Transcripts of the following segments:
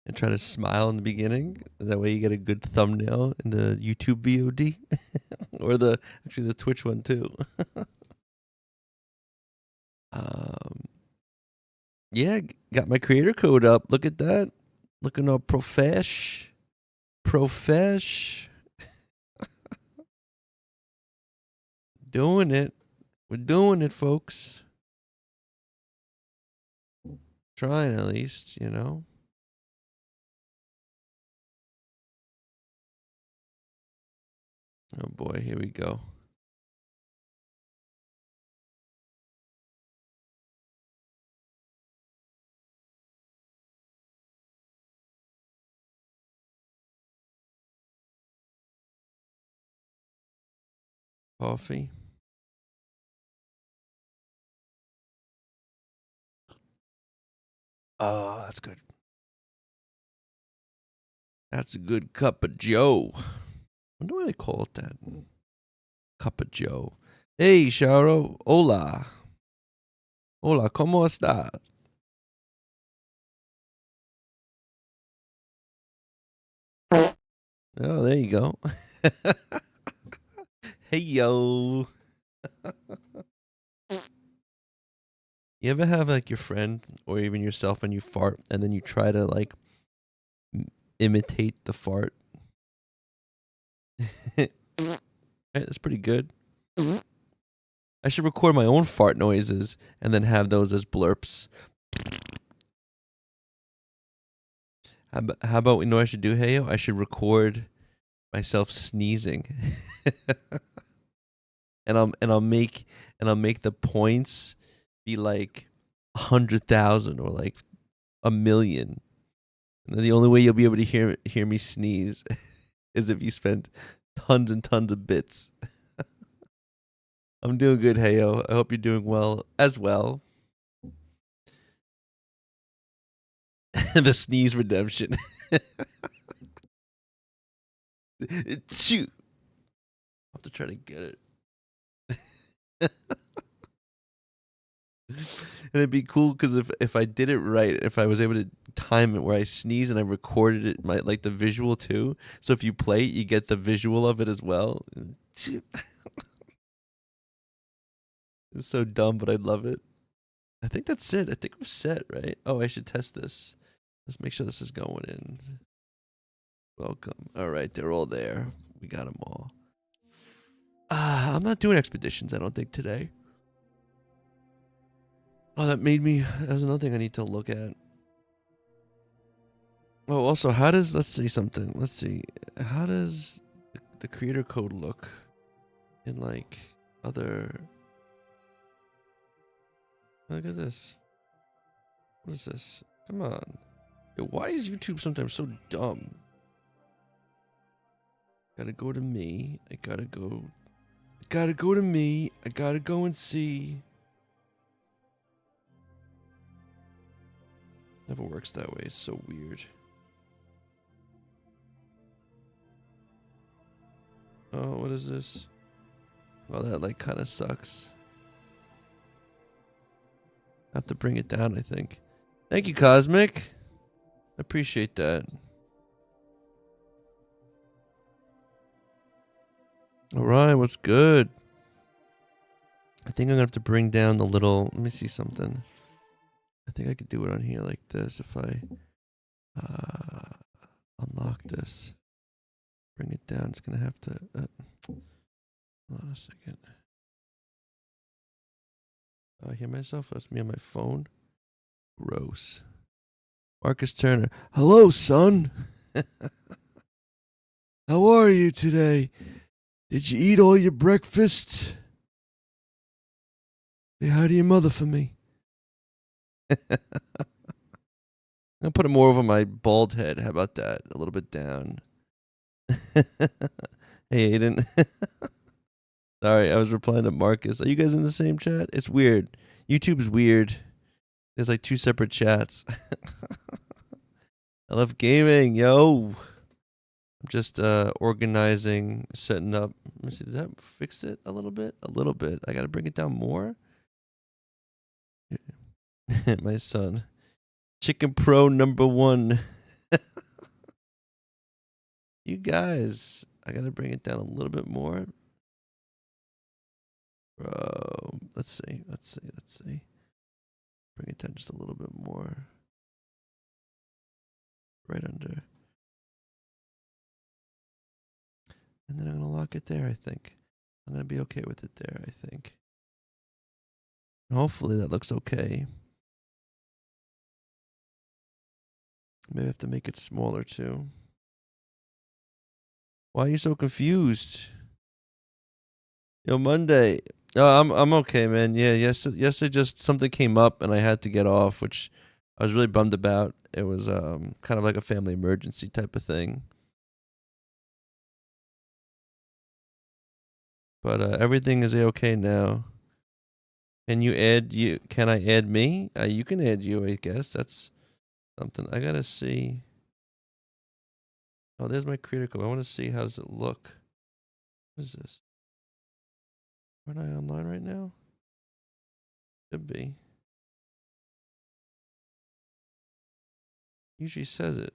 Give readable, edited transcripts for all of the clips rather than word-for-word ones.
and try to smile in the beginning. That way you get a good thumbnail in the YouTube VOD or actually the Twitch one too. Yeah, got my creator code up. Look at that. Looking all profesh. Doing it. We're doing it, folks. Trying at least, you know. Oh boy, here we go. Coffee. Oh, that's good. That's a good cup of Joe. I wonder why they call it that. Cup of Joe. Hey, Sharo. Hola. Hola, ¿cómo está? Oh, there you go. Hey, yo. You ever have like your friend or even yourself when you fart and then you try to like imitate the fart? Right, that's pretty good. I should record my own fart noises and then have those as blurps. How about you know what I should do, Heyo? I should record myself sneezing. and I'll make the points be like 100,000 or like 1,000,000. And the only way you'll be able to hear me sneeze is if you spend tons and tons of bits. I'm doing good, Heyo. I hope you're doing well as well. The sneeze redemption. Shoot. I'll have to try to get it. And it'd be cool because if I did it right, if I was able to time it where I sneeze and I recorded it, like the visual too. So if you play it, you get the visual of it as well. It's so dumb, but I love it. I think that's it. I think we're set, right? Oh, I should test this. Let's make sure this is going in. Welcome. All right, they're all there. We got them all. I'm not doing expeditions, I don't think, today. Oh, that was another thing I need to look at. Oh, also, let's see something. Let's see. How does the creator code look in like other... Look at this. What is this? Come on. Yo, why is YouTube sometimes so dumb? Gotta go to me. I gotta go to me. I gotta go and see. Never works that way. It's so weird. Oh, what is this? Oh, that like kind of sucks. I have to bring it down, I think. Thank you, Cosmic. I appreciate that. All right, what's good? I think I'm gonna have to bring down the little. Let me see something. I think I could do it on here like this if I unlock this. Bring it down. It's gonna have to. Hold on a second. Oh, I hear myself. That's me on my phone. Gross. Marcus Turner. Hello, son. How are you today? Did you eat all your breakfast? Say hi to your mother for me. I'm gonna put it more over my bald head. How about that? A little bit down. Hey, Aiden. Sorry, I was replying to Marcus. Are you guys in the same chat? It's weird. YouTube's weird. There's like 2 separate chats. I love gaming, yo. I'm just organizing, setting up. Let me see, did that fix it a little bit? A little bit. I gotta bring it down more. My son. Chicken Pro #1. You guys, I gotta bring it down a little bit more. Bro, let's see. Bring it down just a little bit more. Right under. And then I'm gonna lock it there, I think. I'm gonna be okay with it there, I think. And hopefully that looks okay. Maybe I have to make it smaller too. Why are you so confused? Yo, Monday. Oh, I'm okay, man. Yeah, yesterday just something came up and I had to get off, which I was really bummed about. It was kind of like a family emergency type of thing. But everything is okay now. Can I add me? You can add you, I guess. That's something. I gotta see. Oh, there's my creator code. I want to see how does it look. What is this? Aren't I online right now? Should be. Usually says it.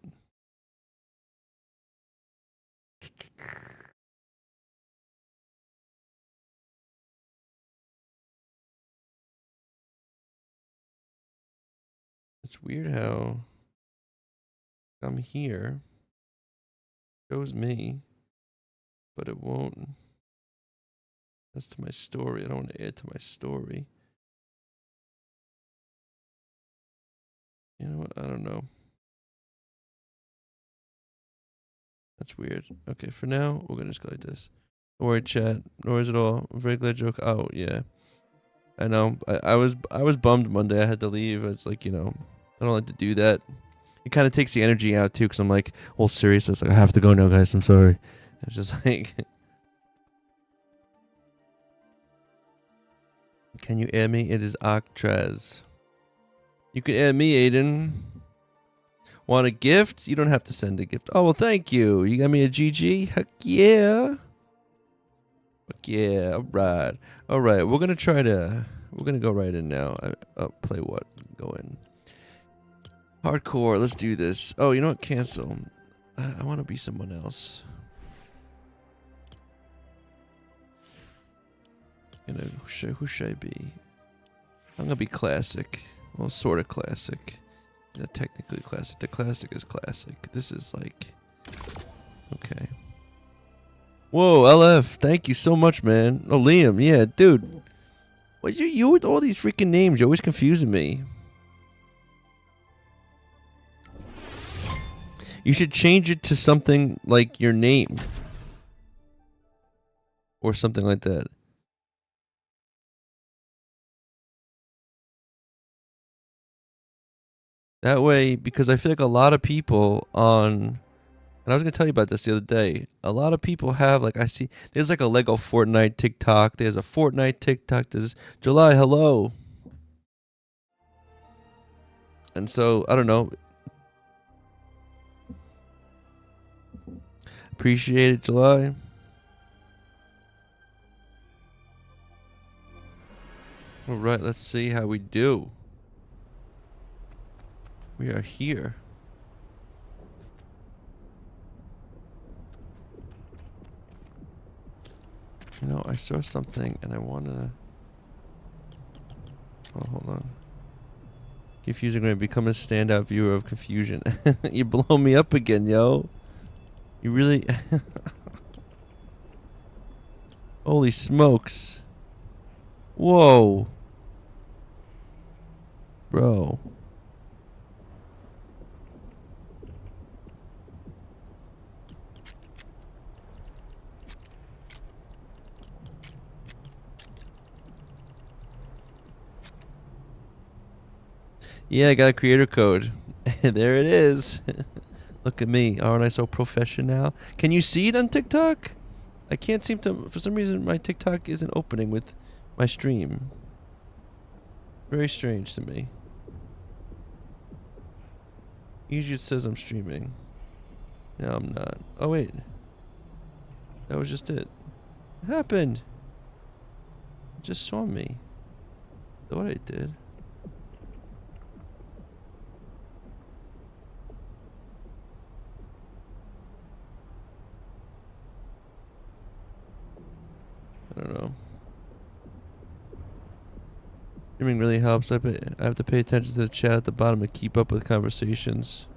It's weird how I'm here. Shows me, but it won't. That's to my story. I don't want to add to my story. You know what? I don't know. That's weird. Okay, for now, we're gonna just go like this. Don't worry, chat. No worries at all. I'm very glad you're. Oh yeah, I know. I was bummed Monday. I had to leave. It's like, I don't like to do that. It kind of takes the energy out too, because I'm like all serious. It's like I have to go now, guys. I'm sorry. It's just like, can you add me? It is Octrez. You can add me, Aiden. Want a gift? You don't have to send a gift. Oh, well, thank you. You got me a GG? Heck yeah. Heck yeah. All right. All right. We're going to go right in now. Play what? Go in. Hardcore. Let's do this. Oh, you know what? Cancel. I want to be someone else. Who should I be? I'm going to be classic. Well, sort of classic. Not technically classic. The classic is classic. This is like... Okay. Whoa, LF. Thank you so much, man. Oh, Liam. Yeah, dude. What you with all these freaking names? You're always confusing me. You should change it to something like your name. Or something like that. That way, because I feel like a lot of people on... And I was going to tell you about this the other day. A lot of people have, like, I see... There's like a Lego Fortnite TikTok. There's a Fortnite TikTok. There's July, hello. And so, I don't know. Appreciate it, July. All right, let's see how we do. We are here. I saw something and I want to... Oh, hold on. Confusing when I become a standout viewer of confusion. You blow me up again, yo. You really... Holy smokes. Whoa. Bro. Yeah, I got a creator code. There it is. Look at me. Aren't I so professional? Can you see it on TikTok? I can't seem to... For some reason, my TikTok isn't opening with my stream. Very strange to me. Usually it says I'm streaming. No, I'm not. Oh, wait. That was just it. What happened? It just saw me. Thought I did. Streaming really helps. I have to pay attention to the chat at the bottom to keep up with conversations.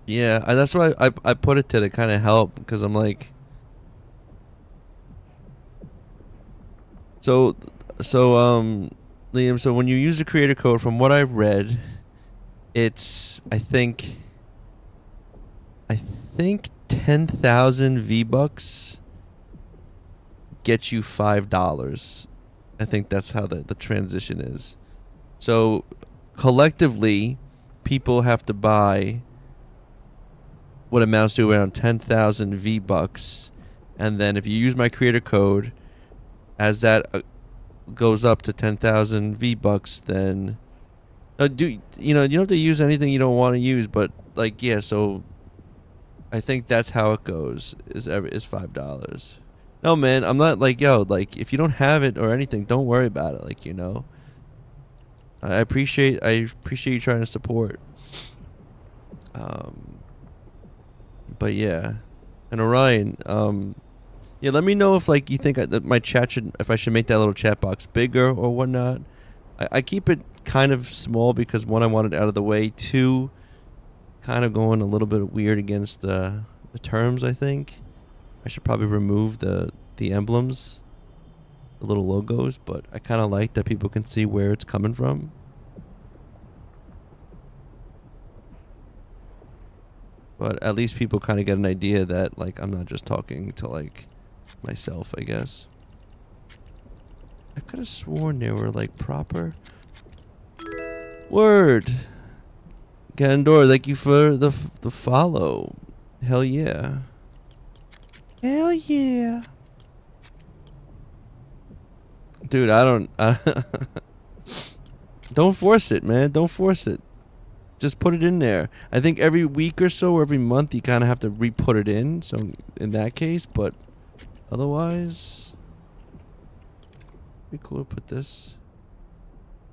Yeah, that's why I put it to kind of help, because I'm like, so Liam, so when you use the creator code, from what I've read, it's I think 10,000 V-Bucks gets you $5. I think that's how the transition is. So collectively, people have to buy what amounts to around 10,000 V-Bucks, and then if you use my creator code, as that goes up to 10,000 V-Bucks, then you don't have to use anything you don't want to use, but like, yeah, so I think that's how it goes, is $5. No, man, I'm not like, yo, like, if you don't have it or anything, don't worry about it. Like, I appreciate you trying to support. But yeah, and Orion, yeah, let me know if like you think that my chat if I should make that little chat box bigger or whatnot. I keep it kind of small because, one, I want it out of the way. Two, kind of going a little bit weird against the terms. I think I should probably remove the emblems, the little logos, but I kind of like that people can see where it's coming from. But at least people kind of get an idea that, like, I'm not just talking to, like, myself, I guess. I could have sworn they were, like, proper. Word. Gandor, thank you for the follow. Hell yeah. Hell yeah. Dude, don't force it, man. Don't force it. Just put it in there. I think every week or so, or every month, you kind of have to re-put it in. So in that case, but otherwise, it'd be cool to put this.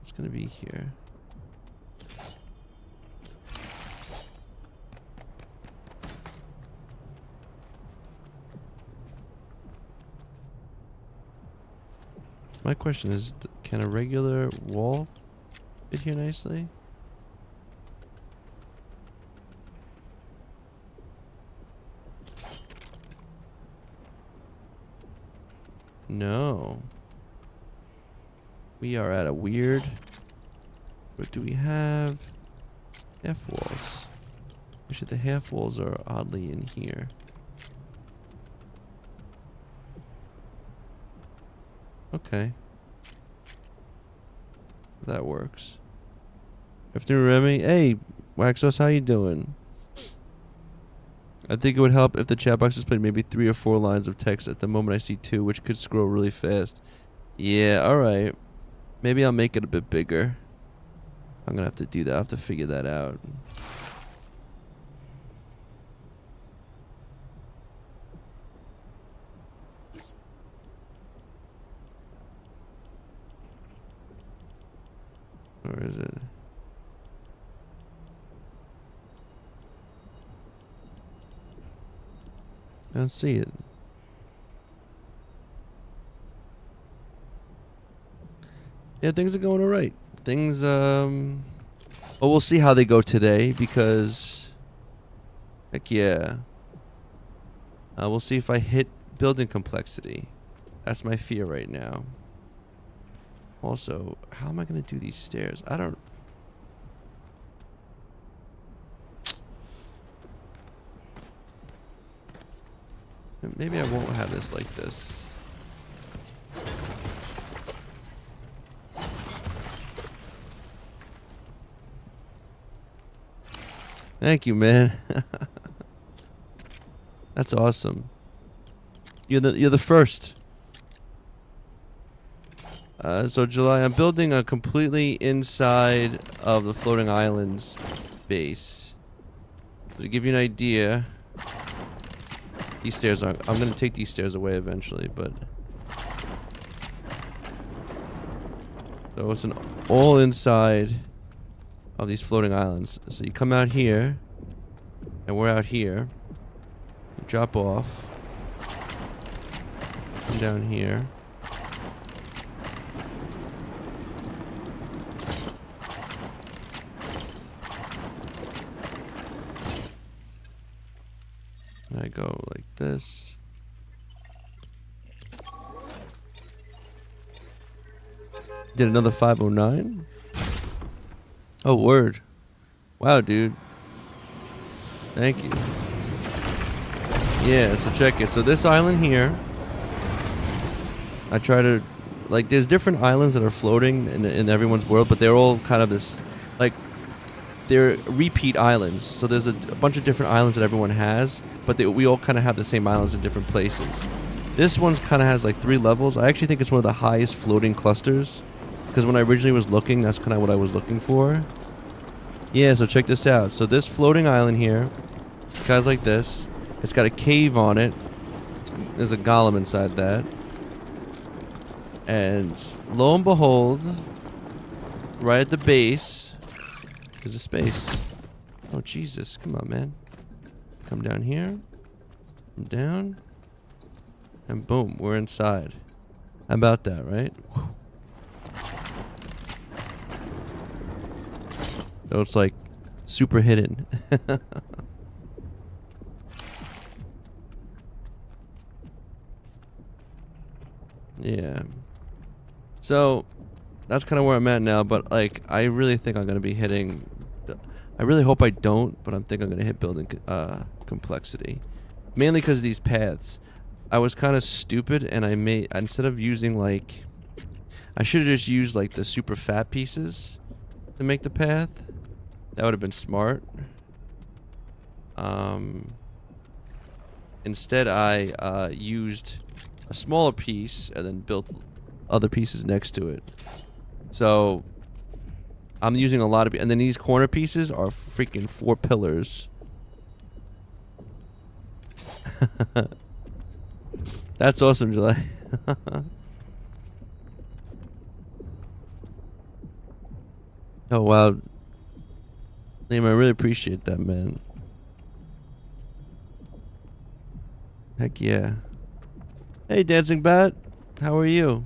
It's gonna be here. My question is, can a regular wall fit here nicely? No. We are at a weird... What do we have? Half walls. Actually, the half walls are oddly in here. Okay. That works. Afternoon, Remy. Hey, Waxos, how you doing? I think it would help if the chat box displayed maybe 3 or 4 lines of text. At the moment I see 2, which could scroll really fast. Yeah, alright. Maybe I'll make it a bit bigger. I'm gonna have to do that. I'll have to figure that out. Where is it? I don't see it. Yeah, things are going alright. Things, well, we'll see how they go today, because, heck yeah. We'll see if I hit building complexity. That's my fear right now. Also, how am I going to do these stairs? I don't... Maybe I won't have this like this. Thank you, man. That's awesome. You're the first. So July, I'm building a completely inside of the floating islands base. So to give you an idea, these stairs aren't... I'm gonna take these stairs away eventually, but... So it's an all inside of these floating islands. So you come out here, and we're out here. You drop off. Come down here. I go like this. Did another 509? Oh, word. Wow, dude. Thank you. Yeah, so check it. So this island here, I try to, like, there's different islands that are floating in everyone's world, but they're all kind of this, like, they're repeat islands. So there's a bunch of different islands that everyone has, but we all kind of have the same islands in different places. This one's kind of has like 3 levels. I actually think it's one of the highest floating clusters, because when I originally was looking, that's kind of what I was looking for. Yeah, so check this out. So this floating island here, it goes like this. It's got a cave on it. There's a golem inside that. And lo and behold, right at the base, there's a space. Oh, Jesus. Come on, man. Come down here. Come down. And boom, we're inside. How about that, right? Whew. So it's like super hidden. Yeah. So that's kind of where I'm at now, but like I really think I'm going to be hitting, I really hope I don't, but I think I'm going to hit building complexity. Mainly because of these paths. I was kind of stupid and I made, instead of using like, I should have just used like the super fat pieces to make the path. That would have been smart. Instead I used a smaller piece and then built other pieces next to it. So I'm using a lot of, and then these corner pieces are freaking 4 pillars. That's awesome, July. Oh wow, Liam, I really appreciate that, man. Heck yeah. Hey, Dancing Bat, how are you?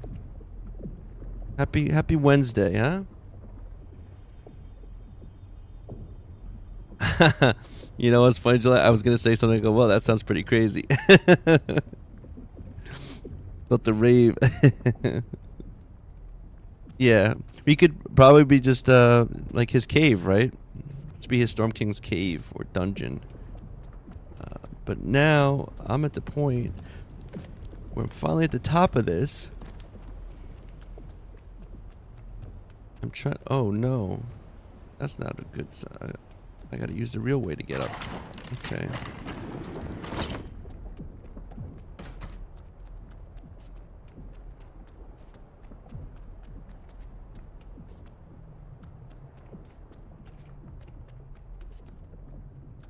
Happy Wednesday, huh? You know what's funny, July? I was gonna say something. I go, well, that sounds pretty crazy. But the rave. Yeah, we could probably be just like his cave, right? Let's be his Storm King's cave or dungeon. But now I'm at the point where I'm finally at the top of this. I'm trying. Oh no, that's not a good sign. I gotta use the real way to get up. Okay.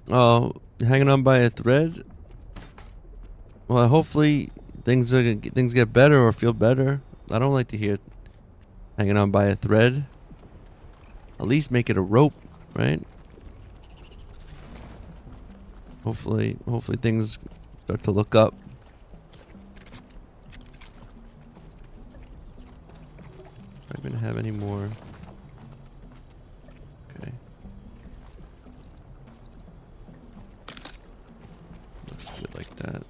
Oh, hanging on by a thread. Well, hopefully things get better or feel better. I don't like to hear hanging on by a thread. At least make it a rope, right? Hopefully things start to look up. Am I gonna have any more? Okay. Looks good like that.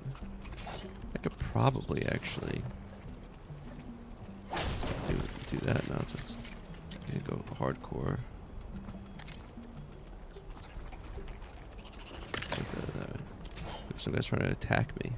I could probably actually do that now. Since I'm gonna go hardcore. Some guy's trying to attack me.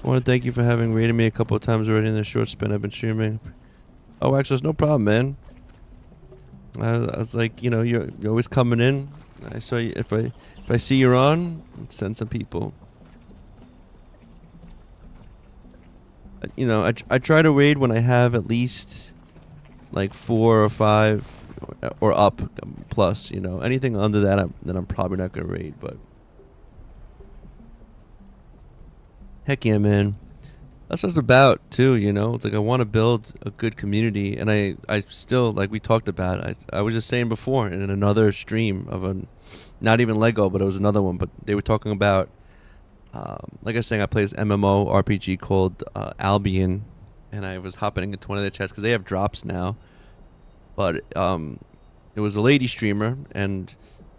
I want to thank you for having rated me a couple of times already in the short spin I've been streaming. Oh, actually, it's no problem, man. I was like, you know, you're always coming in. I saw you. If I see you're on, send some people. You know, I try to raid when I have at least like 4 or 5 or up plus. You know, anything under that, I'm probably not gonna raid, but. Heck yeah, man. That's what it's about too, you know. It's like I want to build a good community, and I still like we talked about. I was just saying before in another stream of a, not even Lego, but it was another one. But they were talking about, like I was saying, I play this MMO RPG called Albion, and I was hopping into one of their chats because they have drops now. But it was a lady streamer, and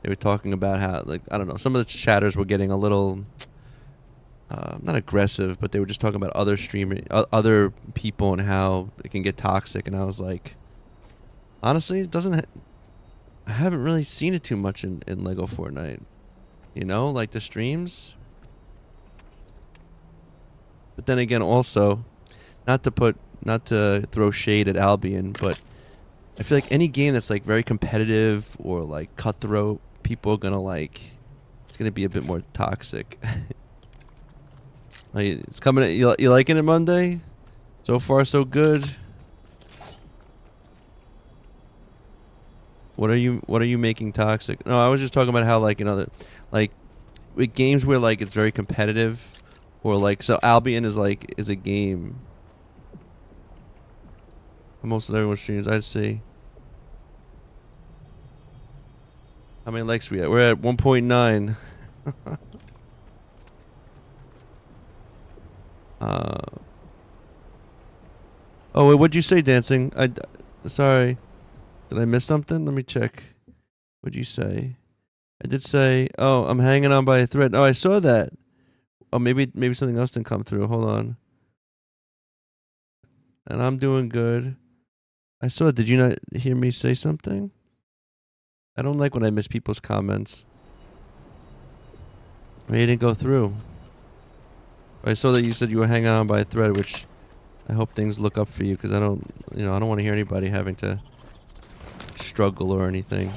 they were talking about how, like, I don't know, some of the chatters were getting a little not aggressive, but they were just talking about other people and how it can get toxic. And I was like, honestly, it doesn't. I haven't really seen it too much in Lego Fortnite. You know, like the streams. But then again, also, not to throw shade at Albion, but I feel like any game that's like very competitive or like cutthroat, people are gonna like. It's gonna be a bit more toxic. Like, it's coming. You liking it, Monday? So far, so good. What are you making toxic? No, I was just talking about how, like, you know, that, like, with games where like it's very competitive, or like, so Albion is a game. Most of everyone streams. I see. How many likes we at? We're at 1.9. uh. Oh wait, what'd you say, dancing? Sorry, did I miss something? Let me check. What'd you say? I did say, oh, I'm hanging on by a thread. Oh, I saw that. Oh, maybe something else didn't come through. Hold on. And I'm doing good. I saw it. Did you not hear me say something? I don't like when I miss people's comments. It didn't go through. I saw that you said you were hanging on by a thread, which I hope things look up for you, because I don't want to hear anybody having to struggle or anything.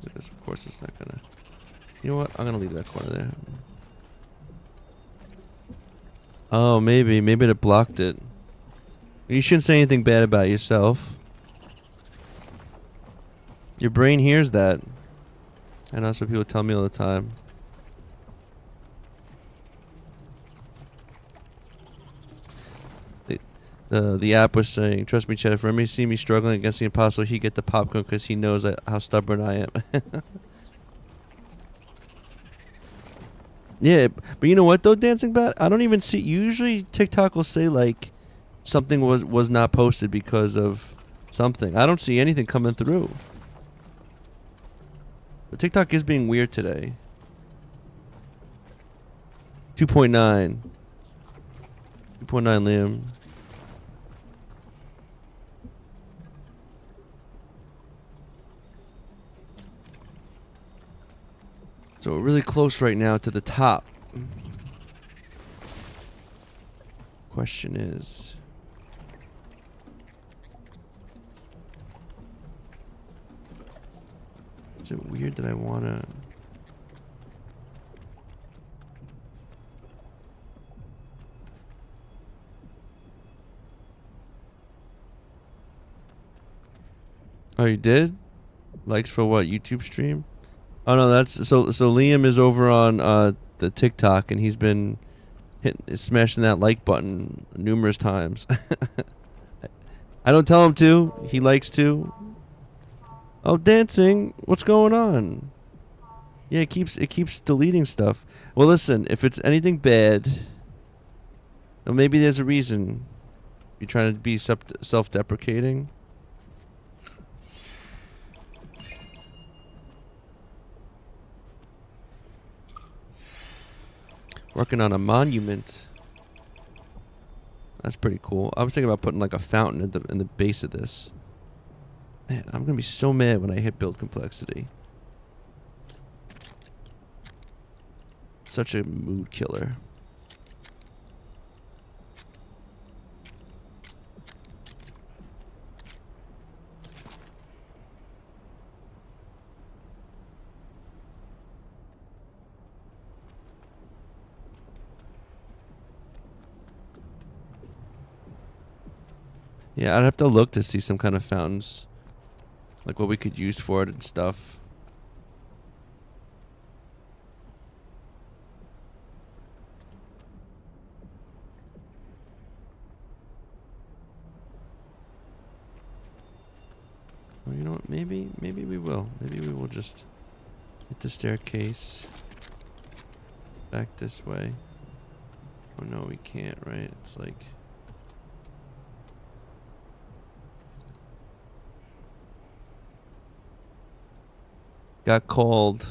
Because of course it's not gonna. You know what? I'm gonna leave that corner there. Oh, maybe it blocked it. You shouldn't say anything bad about yourself. Your brain hears that. And that's what people tell me all the time. The app was saying, trust me, Chad, if Remy see me struggling against the impossible, he get the popcorn because he knows how stubborn I am. Yeah, but you know what though, Dancing Bat? I don't even see. Usually TikTok will say like something was not posted because of something. I don't see anything coming through. But TikTok is being weird today. 2.9. 2.9, Liam. So we're really close right now to the top. Question is, is it weird that I wanna? Oh, you did? Likes for what? YouTube stream? Oh no, that's so Liam is over on the TikTok, and he's been smashing that like button numerous times. I don't tell him to. He likes to. Oh, dancing. What's going on? Yeah, it keeps deleting stuff. Well, listen, if it's anything bad, well, maybe there's a reason. You're trying to be self-deprecating. Working on a monument. That's pretty cool. I was thinking about putting like a fountain in the base of this. Man, I'm gonna be so mad when I hit build complexity. Such a mood killer. Yeah, I'd have to look to see some kind of fountains, like what we could use for it and stuff. Well, you know what? Maybe we will. Maybe we will just hit the staircase back this way. Oh no, we can't, right? It's like... Got called.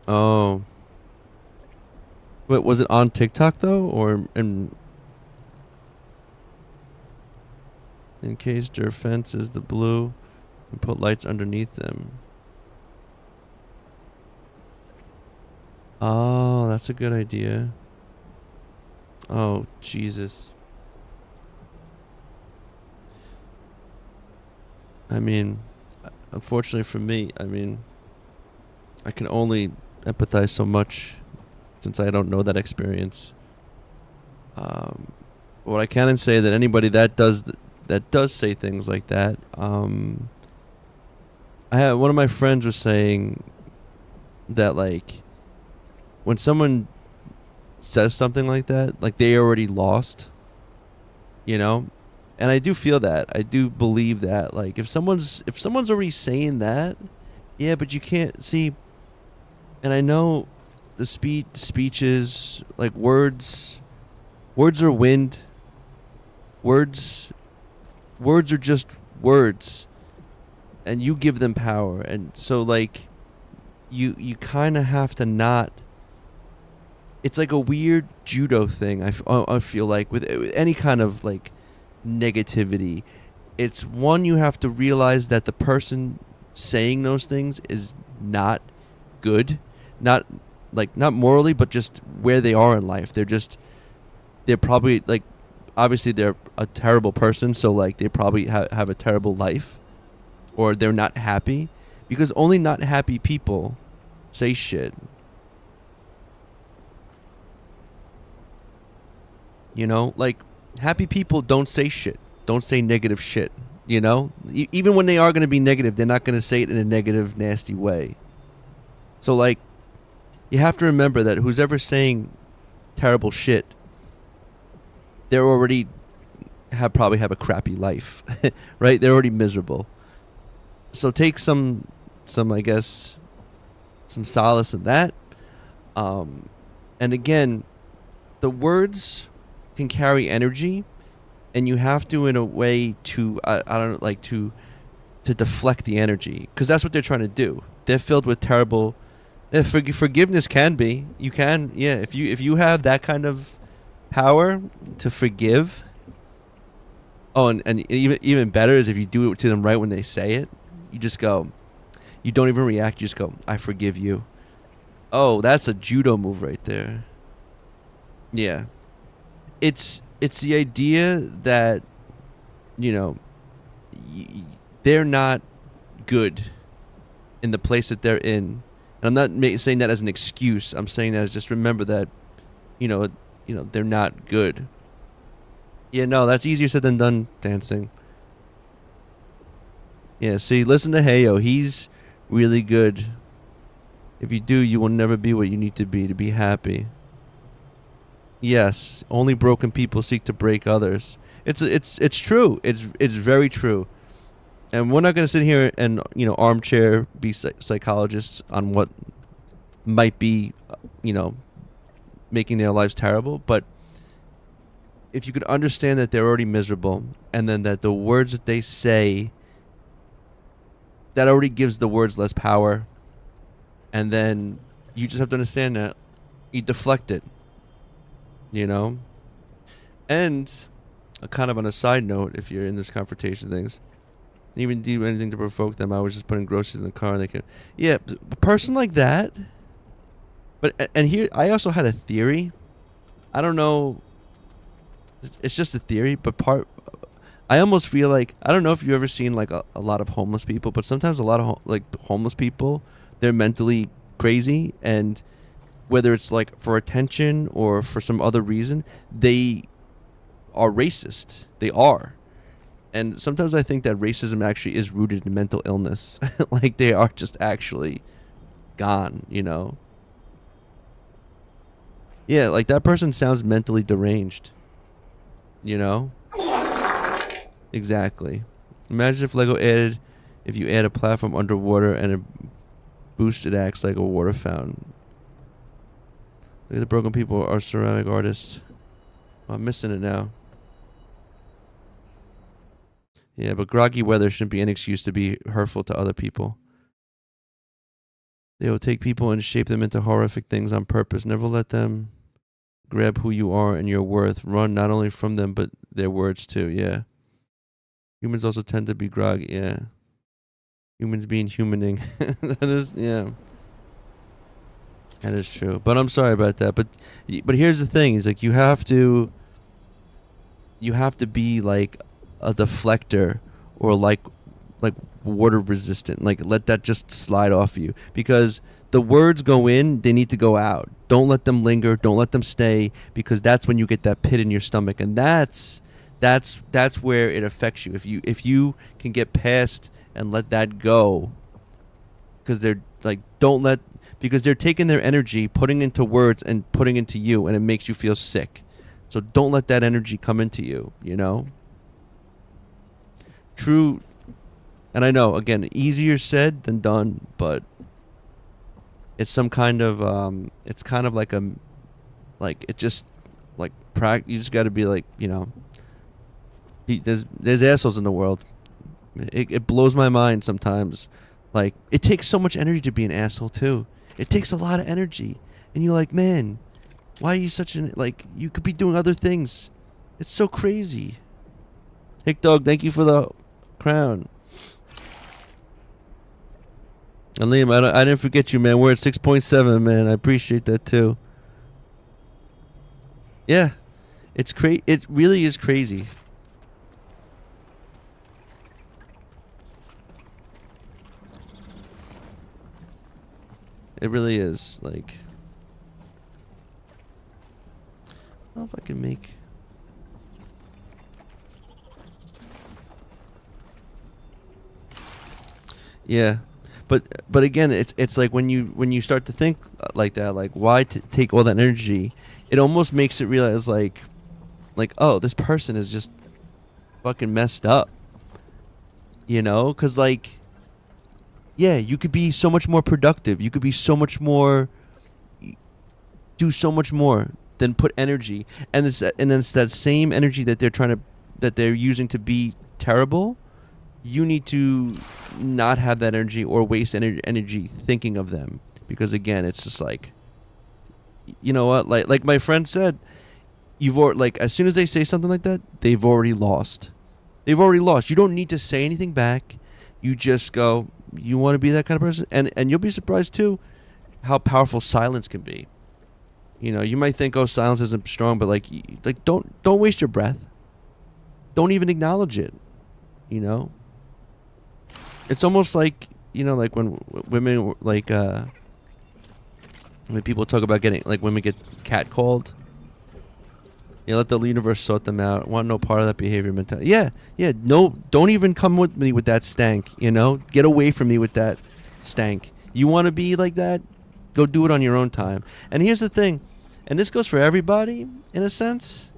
Oh. Wait, was it on TikTok though, or in case their fence is the blue, and put lights underneath them? Oh, that's a good idea. Oh, Jesus. I mean, unfortunately for me, I mean, I can only empathize so much since I don't know that experience. What I can say that anybody that does say things like that, I had one of my friends was saying that like when someone says something like that, like they already lost, you know? And I do feel that. I do believe that. Like if someone's already saying that, yeah, but you can't see. And I know the speeches, like words are wind. Words are just words, and you give them power. And so like you kind of have to not. It's like a weird judo thing. I feel like with any kind of like negativity, it's one, you have to realize that the person saying those things is not good, not morally, but just where they are in life. They're probably like, obviously they're a terrible person, so like they probably have a terrible life, or they're not happy, because only not happy people say shit. You know, like happy people don't say shit, don't say negative shit. You know, even when they are going to be negative, they're not going to say it in a negative, nasty way. So like, you have to remember that who's ever saying terrible shit, they're already probably have a crappy life, right? They're already miserable. So take some I guess some solace in that. And again, the words can carry energy, and you have to, in a way, to I don't know, like to deflect the energy, because that's what they're trying to do. They're filled with terrible. Forgiveness can be. You can, yeah. If you have that kind of power to forgive. Oh, and even better is if you do it to them right when they say it. You just go. You don't even react. You just go, "I forgive you." Oh, that's a judo move right there. Yeah. It's the idea that, you know, they're not good in the place that they're in. And I'm not saying that as an excuse. I'm saying that as just remember that, you know, they're not good. Yeah, no, that's easier said than done, dancing. Yeah, see, listen to Heyo. He's really good. If you do, you will never be what you need to be happy. Yes, only broken people seek to break others. It's true. It's very true. And we're not going to sit here and, you know, armchair be psychologists on what might be, you know, making their lives terrible. But if you could understand that they're already miserable, and then that the words that they say, that already gives the words less power. And then you just have to understand that you deflect it, you know? And kind of on a side note, if you're in this confrontation things, even do anything to provoke them. I was just putting groceries in the car, and they can, yeah, a person like that. But and here, I also had a theory. I don't know. It's just a theory, but I almost feel like, I don't know if you've ever seen like a lot of homeless people, but sometimes a lot of like homeless people, they're mentally crazy, and whether it's like for attention or for some other reason, they are racist. They are. And sometimes I think that racism actually is rooted in mental illness. Like they are just actually gone, you know? Yeah, like that person sounds mentally deranged, you know? Exactly. Imagine if Lego added, if you add a platform underwater and it boosted acts like a water fountain. Look at the broken people are ceramic artists. Oh, I'm missing it now. Yeah, but groggy weather shouldn't be an excuse to be hurtful to other people. They will take people and shape them into horrific things on purpose. Never let them grab who you are and your worth. Run not only from them, but their words too. Yeah. Humans also tend to be groggy. Yeah. Humans being humaning. That is, yeah. That is true. But I'm sorry about that. But here's the thing: is like you have to be like a deflector, or like water resistant. Like let that just slide off you, because the words go in, they need to go out. Don't let them linger. Don't let them stay, because that's when you get that pit in your stomach, and that's where it affects you. If you can get past and let that go, because they're like, don't let, because they're taking their energy, putting into words and putting into you, and it makes you feel sick. So don't let that energy come into you, you know? True. And I know, again, easier said than done, but it's some kind of, it's kind of like it just, like, you just got to be like, you know, there's assholes in the world. It blows my mind sometimes. Like, it takes so much energy to be an asshole, too. It takes a lot of energy. And you're like, man, why are you such an, like, you could be doing other things. It's so crazy. Hick Dog, thank you for the crown. And Liam, I didn't forget you, man. We're at 6.7, man. I appreciate that, too. Yeah. It's it really is crazy. It really is. Like, I don't know if I can make... Yeah. But again, it's like when you start to think like that, like, why take all that energy? It almost makes it realize like, oh, this person is just fucking messed up, you know? Because like, yeah, you could be so much more productive. You could be so much more, do so much more than put energy, and it's that same energy that they're using to be terrible. You need to not have that energy or waste energy thinking of them, because again, it's just like, you know what, like my friend said, like, as soon as they say something like that, they've already lost. You don't need to say anything back. You just go, you want to be that kind of person, and you'll be surprised too how powerful silence can be. You know, you might think, oh, silence isn't strong, but like don't waste your breath. Don't even acknowledge it, you know? It's almost like, you know, like when women, like, when people talk about getting, like, women get catcalled. You let the universe sort them out. Want no part of that behavior mentality. Yeah, no, don't even come with me with that stank, you know? Get away from me with that stank. You want to be like that? Go do it on your own time. And here's the thing, and this goes for everybody, in a sense,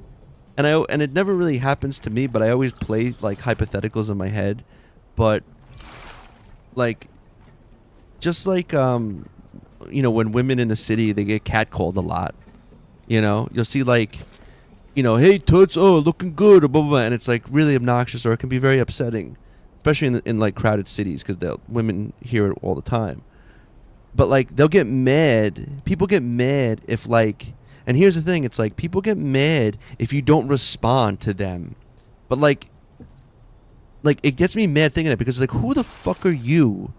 and it never really happens to me, but I always play, like, hypotheticals in my head, but... like, just like, you know, when women in the city, they get catcalled a lot, you know, you'll see, like, you know, hey, toots, oh, looking good, blah, blah, blah, and it's, like, really obnoxious, or it can be very upsetting, especially in like, crowded cities, because women hear it all the time. But, like, they'll get mad. People get mad if, like, and here's the thing, it's like, people get mad if you don't respond to them. But, like, it gets me mad thinking that, because, like, who the fuck are you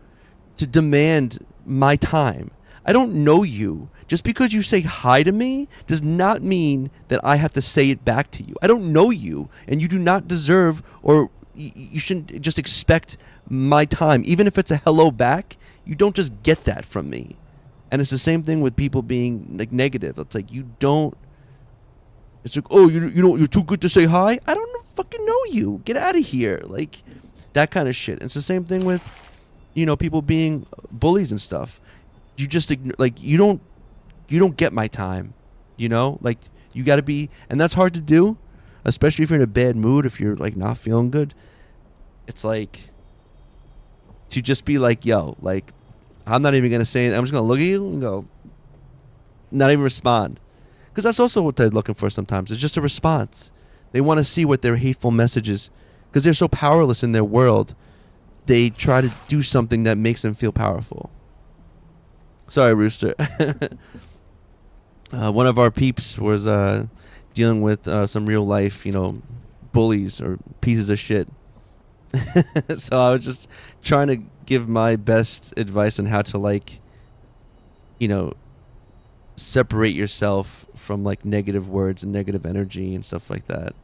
to demand my time? I don't know you. Just because you say hi to me does not mean that I have to say it back to you. I don't know you, and you do not deserve, or you shouldn't just expect my time. Even if it's a hello back, you don't just get that from me. And it's the same thing with people being like negative. It's like you don't. It's like, oh, you're too good to say hi. I don't fucking know you. Get out of here. Like that kind of shit. It's the same thing with, people being bullies and stuff. You just like you don't get my time. Like you got to be, and that's hard to do, especially if you're in a bad mood. If you're like not feeling good, it's like to just be like, yo, like I'm not even gonna say it. I'm just gonna look at you and go, not even respond. Because that's also what they're looking for sometimes. It's just a response. They want to see what their hateful messages, because they're so powerless in their world, they try to do something that makes them feel powerful. Sorry, Rooster. One of our peeps was dealing with some real life, bullies or pieces of shit. So I was just trying to give my best advice on how to, like, separate yourself from like negative words and negative energy and stuff like that.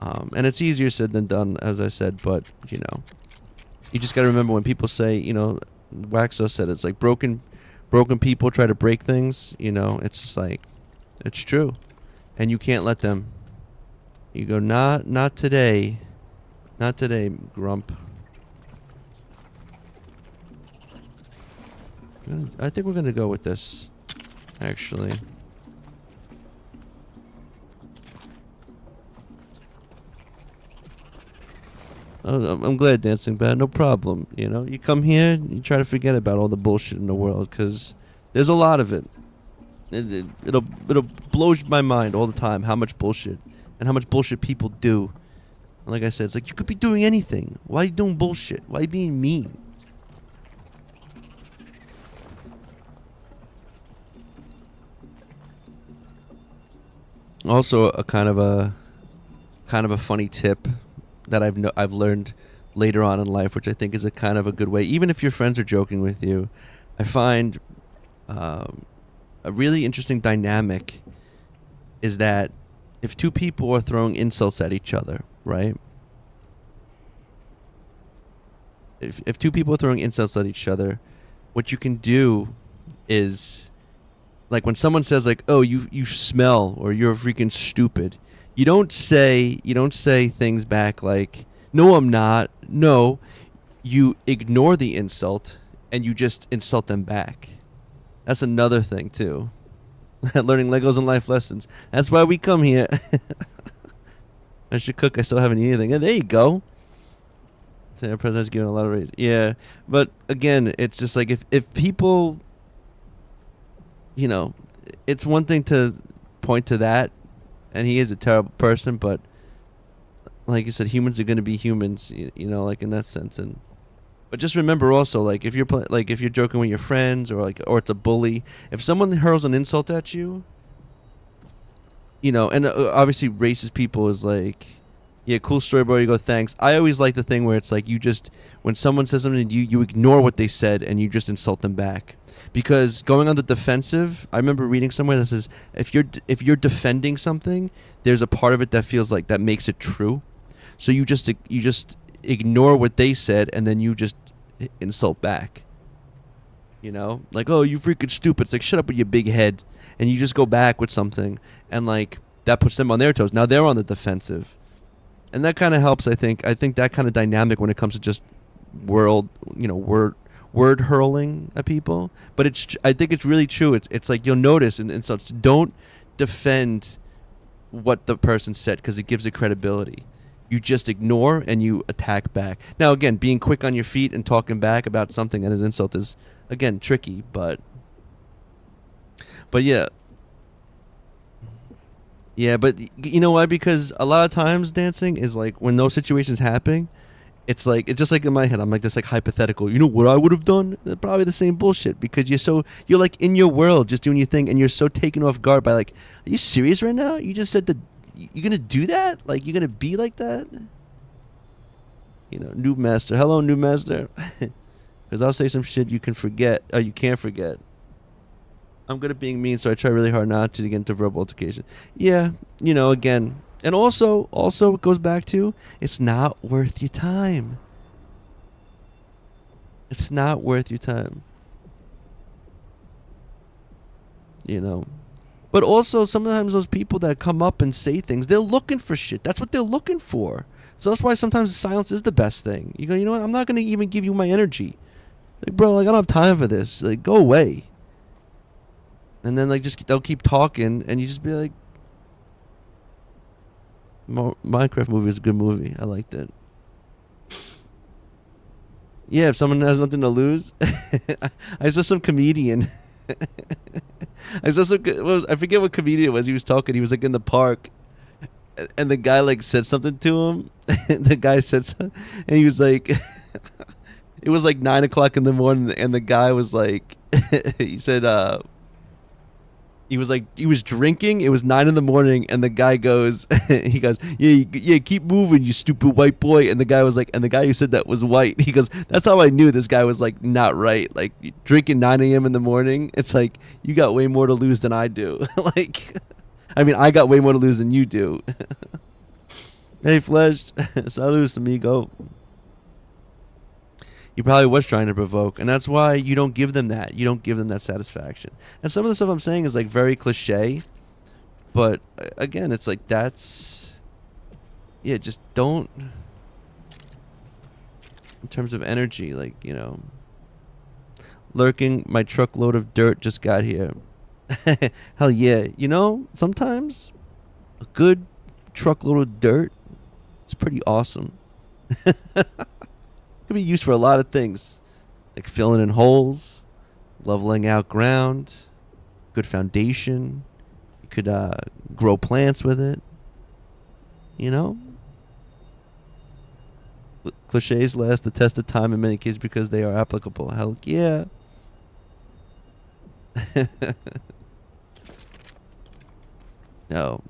And it's easier said than done, as I said, but you just got to remember when people say, Waxo said it's like broken people try to break things, it's just like, it's true. And you can't let them. You go, not today. Not today, Grump. I think we're going to go with this, actually. Oh, I'm glad, Dancing Bad. No problem. You come here, you try to forget about all the bullshit in the world, because there's a lot of it. It'll blow my mind all the time how much bullshit and how much bullshit people do. And like I said, it's like you could be doing anything. Why are you doing bullshit? Why are you being mean? Also, a kind of a funny tip that I've learned later on in life, which I think is a kind of a good way. Even if your friends are joking with you, I find a really interesting dynamic is that if two people are throwing insults at each other, right? If two people are throwing insults at each other, what you can do is, like, when someone says like, "Oh, you smell," or "You're freaking stupid," you don't say things back like, "No, I'm not." No, you ignore the insult and you just insult them back. That's another thing too. Learning Legos and life lessons. That's why we come here. I should cook. I still haven't eaten anything. And there you go. The president's giving a lot of rage. Yeah, but again, it's just like if people, it's one thing to point to that, and he is a terrible person, but like you said, humans are going to be humans, like in that sense. And but just remember also, like if you're if you're joking with your friends, or it's a bully, if someone hurls an insult at you, and obviously racist people is like, yeah, cool story, bro. You go, thanks. I always like the thing where it's like when someone says something to you, you ignore what they said and you just insult them back. Because going on the defensive, I remember reading somewhere that says if you're defending something, there's a part of it that feels like that makes it true. So you just ignore what they said and then you just insult back. Like, oh, you freaking stupid. It's like, shut up with your big head, and you just go back with something, and like that puts them on their toes. Now they're on the defensive. And that kind of helps, I think. I think that kind of dynamic when it comes to just word hurling at people. But I think it's really true. It's like you'll notice, and so don't defend what the person said because it gives it credibility. You just ignore and you attack back. Now, again, being quick on your feet and talking back about something that is insult is, again, tricky. But yeah. Yeah, but you know why? Because a lot of times dancing is like when those situations happen, it's just like in my head. I'm like this like hypothetical. You know what I would have done? Probably the same bullshit because you're like in your world just doing your thing and you're so taken off guard by like, are you serious right now? You just said that you're gonna do that? Like you're gonna be like that? Noob Master. Hello, Noob Master. Because I'll say some shit you can forget. Or you can't forget. I'm good at being mean, so I try really hard not to get into verbal altercation. Yeah, again. And also it goes back to, it's not worth your time. It's not worth your time. But also, sometimes those people that come up and say things, they're looking for shit. That's what they're looking for. So that's why sometimes silence is the best thing. You go, you know what? I'm not going to even give you my energy. Like, bro, like, I don't have time for this. Like, go away. And then, like, they'll keep talking, and you just be like, Minecraft movie is a good movie. I liked it. Yeah, if someone has nothing to lose. I saw some comedian. I forget what comedian it was. He was talking. He was like in the park, and the guy like said something to him. The guy said something, and he was like, it was like 9 o'clock in the morning, and the guy was like, he said, he was drinking. It was 9 in the morning, and the guy goes, he goes, yeah, keep moving, you stupid white boy. And the guy was like, and the guy who said that was white. He goes, that's how I knew this guy was like not right. Like, drinking 9 a.m. in the morning. It's like, you got way more to lose than I do. Like, I mean, I got way more to lose than you do. Hey, Flesh, salud, amigo. He probably was trying to provoke, and that's why you don't give them that. You don't give them that satisfaction. And some of the stuff I'm saying is like very cliche, but again, it's like just don't. In terms of energy, like, lurking, my truckload of dirt just got here. Hell yeah. Sometimes a good truckload of dirt is pretty awesome. Could be used for a lot of things, like filling in holes, leveling out ground, good foundation. You could grow plants with it. Cliches last the test of time in many cases because they are applicable. Hell yeah. No.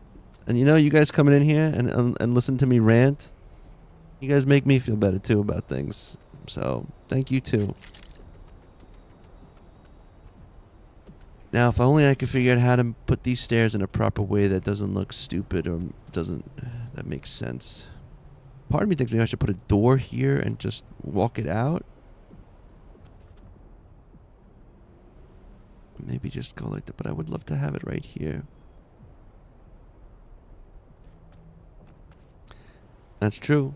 And you guys coming in here and listen to me rant, you guys make me feel better too about things. So, thank you too. Now, if only I could figure out how to put these stairs in a proper way that doesn't look stupid or that makes sense. Part of me thinks maybe I should put a door here and just walk it out. Maybe just go like that, but I would love to have it right here. That's true.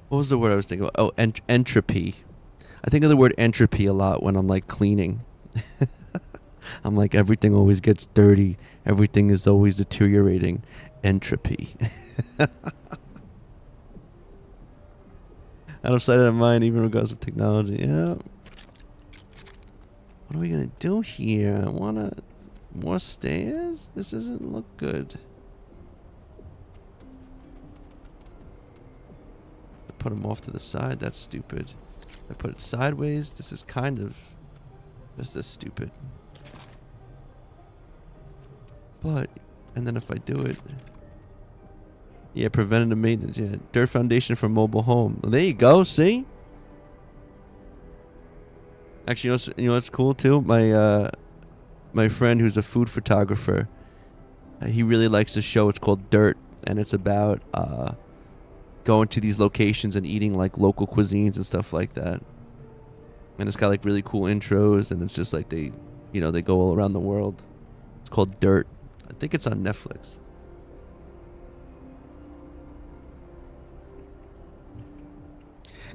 What was the word I was thinking about? Oh, entropy. I think of the word entropy a lot when I'm like cleaning. I'm like, everything always gets dirty. Everything is always deteriorating. Entropy. Out of sight, out of mind, even regardless of technology. Yeah. What are we going to do here? I want to... More stairs? This doesn't look good. Put them off to the side. That's stupid. I put it sideways. This is kind of just as stupid. But, and then if I do it, yeah, preventative maintenance. Yeah, dirt foundation for mobile home. Well, there you go. See. Actually, you know what's cool too? My friend who's a food photographer, he really likes this show. It's called Dirt, and it's about going to these locations and eating like local cuisines and stuff like that. And it's got like really cool intros, and it's just like they go all around the world. It's called Dirt. I think it's on Netflix.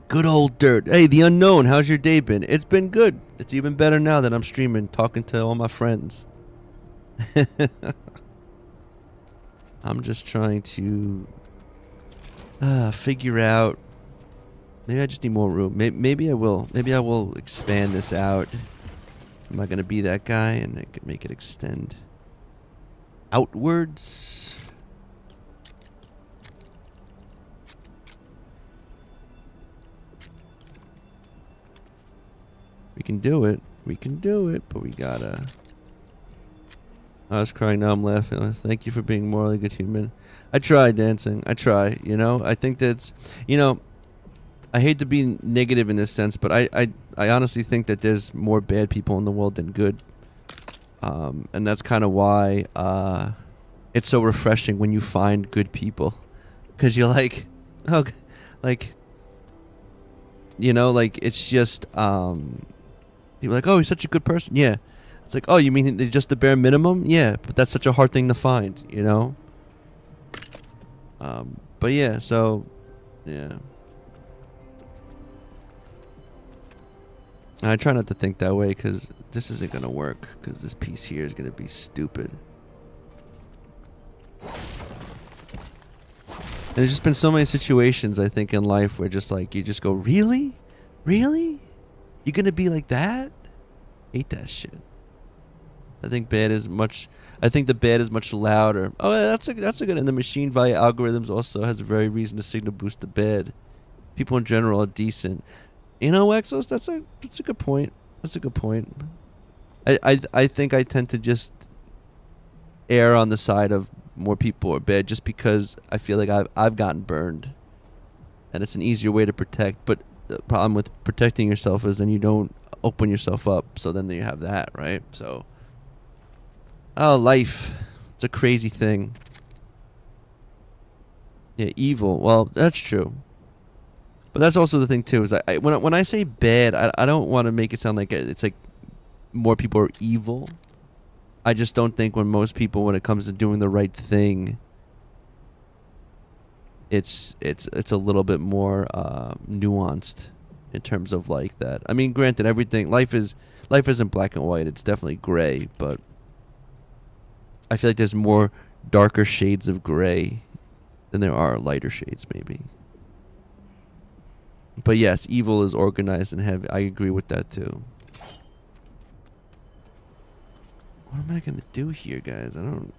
Good old Dirt. Hey, the unknown, how's your day been? It's been good. It's even better now that I'm streaming, talking to all my friends. I'm just trying to figure out. Maybe I just need more room. Maybe I will. Maybe I will expand this out. Am I going to be that guy and I can make it extend outwards? We can do it. We can do it, but we gotta... I was crying, now I'm laughing. Thank you for being morally good human. I try dancing. I try, I think that's... I hate to be negative in this sense, but I honestly think that there's more bad people in the world than good. And that's kind of why it's so refreshing when you find good people, because you're like, oh, like, you know, like it's just people are like, oh, he's such a good person. Yeah, it's like, oh, you mean just the bare minimum? Yeah, but that's such a hard thing to find, you know. But yeah, so yeah. And I try not to think that way because this isn't gonna work, because this piece here is gonna be stupid. And there's just been so many situations, I think, in life where just like you just go, really, really, you're gonna be like that? Hate that shit. I think bad is much. I think the bad is much louder. Oh, that's a good. And the machine value algorithms also has a very reason to signal boost the bad. People in general are decent. You know, Exos, that's a good point. That's a good point. I think I tend to just err on the side of more people are bad, just because I feel like I've gotten burned, and it's an easier way to protect. But the problem with protecting yourself is then you don't open yourself up. So then you have that, right? So, oh, life, it's a crazy thing. Yeah, evil. Well, that's true. But that's also the thing too. Is when I say bad, I don't want to make it sound like it's like more people are evil. I just don't think when it comes to doing the right thing, it's a little bit more nuanced in terms of like that. I mean, granted, life isn't black and white. It's definitely gray, but I feel like there's more darker shades of gray than there are lighter shades, maybe. But yes, evil is organized and heavy. I agree with that too. What am I gonna do here, guys? I don't.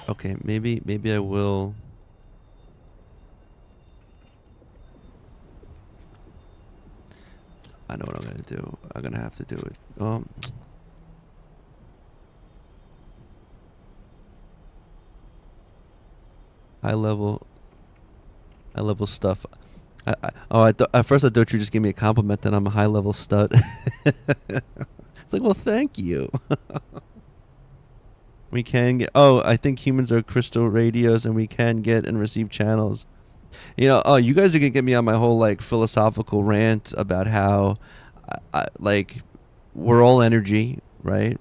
Okay, maybe I will. I know what I'm gonna do. I'm gonna have to do it. High level stuff. At first I thought you just gave me a compliment that I'm a high level stud. It's like, well, thank you. We can get. Oh, I think humans are crystal radios, and we can get and receive channels. You know, you guys are gonna get me on my whole like philosophical rant about how, like, we're all energy, right?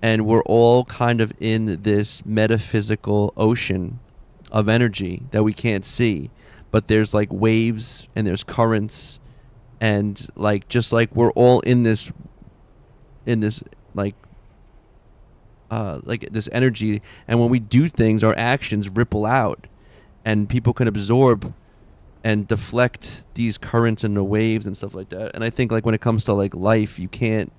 And we're all kind of in this metaphysical ocean of energy that we can't see, but there's like waves and there's currents, and like just like we're all in this like this energy, and when we do things, our actions ripple out, and people can absorb and deflect these currents and the waves and stuff like that. And I think like when it comes to like life, you can't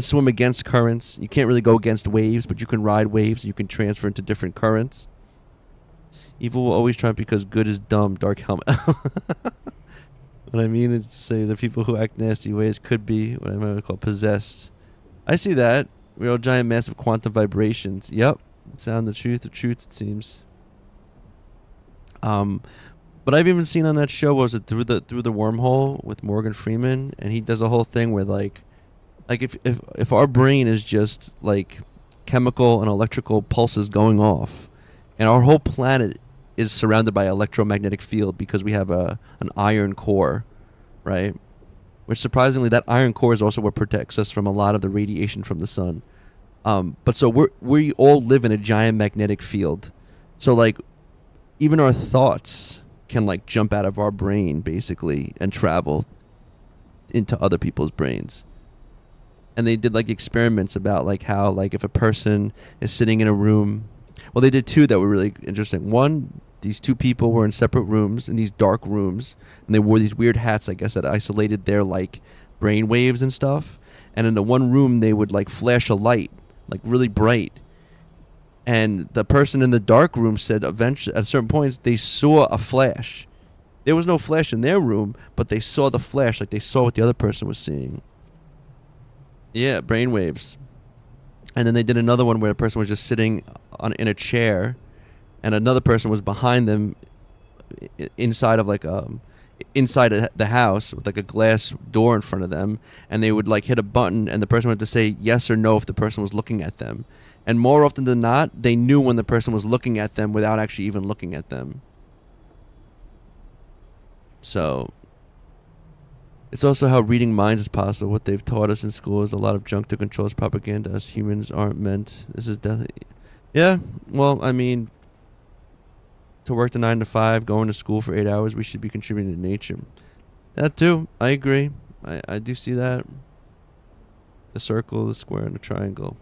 swim against currents. You can't really go against waves, but you can ride waves. You can transfer into different currents. Evil will always triumph because good is dumb. Dark helmet. What I mean is to say the people who act nasty ways could be what I might call possessed. I see that. Real giant massive quantum vibrations. Yep. Sound the truth of truth, it seems. But I've even seen on that show, was it through the wormhole with Morgan Freeman, and he does a whole thing where like if our brain is just like chemical and electrical pulses going off, and our whole planet is surrounded by electromagnetic field because we have an iron core, right? Which surprisingly, that iron core is also what protects us from a lot of the radiation from the sun. But so we all live in a giant magnetic field. So like even our thoughts can like jump out of our brain basically and travel into other people's brains. And they did like experiments about like how like if a person is sitting in a room, well, they did two that were really interesting. One, these two people were in separate rooms, in these dark rooms, and they wore these weird hats, I guess, that isolated their like brain waves and stuff. And in the one room, they would like flash a light, like really bright. And the person in the dark room said eventually, at certain points, they saw a flash. There was no flash in their room, but they saw the flash, like they saw what the other person was seeing. Yeah, brainwaves. And then they did another one where a person was just sitting in a chair, and another person was behind them inside of like inside the house with like a glass door in front of them, and they would like hit a button and the person would have to say yes or no if the person was looking at them. And more often than not, they knew when the person was looking at them without actually even looking at them. So it's also how reading minds is possible. What they've taught us in school is a lot of junk to control us, propaganda. Us humans aren't meant. This is definitely... Yeah, well, I mean, to work the 9 to 5, going to school for 8 hours, we should be contributing to nature. That too, I agree. I do see that. The circle, the square, and the triangle.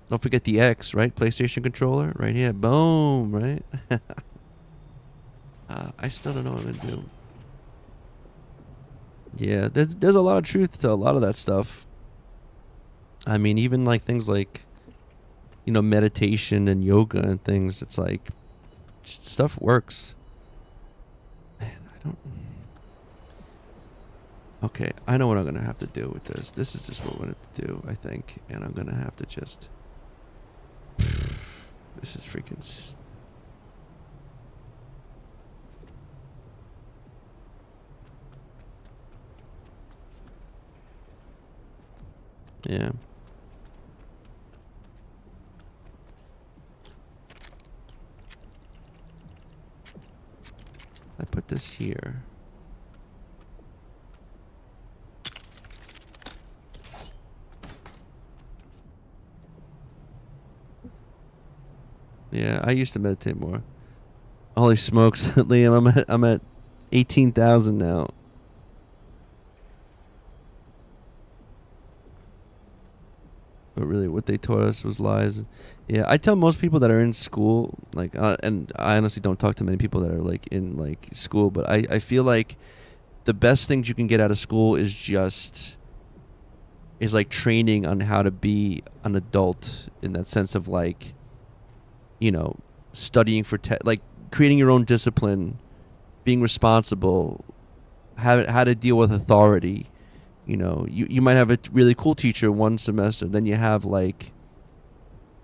Don't forget the X, right? PlayStation controller, right here. Boom, right? I still don't know what I'm gonna do. Yeah, there's a lot of truth to a lot of that stuff. I mean, even like things like, you know, meditation and yoga and things. It's like stuff works. Man, I don't. Okay, I know what I'm gonna have to do with this. This is just what we're gonna do, I think, and I'm gonna have to just. This is freaking. Yeah. I put this here. Yeah, I used to meditate more. Holy smokes, Liam, I'm at 18,000 now. But really, what they taught us was lies. Yeah, I tell most people that are in school, like, and I honestly don't talk to many people that are like in like school, but I feel like the best things you can get out of school is like training on how to be an adult, in that sense of like, you know, studying for like creating your own discipline, being responsible, how to deal with authority. You know, you might have a really cool teacher one semester, then you have like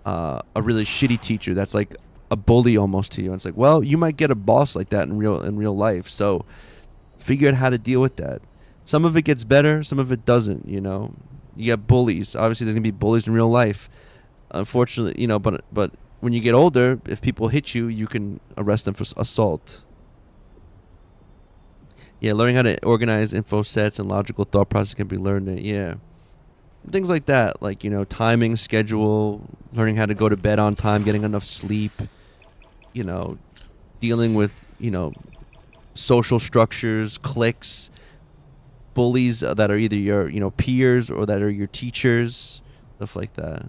a really shitty teacher that's like a bully almost to you. And it's like, well, you might get a boss like that in real life. So figure out how to deal with that. Some of it gets better, some of it doesn't. You know, you get bullies. Obviously, there's gonna be bullies in real life. Unfortunately, you know, but when you get older, if people hit you, you can arrest them for assault. Yeah, learning how to organize info sets and logical thought process can be learned. Yeah. Things like that, like, you know, timing, schedule, learning how to go to bed on time, getting enough sleep, you know, dealing with, you know, social structures, cliques, bullies that are either your, you know, peers or that are your teachers, stuff like that.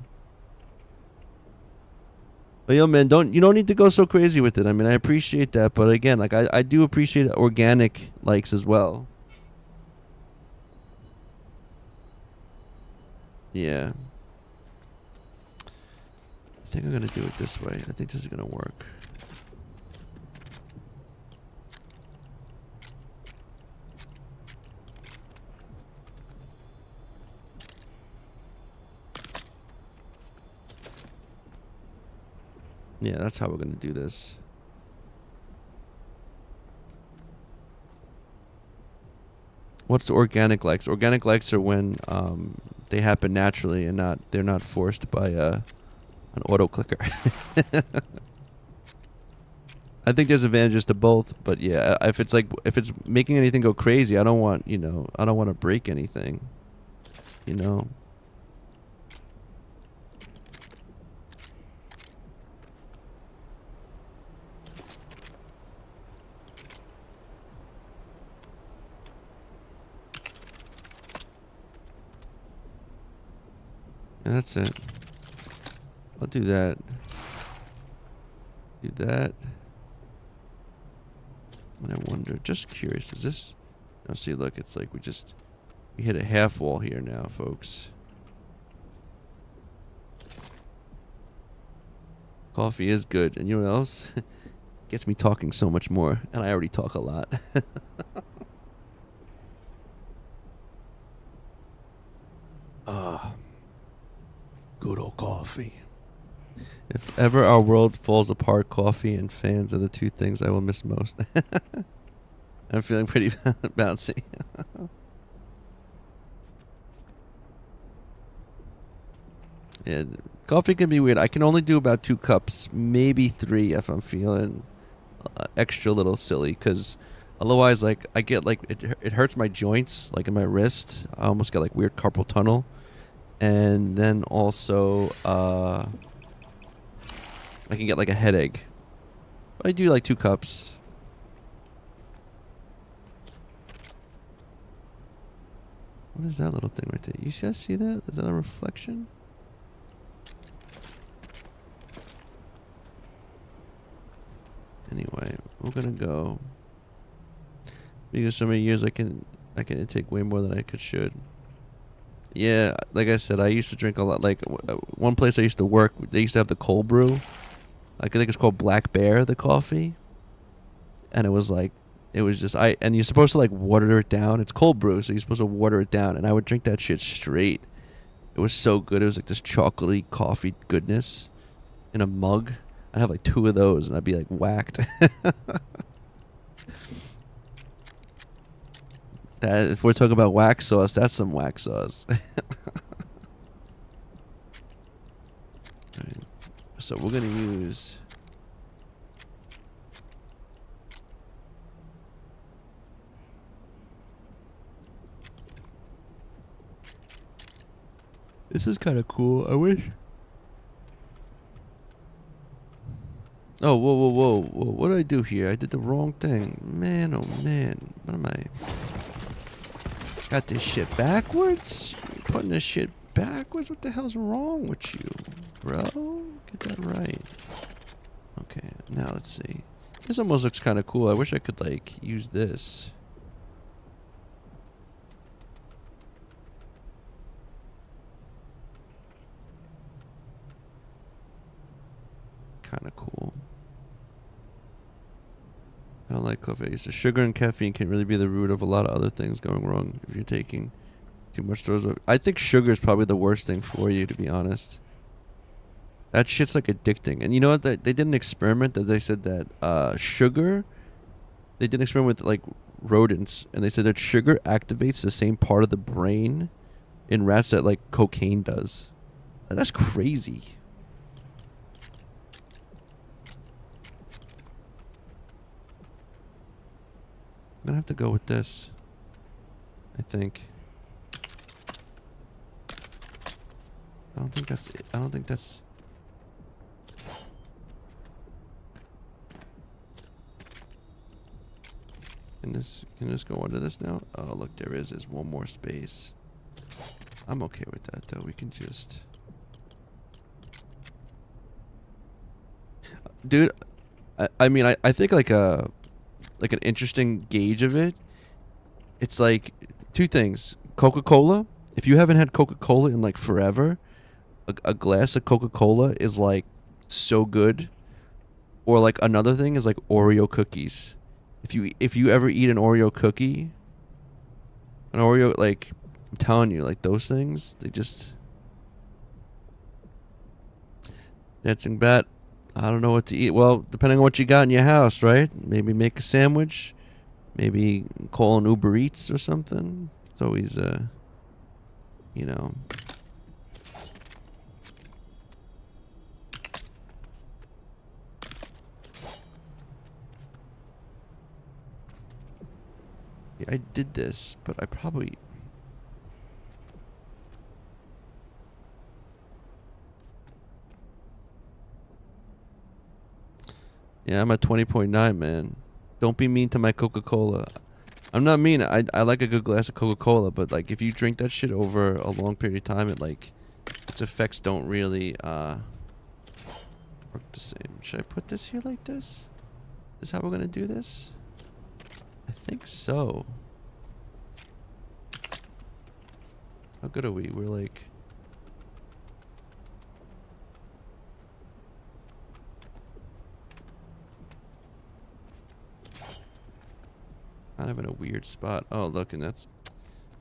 But yo, man, you don't need to go so crazy with it. I mean, I appreciate that, but again, like I do appreciate organic likes as well. Yeah. I think I'm gonna do it this way. I think this is gonna work. Yeah, that's how we're gonna do this. What's organic likes? Organic likes are when they happen naturally and they're not forced by an auto clicker. I think there's advantages to both, but yeah, if it's making anything go crazy, I don't want to break anything, you know. And that's it. I'll do that. Do that. And I wonder, just curious, is this... Oh, see, look, it's like we hit a half wall here now, folks. Coffee is good. And you know what else? Gets me talking so much more. And I already talk a lot. Good old coffee. If ever our world falls apart, coffee and fans are the two things I will miss most. I'm feeling pretty bouncy. Yeah, coffee can be weird. I can only do about 2 cups, maybe 3 if I'm feeling extra little silly. Because otherwise, like I get like it hurts my joints, like in my wrist. I almost get like weird carpal tunnel, and then also I can get like a headache. But I do like 2 cups. What is that little thing right there? You guys see that? Is that a reflection? Anyway, we're gonna go. Because so many years I can take way more than I should. Yeah, like I said, I used to drink a lot. Like one place I used to work, they used to have the cold brew. I think it's called Black Bear, the coffee. And it was like, it was just and you're supposed to like water it down. It's cold brew, so you're supposed to water it down. And I would drink that shit straight. It was so good. It was like this chocolatey coffee goodness in a mug. I'd have like 2 of those, and I'd be like whacked. That, if we're talking about wax sauce, that's some wax sauce. Right. So we're gonna use. This is kind of cool. I wish. Oh, whoa, whoa, whoa, whoa! What did I do here? I did the wrong thing, man. Oh man, what am I? Got this shit backwards? You're putting this shit backwards? What the hell's wrong with you, bro? Get that right. Okay, now let's see. This almost looks kind of cool. I wish I could, like, use this. Kind of cool. I don't like coffee. So sugar and caffeine can really be the root of a lot of other things going wrong if you're taking too much stores. I think sugar is probably the worst thing for you, to be honest. That shit's like addicting. And you know what? They did an experiment that they said that sugar. They did an experiment with like rodents, and they said that sugar activates the same part of the brain in rats that like cocaine does. That's crazy. I'm gonna have to go with this, I think. I don't think that's it. I don't think that's. Can this go under this now? Oh, look, there's one more space. I'm okay with that though. We can just. Dude, I mean, I think like an interesting gauge of it. It's like 2 things. Coca-Cola. If you haven't had Coca-Cola in like forever, a glass of Coca-Cola is like so good. Or like another thing is like Oreo cookies. If you ever eat an Oreo cookie, an Oreo, like, I'm telling you, like those things, they just. Dancing bat. I don't know what to eat. Well, depending on what you got in your house, right? Maybe make a sandwich. Maybe call an Uber Eats or something. It's always, you know. Yeah, I did this, but I probably. Yeah, I'm at 20.9, man. Don't be mean to my Coca-Cola. I'm not mean. I like a good glass of Coca-Cola, but like if you drink that shit over a long period of time, its effects don't really work the same. Should I put this here like this? Is how we're gonna do this? I think so. How good are we? We're like. Kind of in a weird spot. Oh, look, and that's.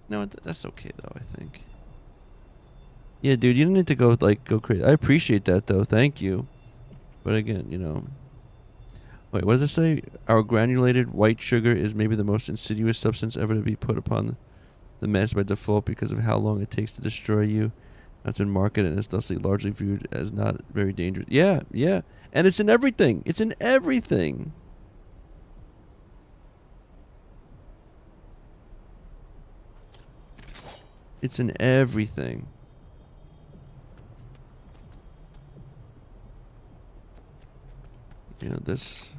No, that's okay though, I think. Yeah, dude, you don't need to go like go crazy. I appreciate that though. Thank you. But again, you know. Wait, what does it say? Our granulated white sugar is maybe the most insidious substance ever to be put upon the mass by default because of how long it takes to destroy you. That's been marketed and is thusly largely viewed as not very dangerous. Yeah, yeah. And it's in everything. It's in everything. It's in everything. You know, this...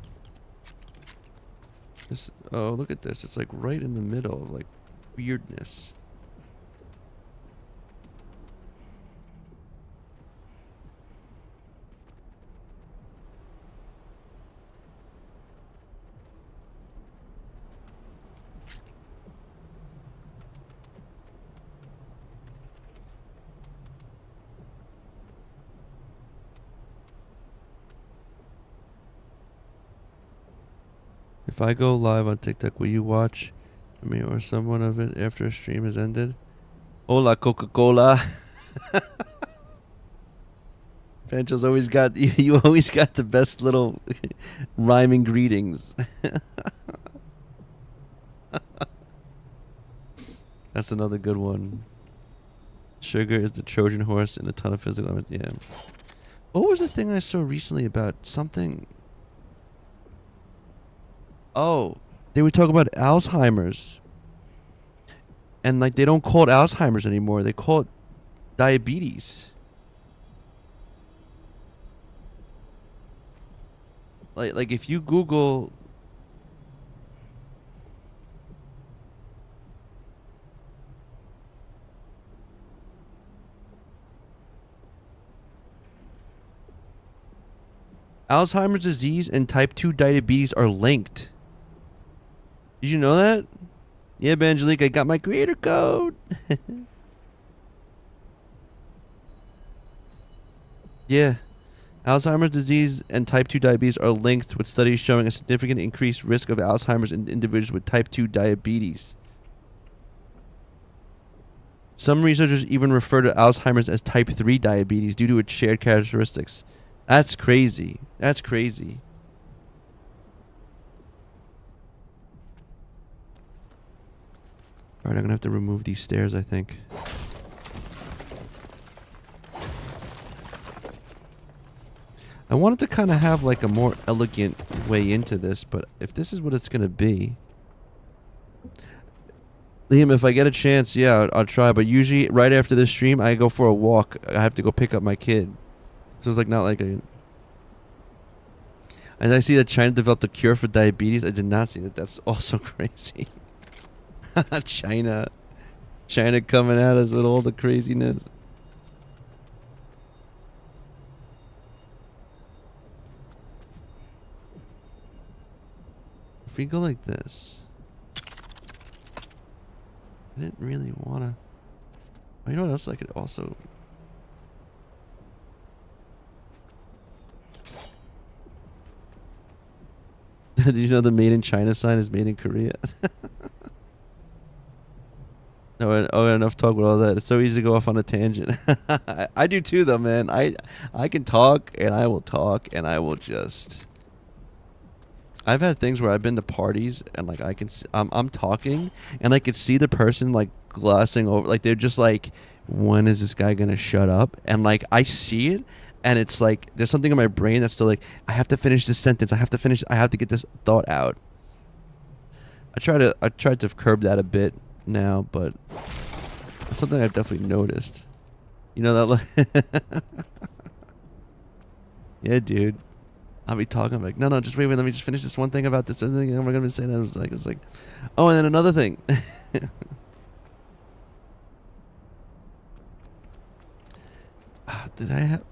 Oh, look at this. It's like right in the middle of like weirdness. If I go live on TikTok, will you watch me or someone of it after a stream has ended? Hola, Coca-Cola. Pancho's always got you always got the best little rhyming greetings. That's another good one. Sugar is the Trojan horse in a ton of physical. Yeah. What was the thing I saw recently about something? Oh, they would talk about Alzheimer's, and like they don't call it Alzheimer's anymore. They call it diabetes. Like if you Google Alzheimer's disease and type 2 diabetes are linked. Did you know that? Yeah, Angelique, I got my creator code. Yeah. Alzheimer's disease and type 2 diabetes are linked, with studies showing a significant increased risk of Alzheimer's in individuals with type 2 diabetes. Some researchers even refer to Alzheimer's as type 3 diabetes due to its shared characteristics. That's crazy. That's crazy. Alright, I'm gonna have to remove these stairs, I think. I wanted to kind of have like a more elegant way into this, but if this is what it's gonna be... Liam, if I get a chance, yeah, I'll try, but usually right after this stream, I go for a walk. I have to go pick up my kid. So it's like not like a... And I see that China developed a cure for diabetes. I did not see that. That's also crazy. China. China coming at us with all the craziness. If we go like this... I didn't really want to... Oh, you know what else I could also... Did you know the made in China sign is made in Korea? No, oh, enough talk with all that. It's so easy to go off on a tangent. I do too, though, man. I can talk, and I will talk, and I will just... I've had things where I've been to parties, and like I can, I'm talking, and I could see the person like glossing over, like they're just like, when is this guy gonna shut up? And like I see it, and it's like there's something in my brain that's still like, I have to finish this sentence. I have to get this thought out. I tried to curb that a bit now, but it's something I've definitely noticed. You know that? Yeah, dude. I'll be talking, I'm like, no, just wait, let me just finish this one thing about this other thing I'm gonna say. And it's like, oh, and then another thing. Did I have?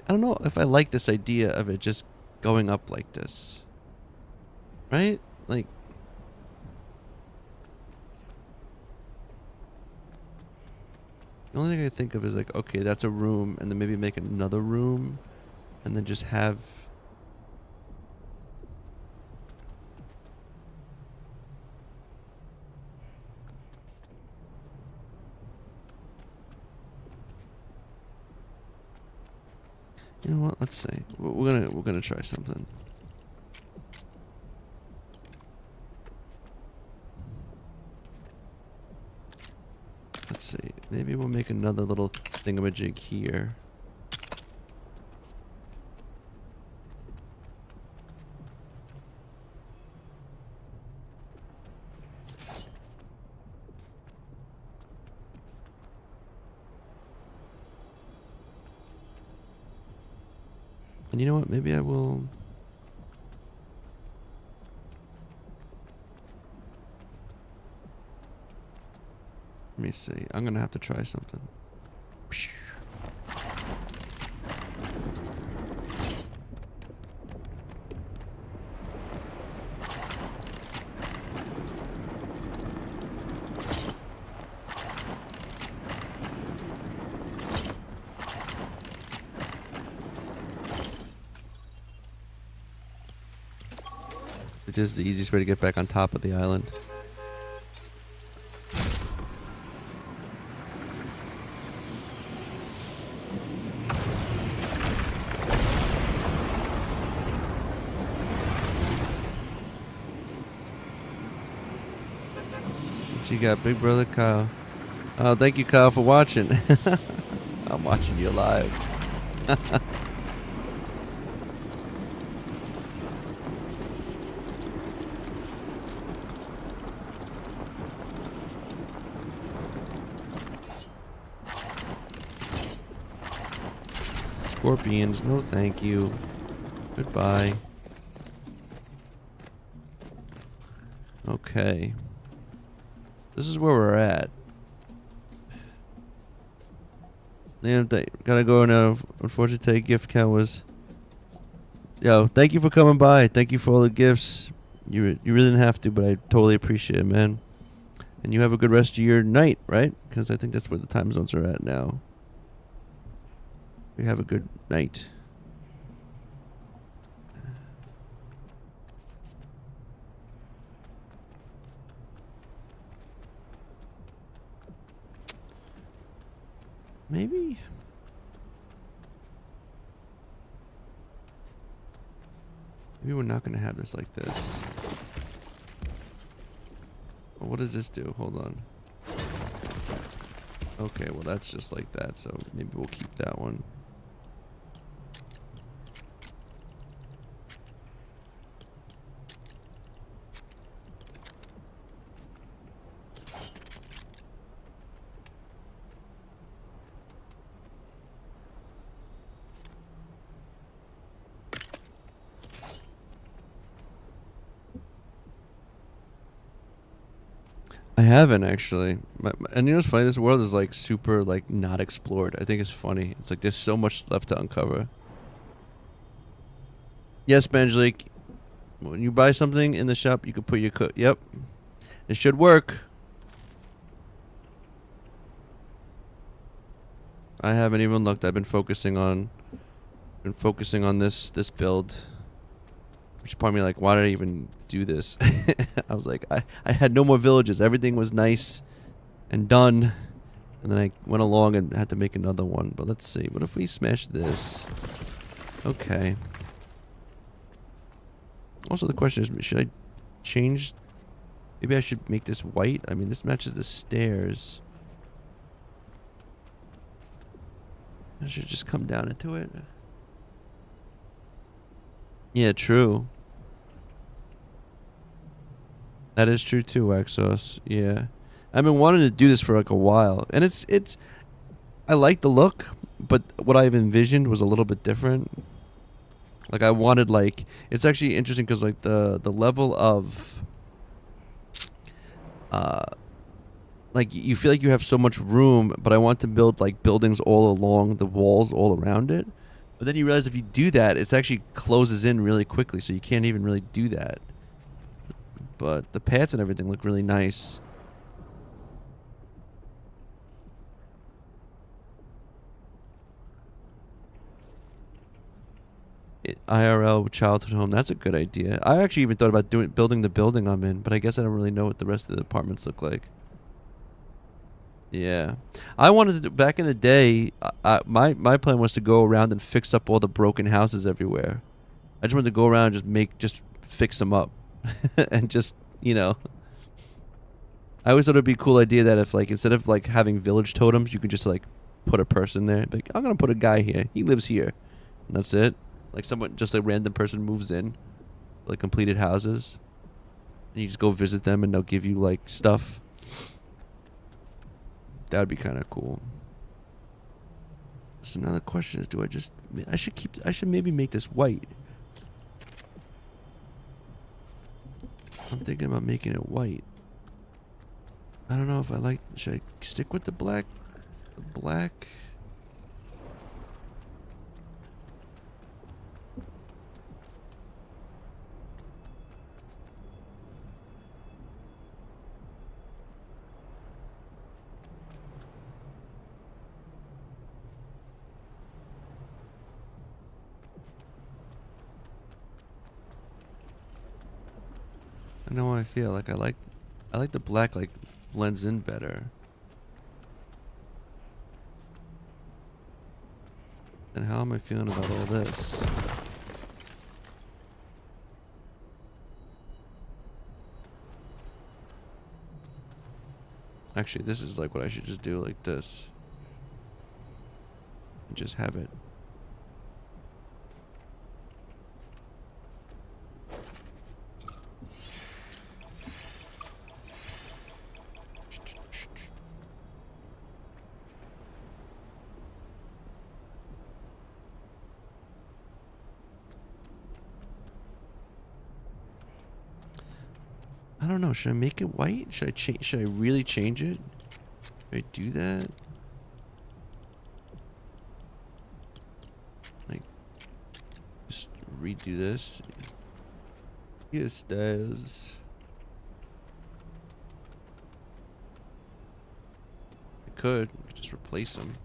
I don't know if I like this idea of it just going up like this. Right? Like, the only thing I think of is like, okay, that's a room, and then maybe make another room, and then just have... You know what? Let's see. We're gonna try something. Let's see. Maybe we'll make another little thingamajig here. And you know what? Maybe I will... Let me see. I'm gonna have to try something. It is the easiest way to get back on top of the island. What you got, big brother Kyle? Oh, thank you, Kyle, for watching. I'm watching you live. Scorpions, no thank you. Goodbye. Okay. This is where we're at. Damn, gotta go now. Unfortunately, gift count was... Yo, thank you for coming by. Thank you for all the gifts. You really didn't have to, but I totally appreciate it, man. And you have a good rest of your night, right? Because I think that's where the time zones are at now. You have a good night. Maybe we're not going to have this like this. Well, what does this do? Hold on. Okay, well that's just like that, so maybe we'll keep that one. I haven't actually. And you know what's funny? This world is like super like not explored. I think it's funny. It's like there's so much left to uncover. Yes, Angelique. When you buy something in the shop, you can put your code. Yep. It should work. I haven't even looked. I've been focusing on this build. Which part of me like, why did I even do this? I was like, I had no more villages. Everything was nice and done. And then I went along and had to make another one. But let's see. What if we smash this? Okay. Also, the question is, should I change? Maybe I should make this white. I mean, this matches the stairs. I should just come down into it. Yeah, true. That is true too, Waxos. Yeah. I've been wanting to do this for like a while. And it's I like the look, but what I've envisioned was a little bit different. Like I wanted like it's actually interesting because like the level of like you feel like you have so much room, but I want to build like buildings all along the walls all around it. But then you realize if you do that, it actually closes in really quickly, so you can't even really do that. But the paths and everything look really nice. IRL childhood home, that's a good idea. I actually even thought about building the building I'm in, but I guess I don't really know what the rest of the apartments look like. Yeah, I wanted to do, back in the day. My plan was to go around and fix up all the broken houses everywhere. I just wanted to go around and just fix them up, and just I always thought it'd be a cool idea that if like instead of like having village totems, you could just like put a person there. Like I'm gonna put a guy here. He lives here, and that's it. Like someone, just a random person moves in, like completed houses, and you just go visit them, and they'll give you like stuff. That would be kind of cool. So now the question is, I should maybe make this white. I'm thinking about making it white. I don't know if I like, should I stick with the black? The black? I know how I feel. Like I like the black, like blends in better. And how am I feeling about all this? Actually, this is like what I should just do, like this. And just have it. I don't know. Should I make it white? Should I change? Should I really change it? Should I do that? Like, just redo this. Yes, does. I could just replace them.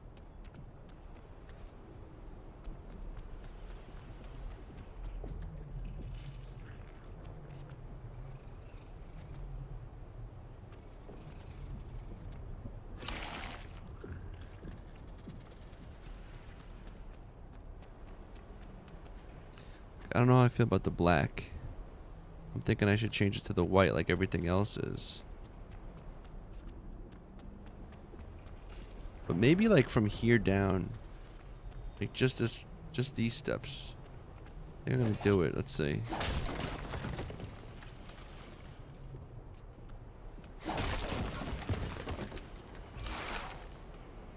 I don't know how I feel about the black. I'm thinking I should change it to the white like everything else is. But maybe like from here down. Like just these steps. I think I'm gonna do it. Let's see.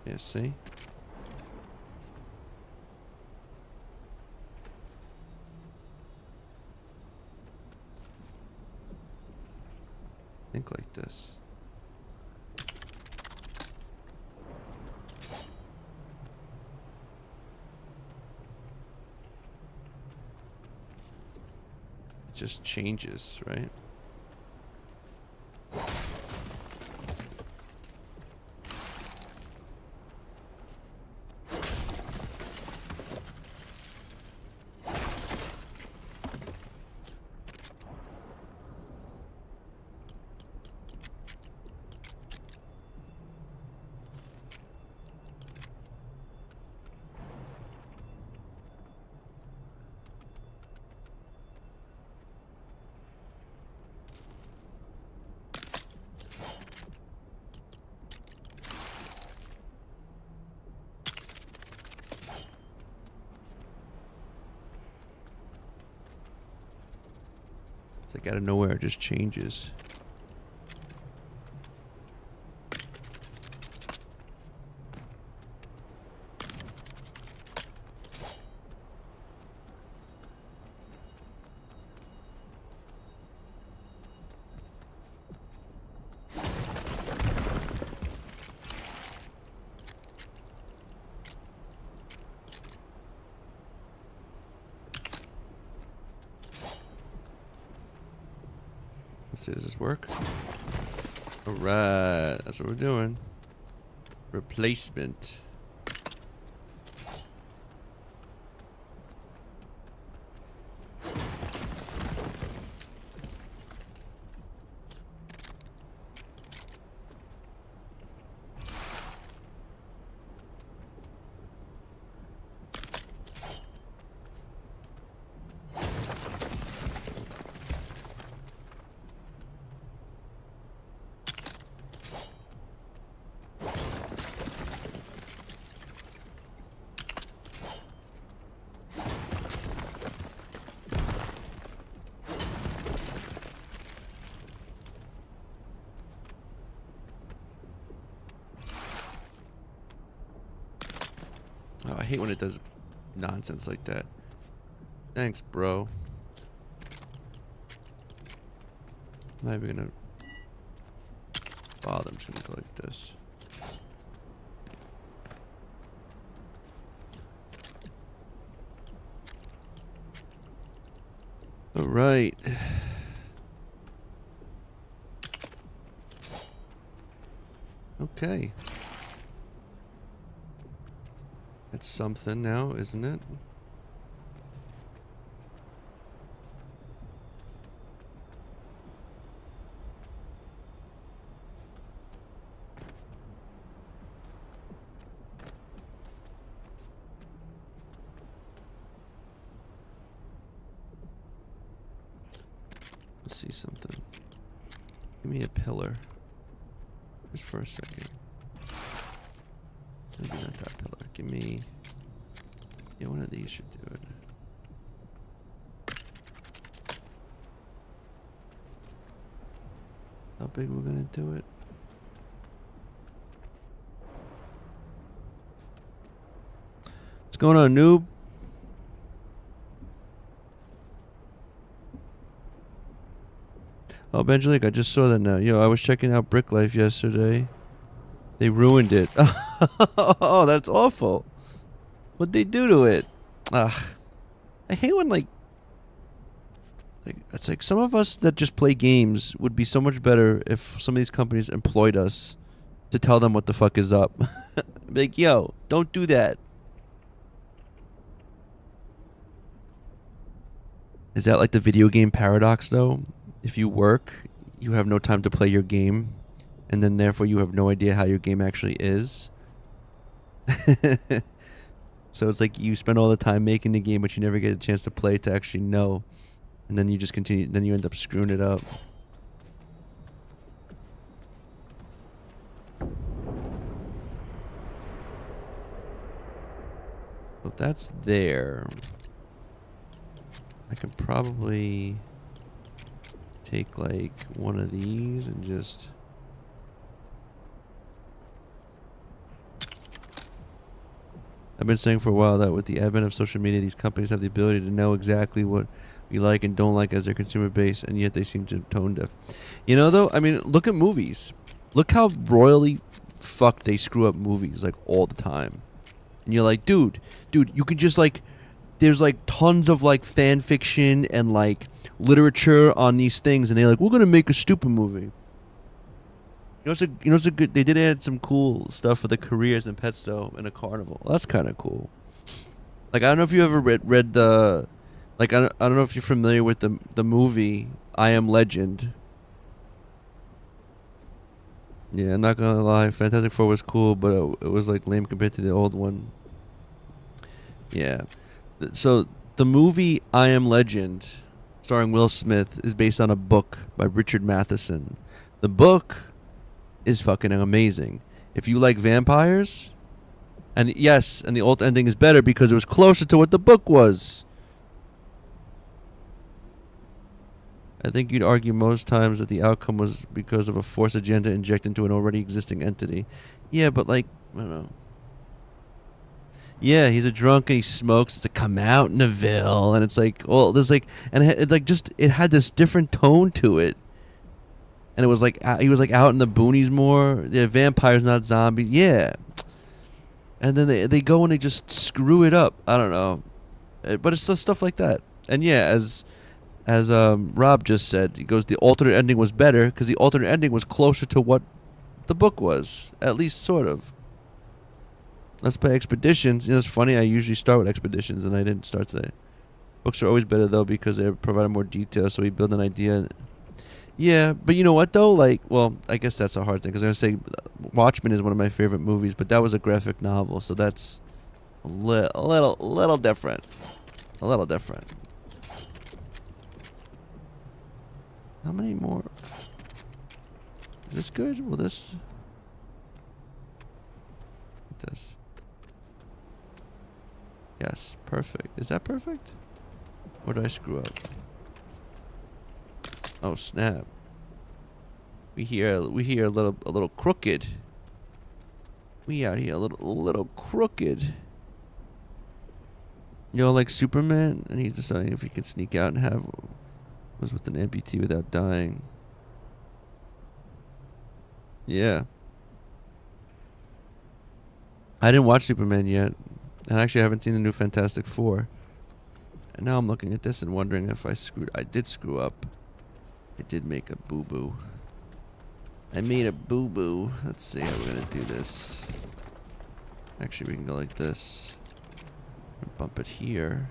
Yeah, see? Think like this. It just changes, right? It's like out of nowhere, it just changes. Let's see, does this work? Alright, that's what we're doing. Replacement. hate when it does nonsense like that. Thanks, bro. I'm not even gonna bother. I'm just gonna go like this. All right. Okay. That's something now, isn't it? Let's see something. Give me a pillar. Just for a second. Maybe not that pillar. Give me... Yeah, one of these should do it. How big we're gonna do it? What's going on, noob? Oh, Benjalik, I just saw that now. Yo, I was checking out Brick Life yesterday. They ruined it. Oh, that's awful. What'd they do to it? Ugh. I hate when, like, it's like some of us that just play games would be so much better if some of these companies employed us to tell them what the fuck is up. Like, yo, don't do that. Is that like the video game paradox, though? If you work, you have no time to play your game, and then therefore you have no idea how your game actually is. So it's like you spend all the time making the game, but you never get a chance to play to actually know. And then you just continue, then you end up screwing it up. So if that's there, I can probably take like one of these and just... I've been saying for a while that with the advent of social media, these companies have the ability to know exactly what we like and don't like as their consumer base, and yet they seem to tone deaf. You know, though, I mean, look at movies. Look how royally fucked they screw up movies, like, all the time. And you're like, dude, you could just, like, there's, like, tons of, like, fan fiction and, like, literature on these things, and they're like, we're gonna make a stupid movie. It's a good. They did add some cool stuff for the careers and pets though in a carnival. That's kind of cool. Like, I don't know if you ever read the, like, I don't know if you're familiar with the movie I Am Legend. Yeah, I'm not gonna lie, Fantastic Four was cool, but it was like lame compared to the old one. Yeah, so the movie I Am Legend, starring Will Smith, is based on a book by Richard Matheson. The book is fucking amazing. If you like vampires, and yes, and the alt ending is better because it was closer to what the book was. I think you'd argue most times that the outcome was because of a forced agenda injected into an already existing entity. Yeah, but like, I don't know. Yeah, he's a drunk and he smokes. It's like, come out, Neville, and it's like, well, there's like, and it had this different tone to it. And it was like, he was like out in the boonies more. They're vampires, not zombies. Yeah. And then they go and they just screw it up. I don't know. But it's just stuff like that. And yeah, as Rob just said, he goes, the alternate ending was better because the alternate ending was closer to what the book was. At least sort of. Let's play Expeditions. You know, it's funny, I usually start with Expeditions and I didn't start today. Books are always better though because they provide more detail, so we build an idea. Yeah, but you know what though? Like, well, I guess that's a hard thing because I'm gonna say Watchmen is one of my favorite movies, but that was a graphic novel, so that's a little different. A little different. How many more? Is this good? Will this? This. Yes, perfect. Is that perfect? Or did I screw up? Oh snap! We here a little crooked. We out here a little crooked. You know, like Superman, and he's deciding if he can sneak out and have was with an amputee without dying. Yeah. I didn't watch Superman yet, and actually I haven't seen the new Fantastic Four. And now I'm looking at this and wondering if I did screw up. I did make a boo-boo. I made a boo-boo. Let's see how we're gonna do this. Actually, we can go like this. And bump it here.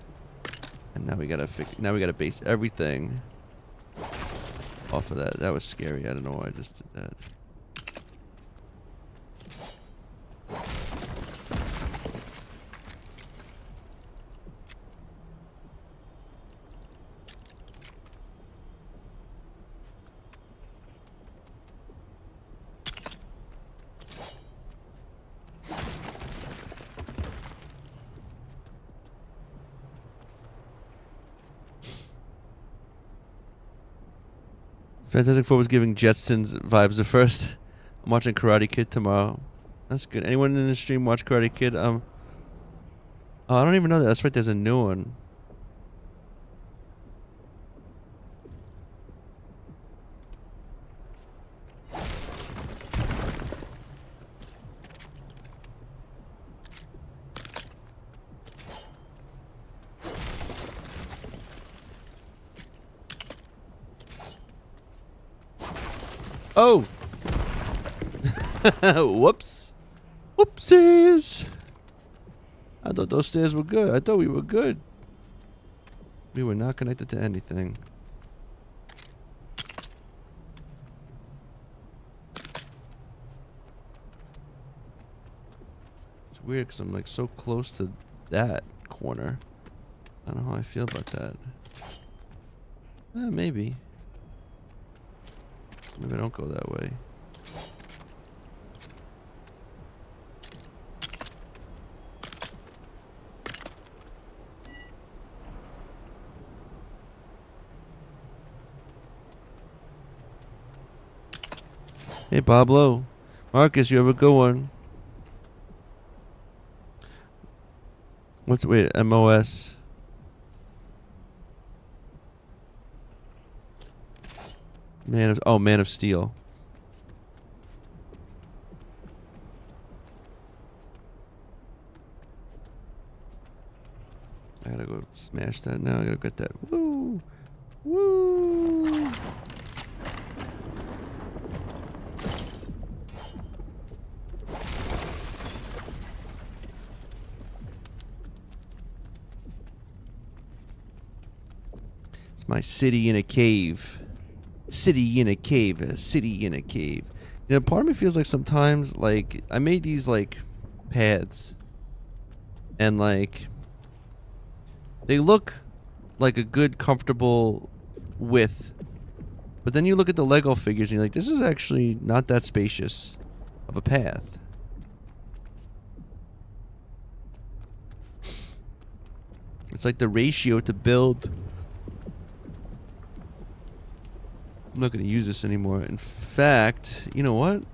And now we gotta base everything off of that. That was scary. I don't know why I just did that. Fantastic Four was giving Jetsons vibes at first. I'm watching Karate Kid tomorrow. That's good. Anyone in the stream watch Karate Kid? Oh, I don't even know that. That's right. There's a new one. Oh! Whoops. Whoopsies! I thought those stairs were good. I thought we were good. We were not connected to anything. It's weird because I'm like so close to that corner. I don't know how I feel about that. Maybe. Maybe I don't go that way. Hey Pablo. Marcus, you have a good one. Wait, MOS. Man of Steel. I gotta go smash that now. I gotta get that. Woo! Woo! It's my city in a cave. City in a cave. A city in a cave. You know, part of me feels like sometimes, like, I made these, like, paths. And, like, they look like a good, comfortable width. But then you look at the Lego figures and you're like, this is actually not that spacious of a path. It's like the ratio to build. I'm not going to use this anymore. In fact, you know what?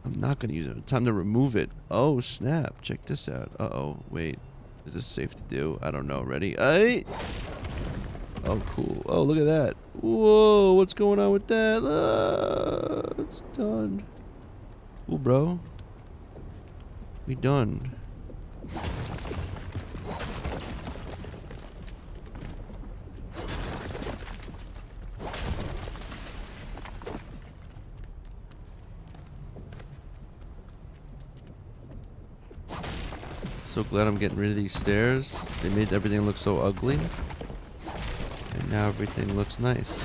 I'm not going to use it. Time to remove it. Oh, snap. Check this out. Uh-oh. Wait. Is this safe to do? I don't know. Ready? Aye. Oh, cool. Oh, look at that. Whoa. What's going on with that? It's done. Cool, bro. We done. So glad I'm getting rid of these stairs. They made everything look so ugly. And now everything looks nice.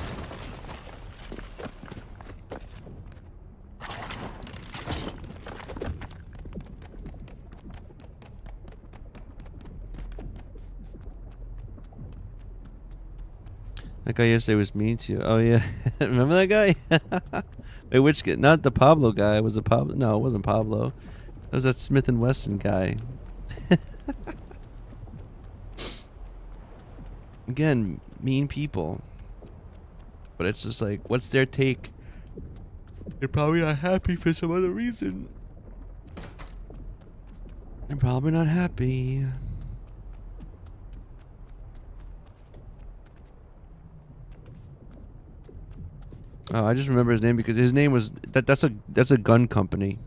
That guy yesterday was mean to you. Oh yeah. Remember that guy? Wait, which guy? Not the Pablo guy. Was it Pablo? No, it wasn't Pablo. It was that Smith & Wesson guy. Again, mean people. But it's just like, what's their take? They're probably not happy for some other reason. They're probably not happy. Oh, I just remember his name because his name was that's a gun company.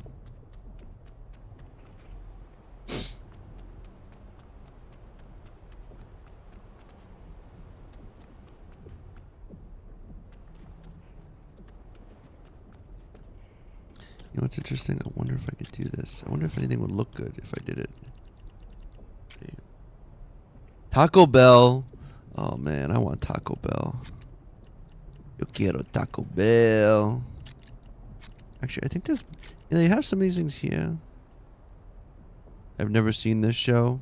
You know what's interesting? I wonder if I could do this. I wonder if anything would look good if I did it. Taco Bell. Oh man, I want Taco Bell. Yo quiero Taco Bell. Actually, I think there's... Yeah, they have some of these things here. I've never seen this show.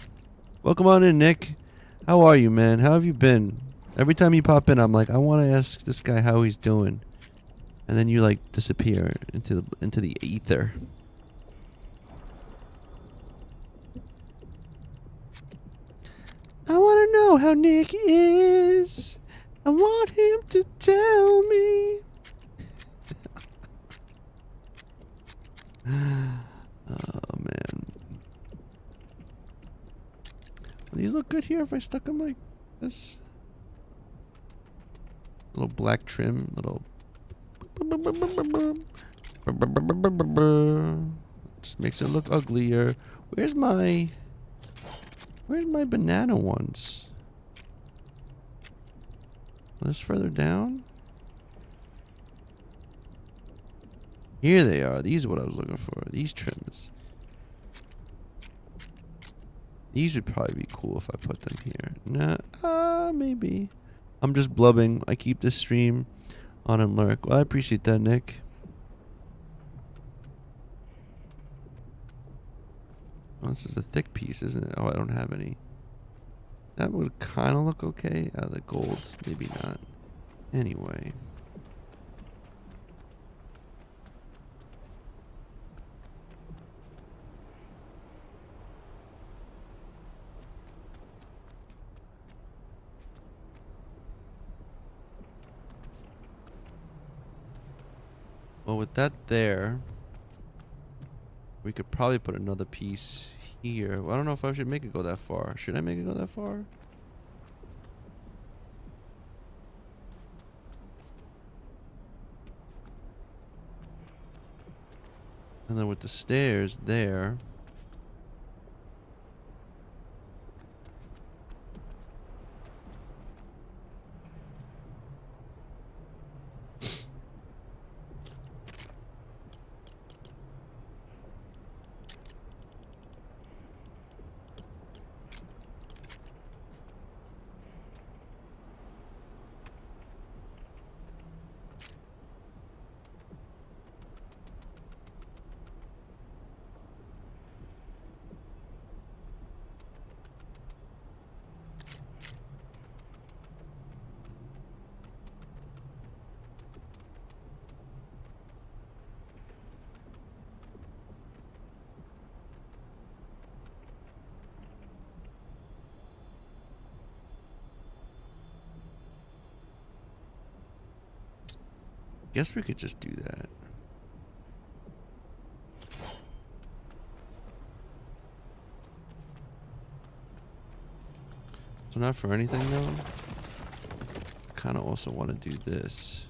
Welcome on in, Nick. How are you, man? How have you been? Every time you pop in, I'm like, I want to ask this guy how he's doing. And then you, like, disappear into the ether. I want to know how Nick is. I want him to tell me. Oh, man. Will these look good here if I stuck them like this? Little black trim, little... Just makes it look uglier. Where's my banana ones? Are those further down? Here they are. These are what I was looking for. These trims. These would probably be cool if I put them here. Nah, maybe. I'm just blubbing. I keep this stream on and lurk. Well, I appreciate that, Nick. Oh, this is a thick piece, isn't it? Oh, I don't have any. That would kind of look okay. The gold, maybe not. Anyway. Well, with that there, we could probably put another piece here. Well, I don't know if I should make it go that far. Should I make it go that far? And then with the stairs there. Guess we could just do that. So not for anything though. Kind of also want to do this.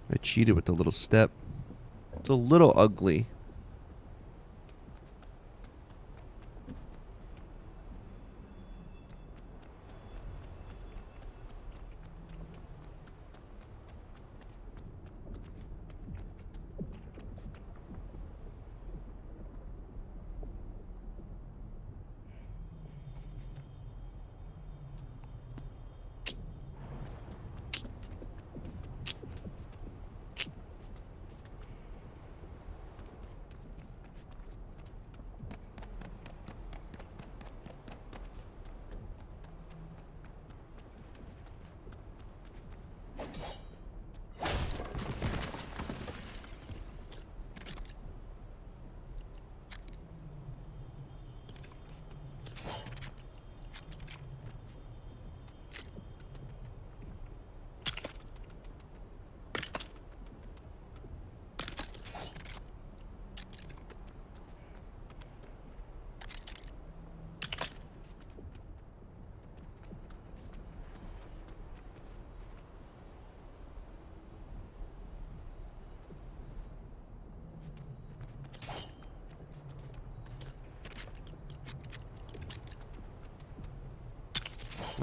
I cheated with the little step. It's a little ugly.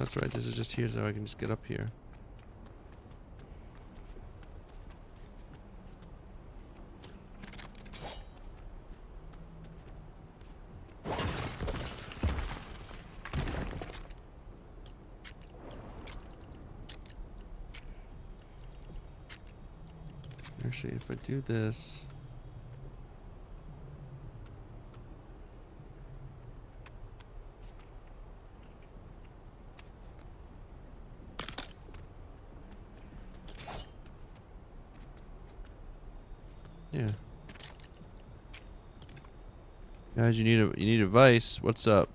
That's right. This is just here so I can just get up here. Actually, if I do this... Yeah. Guys, you need advice. What's up?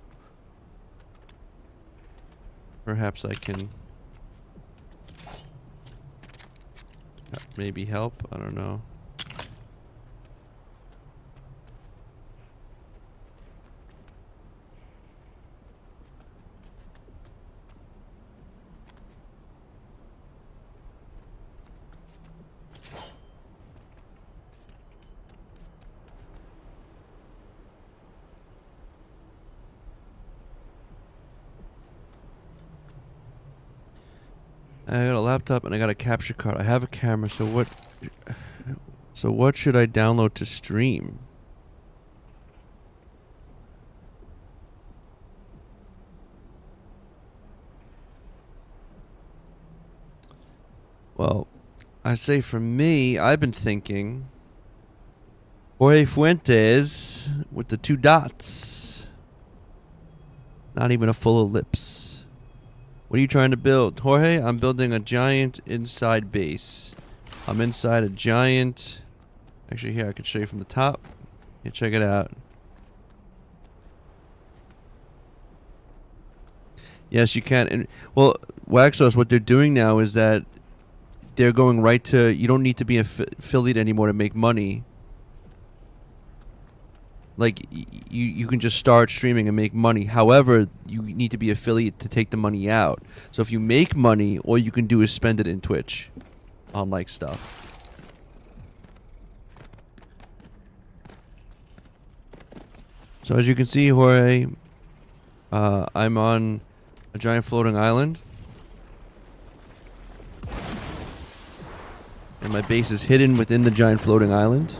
Perhaps I can maybe help. I don't know. I got a laptop and I got a capture card. I have a camera, so what should I download to stream? Well, I say for me, I've been thinking Jorge Fuentes with the 2 dots. Not even a full ellipse. What are you trying to build? Jorge, I'm building a giant inside base. I'm inside a giant... Actually, here, I could show you from the top. Here, check it out. Yes, you can. And, well, Waxos, what they're doing now is that they're going right to... You don't need to be an affiliate anymore to make money. Like, you can just start streaming and make money. However, you need to be affiliate to take the money out. So if you make money, all you can do is spend it in Twitch on, like, stuff. So as you can see, Jorge, I'm on a giant floating island. And my base is hidden within the giant floating island.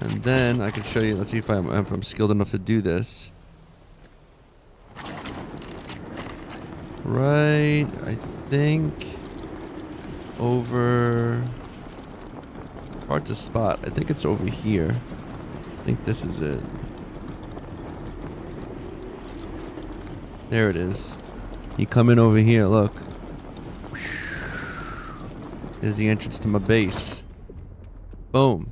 And then I can show you, let's see if I'm skilled enough to do this. Right, I think over, hard to spot. I think it's over here. I think this is it. There it is. You come in over here, look. There's the entrance to my base. Boom.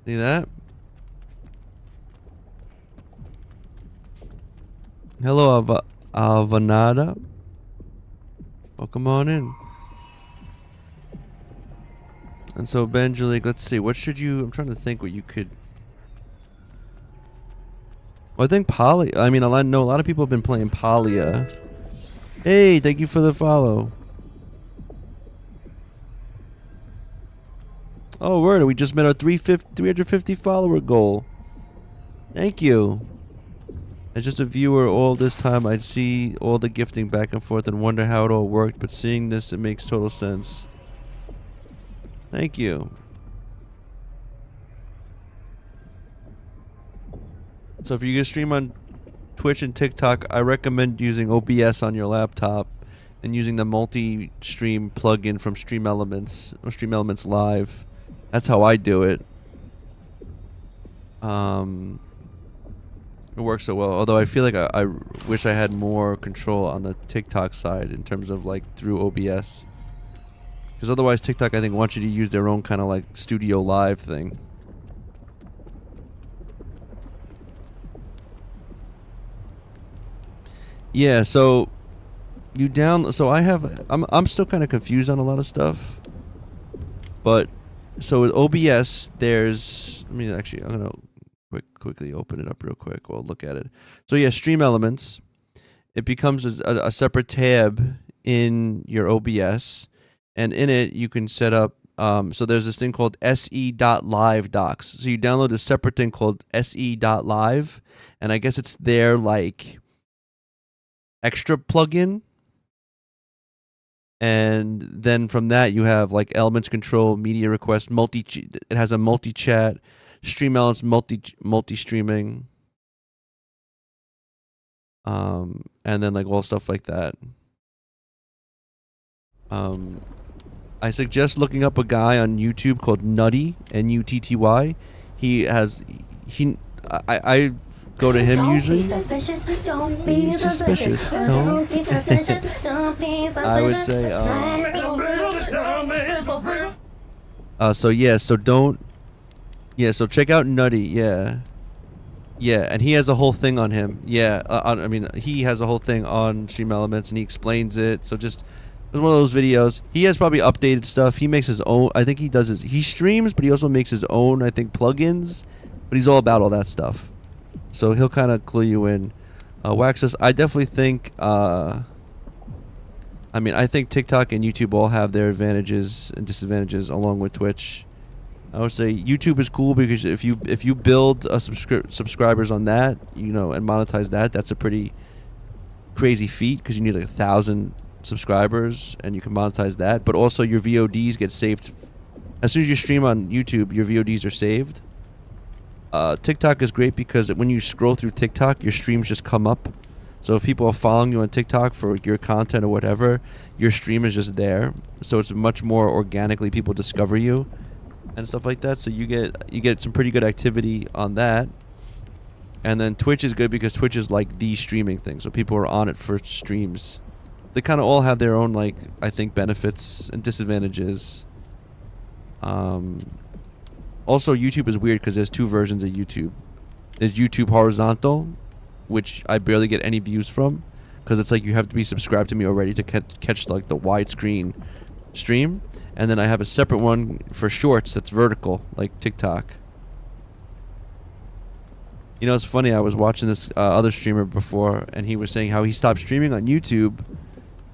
See that? Hello, Alvanada. Welcome on in. And so, Benjalik, let's see. What should you... I'm trying to think what you could... Well, I think Poly... I mean, I know a lot of people have been playing Polya. Hey, thank you for the follow. Oh, word. We just met our 350 follower goal. Thank you. As just a viewer all this time, I'd see all the gifting back and forth and wonder how it all worked, but seeing this, it makes total sense. Thank you. So if you're going to stream on Twitch and TikTok, I recommend using OBS on your laptop and using the multi-stream plugin from Stream Elements or Stream Elements Live. That's how I do it. It works so well. Although I feel like I wish I had more control on the TikTok side in terms of like through OBS. Because otherwise TikTok, I think, wants you to use their own kind of like studio live thing. Yeah, so you so I'm still kind of confused on a lot of stuff. But so with OBS, there's, I mean, actually, I'm gonna quickly open it up real quick. We'll look at it. So yeah, Stream Elements. It becomes a separate tab in your OBS, and in it you can set up So there's this thing called se.live docs. So you download a separate thing called se.live, and I guess it's their like extra plugin. And then from that you have like elements control, media request, it has a multi-chat, stream elements, multi-streaming, and then like all stuff like that. I suggest looking up a guy on YouTube called Nutty, Nutty. I go to him usually. Don't be suspicious. Don't be suspicious. I would say. So check out Nutty. Yeah, and he has a whole thing on him. Yeah, he has a whole thing on Stream Elements, and he explains it. So just. It's one of those videos. He has probably updated stuff. He makes his own. I think he streams, but he also makes his own, I think, plugins. But he's all about all that stuff. So he'll kind of clue you in. Waxus, I definitely think, I think TikTok and YouTube all have their advantages and disadvantages along with Twitch. I would say YouTube is cool because if you build subscribers on that, and monetize that, that's a pretty crazy feat because you need like 1,000 subscribers and you can monetize that. But also your VODs get saved as soon as you stream on YouTube. Your VODs are saved. TikTok is great because when you scroll through TikTok, your streams just come up. So if people are following you on TikTok for your content or whatever, your stream is just there. So it's much more organically people discover you and stuff like that. So you get some pretty good activity on that. And then Twitch is good because Twitch is like the streaming thing. So people are on it for streams. They kind of all have their own, like, I think, benefits and disadvantages. Also, YouTube is weird because there's two versions of YouTube. There's YouTube horizontal, which I barely get any views from, because it's like you have to be subscribed to me already to catch like the widescreen stream. And then I have a separate one for shorts that's vertical, like TikTok. It's funny. I was watching this other streamer before, and he was saying how he stopped streaming on YouTube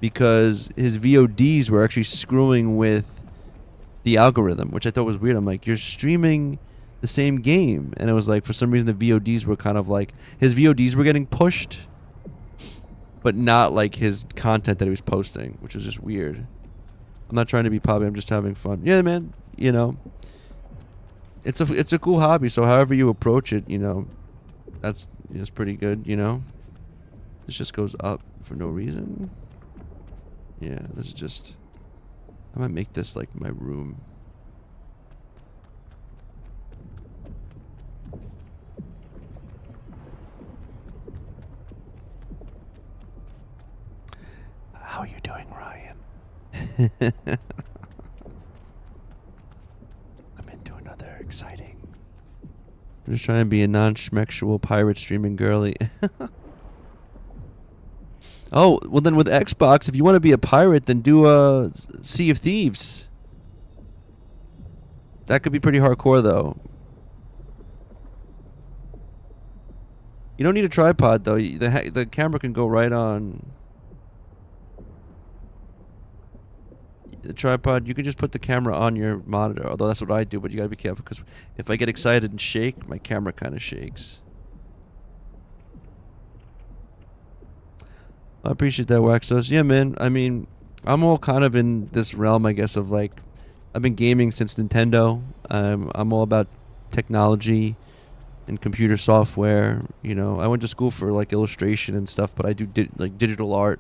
because his VODs were actually screwing with the algorithm, which I thought was weird. I'm like, you're streaming the same game. And it was like, for some reason, the VODs were kind of like, his VODs were getting pushed, but not like his content that he was posting, which was just weird. I'm not trying to be poppy. I'm just having fun. Yeah, man. It's a cool hobby. So however you approach it, that's pretty good. This just goes up for no reason. Yeah, this is just... I might make this like my room. How are you doing, Ryan? I'm into another exciting... I'm just trying to be a non-schmexual pirate streaming girly. Oh, well then with Xbox, if you want to be a pirate, then do Sea of Thieves. That could be pretty hardcore, though. You don't need a tripod, though. The camera can go right on. The tripod, you can just put the camera on your monitor, although that's what I do, but you gotta be careful, because if I get excited and shake, my camera kind of shakes. I appreciate that, Waxos. Yeah, man. I'm all kind of in this realm, I guess, of like, I've been gaming since Nintendo. I'm all about technology and computer software. I went to school for like illustration and stuff, but I do like digital art,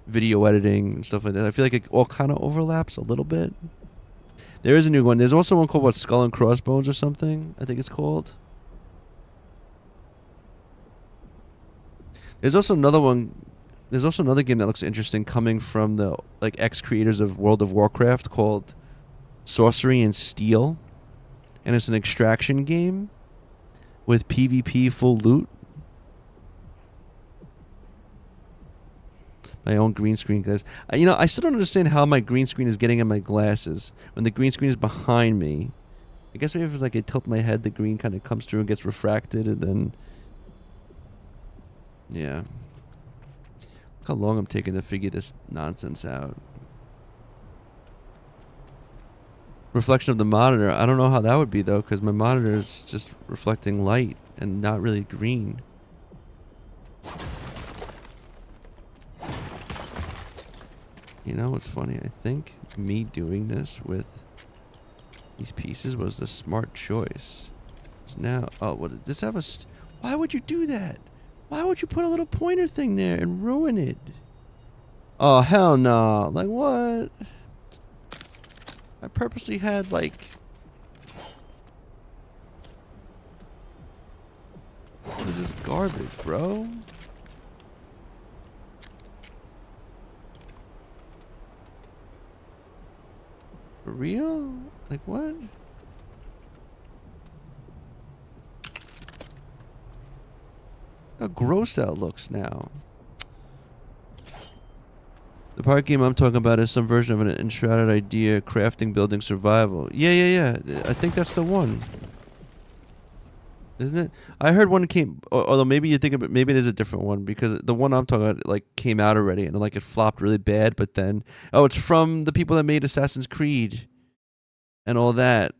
video editing, and stuff like that. I feel like it all kind of overlaps a little bit. There is a new one. There's also one called Skull and Crossbones or something, I think it's called. There's also another one. There's also another game that looks interesting coming from the ex-creators of World of Warcraft called Sorcery and Steel. And it's an extraction game with PvP full loot. My own green screen, guys. I still don't understand how my green screen is getting in my glasses when the green screen is behind me. I guess maybe if it's like I tilt my head, the green kind of comes through and gets refracted, and then... Yeah. Look how long I'm taking to figure this nonsense out. reflection of the monitor. I don't know how that would be though, because my monitor is just reflecting light and not really green. You know what's funny? I think me doing this with these pieces was the smart choice. It's now, oh, what did this have a? Why would you do that? Why would you put a little pointer thing there and ruin it? Oh hell no! Like what? I purposely had like. What is this garbage, bro? For real? Like what? How gross that looks now. The part game I'm talking about is some version of an enshrouded idea, crafting, building, survival. Yeah. I think that's the one. Isn't it? I heard one came, although maybe you think of it, maybe it is a different one, because the one I'm talking about like came out already and like it flopped really bad, but then, oh, it's from the people that made Assassin's Creed and all that.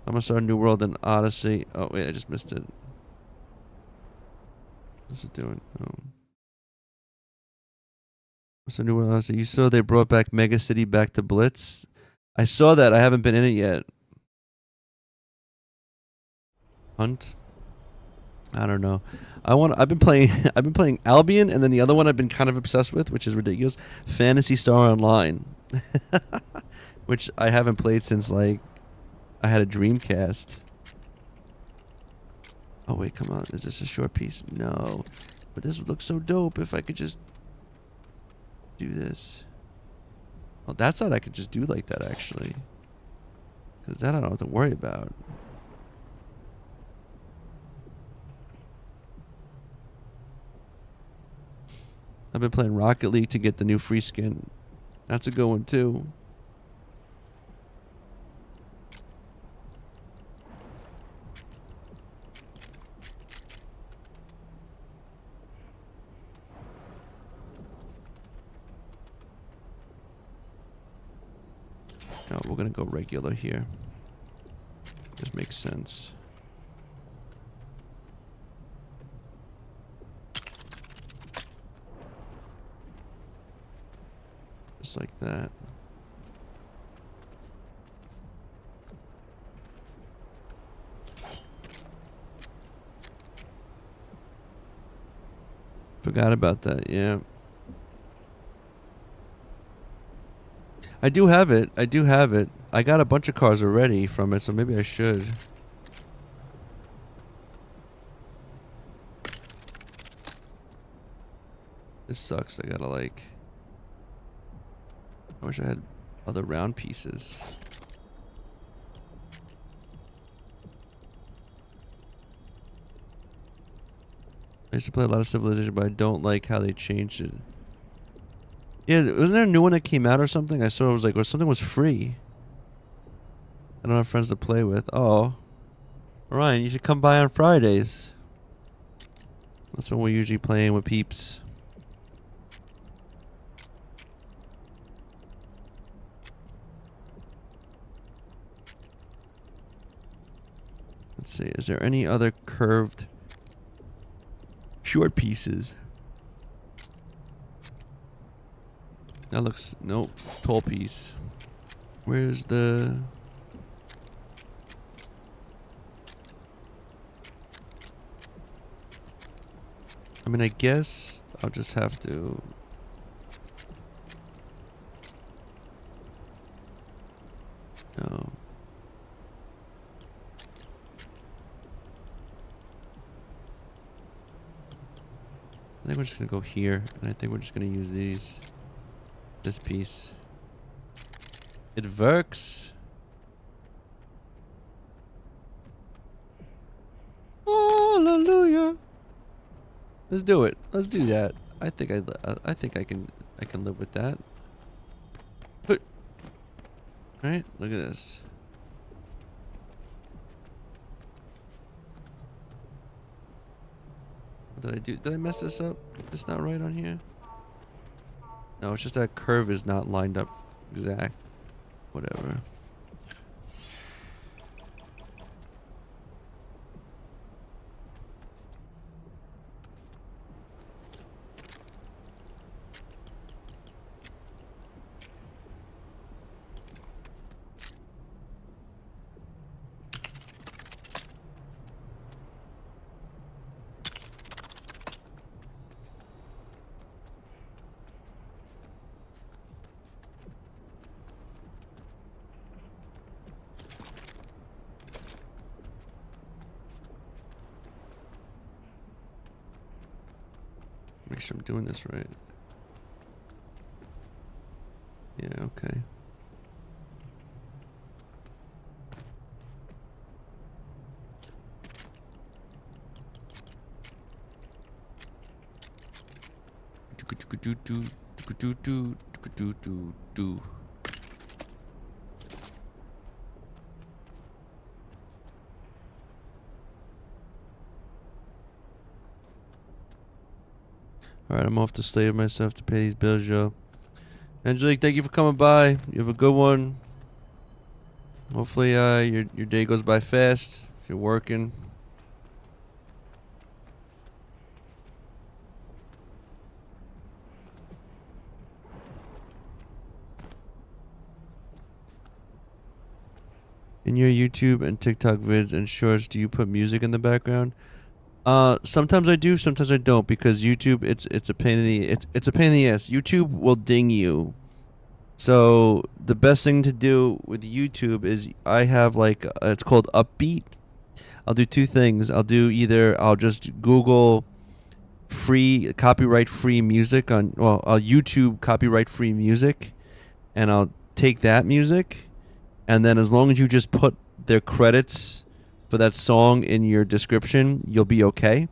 I'm gonna start a new world in Odyssey. Oh wait, I just missed it. What's it doing? Oh. What's the new world in Odyssey? You saw they brought back Mega City back to Blitz. I saw that. I haven't been in it yet. Hunt. I don't know. I've been playing Albion, and then the other one I've been kind of obsessed with, which is ridiculous, Phantasy Star Online, which I haven't played since like I had a Dreamcast. Oh wait, come on. Is this a short piece? No. But this would look so dope if I could just do this. Well, that side I could just do like that actually. Because that I don't have to worry about. I've been playing Rocket League to get the new free skin. That's a good one too. No, we're gonna go regular here. Just makes sense. Just like that. Forgot about that, yeah. I do have it. I do have it. I got a bunch of cars already from it, so maybe I should. This sucks. I gotta like... I wish I had other round pieces. I used to play a lot of Civilization, but I don't like how they changed it. Yeah, wasn't there a new one that came out or something? I saw it was like, or something was free. I don't have friends to play with. Oh. Ryan, you should come by on Fridays. That's when we're usually playing with peeps. Let's see, is there any other curved short pieces? That looks, nope, tall piece. Where's the... I mean, I guess I'll just have to... No. I think we're just gonna go here, and I think we're just gonna use these. This piece. It works. Hallelujah. Let's do it. Let's do that. I think I can live with that. But right, look at this. What did I do? Did I mess this up? It's not right on here. No, it's just that curve is not lined up exact. Whatever. Make sure I'm doing this right. Yeah, okay. Alright, I'm off to slave myself to pay these bills, yo. Angelique, thank you for coming by. You have a good one. Hopefully, your day goes by fast if you're working. In your YouTube and TikTok vids and shorts, do you put music in the background? Sometimes I do, sometimes I don't, because YouTube it's a pain in the it's a pain in the ass. YouTube will ding you. So the best thing to do with YouTube is I have like it's called Upbeat. I'll do two things. I'll just Google free copyright free music on I'll YouTube copyright free music, and I'll take that music, and then as long as you just put their credits for that song in your description, you'll be okay.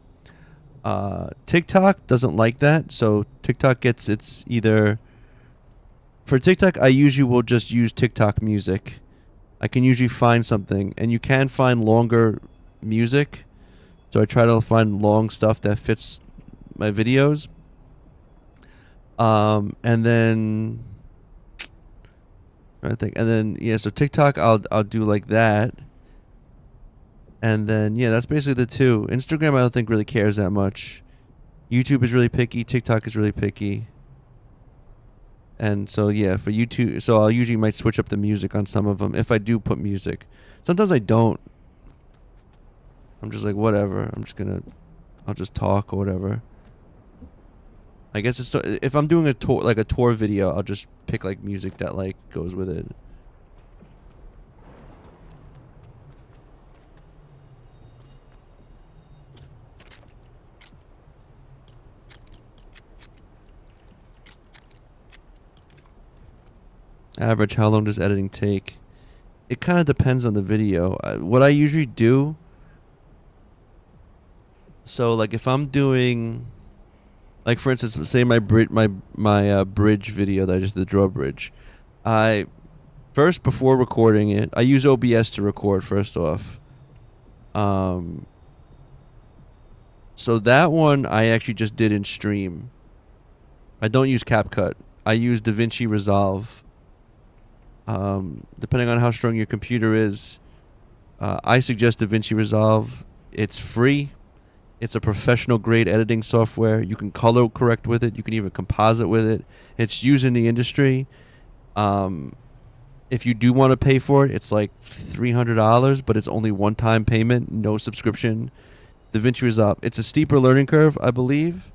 TikTok doesn't like that, so TikTok gets it's either for TikTok I usually will just use TikTok music. I can usually find something, and you can find longer music. So I try to find long stuff that fits my videos. And then I think, and then yeah, so TikTok I'll do like that. And then yeah, that's basically the two. Instagram I don't think really cares that much. YouTube is really picky. TikTok is really picky. And so yeah, for YouTube, so I'll usually might switch up the music on some of them if I do put music. Sometimes I don't. I'm just like whatever. I'll just talk or whatever. I guess it's if I'm doing a tour like a tour video, I'll just pick like music that like goes with it. Average, how long does editing take? It kind of depends on the video. What I usually do, so like if I'm doing, like for instance, say my bridge video that I just did, the drawbridge. I first before recording it, I use OBS to record first off. So that one I actually just did in stream. I don't use CapCut. I use DaVinci Resolve. Depending on how strong your computer is, I suggest DaVinci Resolve. It's free. It's a professional grade editing software. You can color correct with it. You can even composite with it. It's used in the industry. If you do want to pay for it, it's like $300, but it's only one-time payment, no subscription. DaVinci Resolve. It's a steeper learning curve, I believe,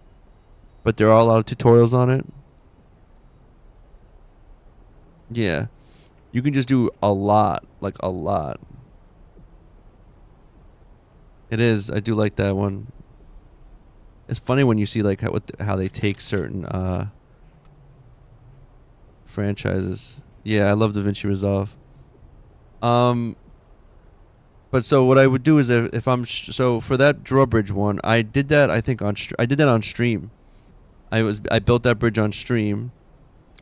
but there are a lot of tutorials on it. Yeah. You can just do a lot, like a lot. It is. I do like that one. It's funny when you see like how they take certain franchises. Yeah, I love DaVinci Resolve. But so what I would do is if I'm so for that drawbridge one, I did that I think I did that on stream. I built that bridge on stream,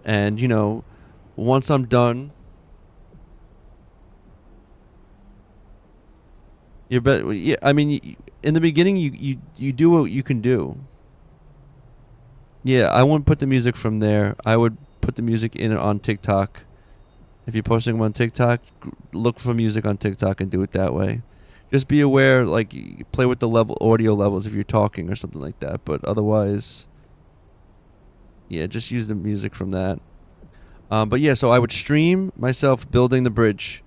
and once I'm done. Yeah, I mean, in the beginning, you do what you can do. Yeah, I wouldn't put the music from there. I would put the music in on TikTok. If you're posting them on TikTok, look for music on TikTok and do it that way. Just be aware, like, play with the audio levels if you're talking or something like that. But otherwise, yeah, just use the music from that. But yeah, so I would stream myself building the bridge.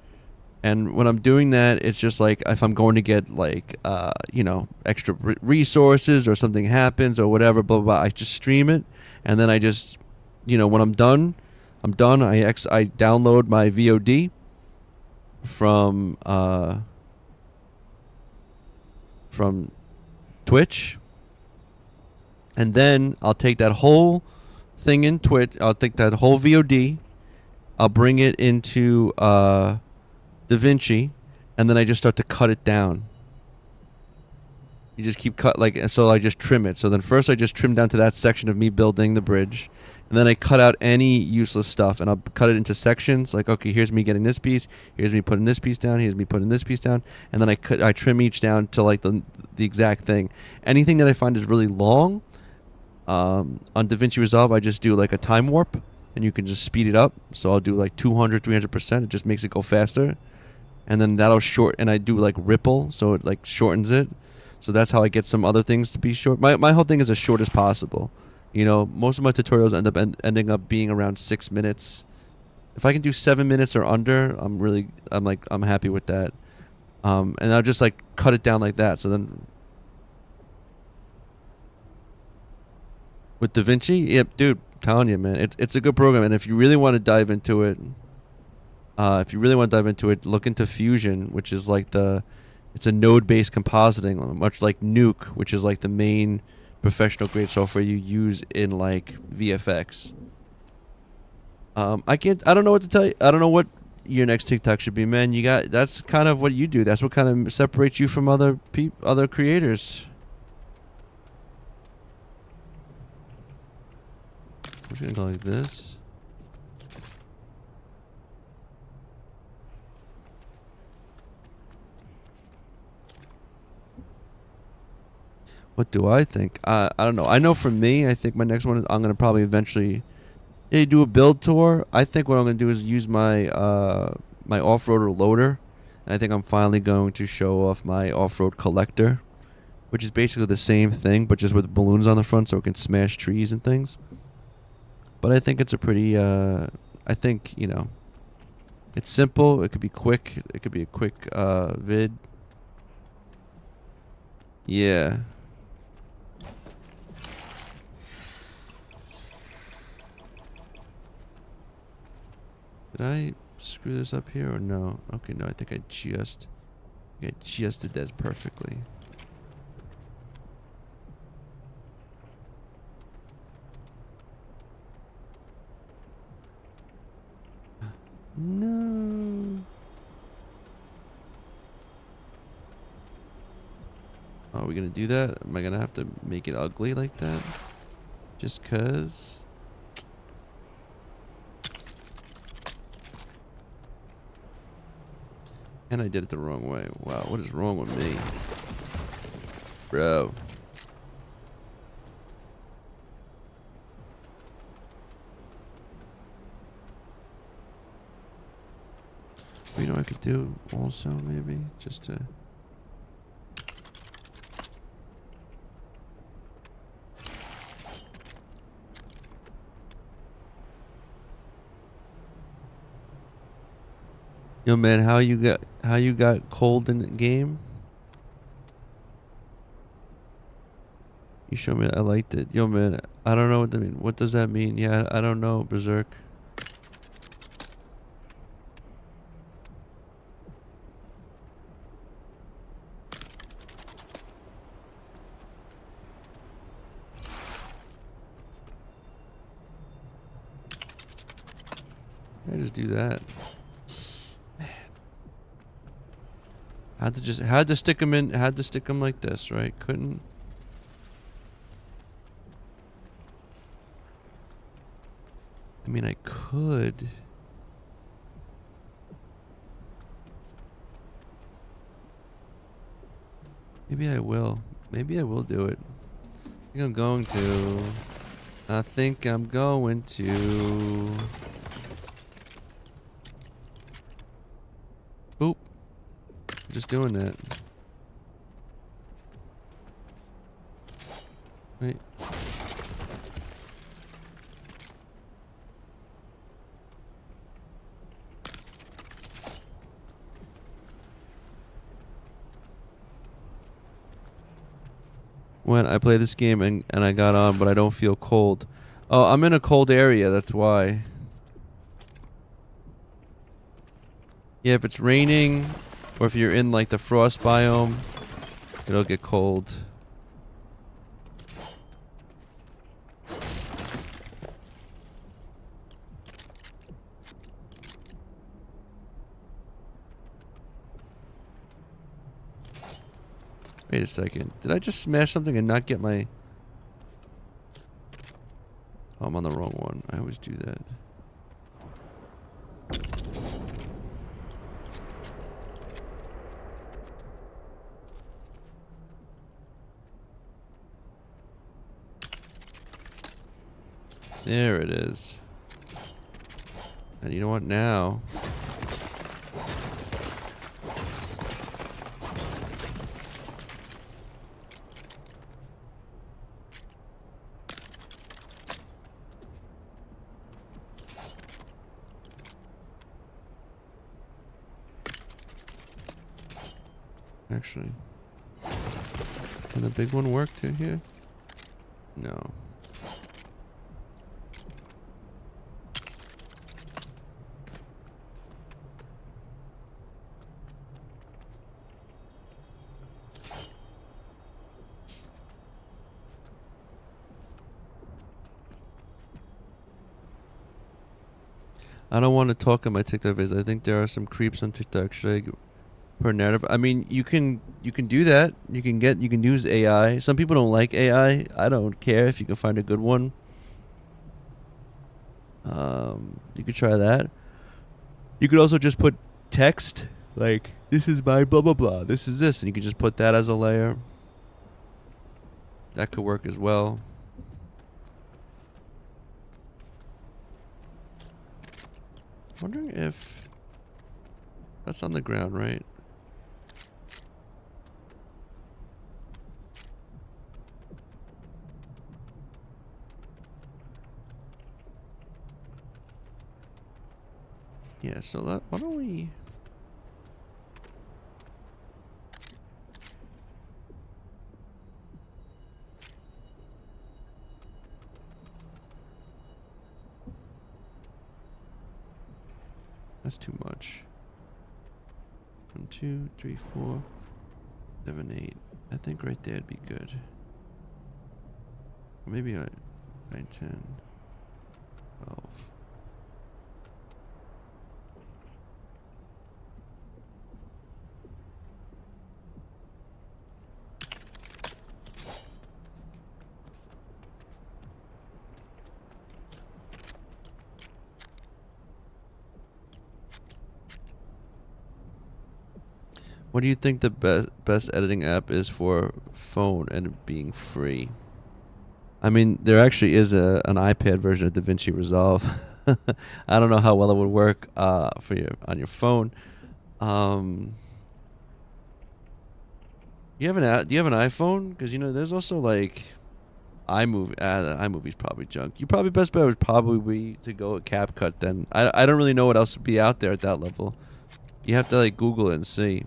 And when I'm doing that, it's just like if I'm going to get like, extra resources or something happens or whatever, blah, blah, blah, I just stream it. And then I just, when I'm done, I'm done. I download my VOD from Twitch. And then I'll take that whole thing in Twitch. I'll take that whole VOD. I'll bring it into DaVinci, and then I just start to cut it down. You just keep so I just trim it. So then first I just trim down to that section of me building the bridge, and then I cut out any useless stuff, and I'll cut it into sections. Like, okay, here's me getting this piece, here's me putting this piece down, here's me putting this piece down, and then I trim each down to like the exact thing. Anything that I find is really long, on DaVinci Resolve, I just do like a time warp, and you can just speed it up. So I'll do like 200, 300%. It just makes it go faster. And then that'll and I do like ripple, so it like shortens it. So that's how I get some other things to be short. My whole thing is as short as possible. Most of my tutorials end up ending up being around 6 minutes. If I can do 7 minutes or under, I'm happy with that. And I'll just like cut it down like that. So then with DaVinci, yep, dude, telling you, man, it's a good program. And if you really want to dive into it, look into Fusion, which is like it's a node-based compositing, much like Nuke, which is like the main professional grade software you use in like VFX. I don't know what to tell you. I don't know what your next TikTok should be, man. That's kind of what you do. That's what kind of separates you from other creators. I'm just gonna go like this. What do I think? I don't know. I know for me, I think my next one is I'm gonna probably eventually do a build tour. I think what I'm gonna do is use my my off-roader loader, and I think I'm finally going to show off my off-road collector, which is basically the same thing but just with balloons on the front, so it can smash trees and things. But I think it's a pretty I think it's simple. It could be quick. It could be a quick vid. Yeah. Did I screw this up here or no? Okay, no, I think I just did that perfectly. No. Are we gonna do that? Am I gonna have to make it ugly like that? Just cause? And I did it the wrong way. Wow, what is wrong with me? Bro. You know what I could do also, maybe? Just to... Yo, man, how you got cold in the game? You show me. I liked it. Yo, man, I don't know what that mean. What does that mean? Yeah, I don't know, Berserk. I just do that. Had to stick them like this, right? Couldn't. I mean, I could. Maybe I will. Maybe I will do it. I think I'm going to. I think I'm going to... Boop. Just doing that. Wait. When I play this game and I got on, but I don't feel cold. Oh, I'm in a cold area, that's why. Yeah, if it's raining, or if you're in like the frost biome, it'll get cold. Wait a second. Did I just smash something and not get my... Oh, I'm on the wrong one. I always do that. There it is. And you know what now? Actually, can the big one work too here? No. I don't want to talk on my TikTok videos. I think there are some creeps on TikTok. Should I per narrative? I mean, you can do that. You can use AI. Some people don't like AI. I don't care if you can find a good one. You could try that. You could also just put text like, "This is my blah blah blah. This is this," and you could just put that as a layer. That could work as well. Wondering if that's on the ground, right? Yeah, so why don't we... That's too much. 1, 2, 3, 4, 7, 8. I think right there would be good. Maybe 9, 10, 12. What do you think the best editing app is for phone and it being free? I mean, there actually is an iPad version of DaVinci Resolve. I don't know how well it would work for you on your phone. You have do you have an iPhone? Because there's also like iMovie. iMovie's probably junk. You probably best bet would probably be to go with CapCut. Then I don't really know what else would be out there at that level. You have to like Google it and see.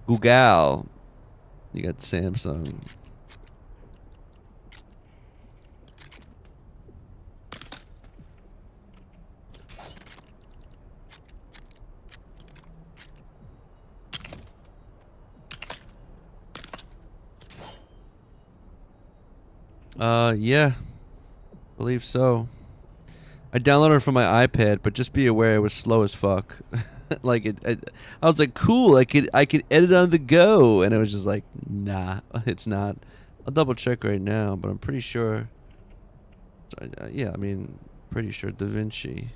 Google. You got Samsung. Yeah. Believe so. I downloaded it from my iPad, but just be aware it was slow as fuck. Like I was like, cool. I could edit on the go, and it was just like, nah, it's not. I'll double check right now, but I'm pretty sure. Yeah, I mean, pretty sure DaVinci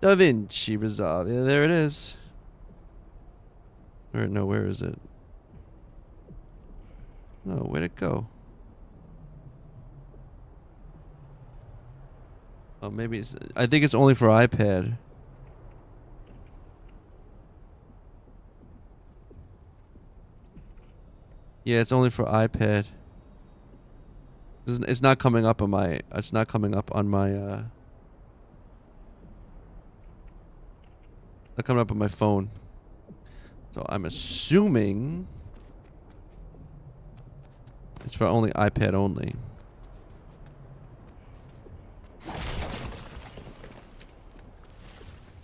Resolve. Yeah, there it is. Or no, where is it? No, where'd it go? Oh, maybe it's. I think it's only for iPad. Yeah, it's only for iPad. It's not coming up on my. It's not coming up on my. Not coming up on my phone. So I'm assuming it's for only iPad only.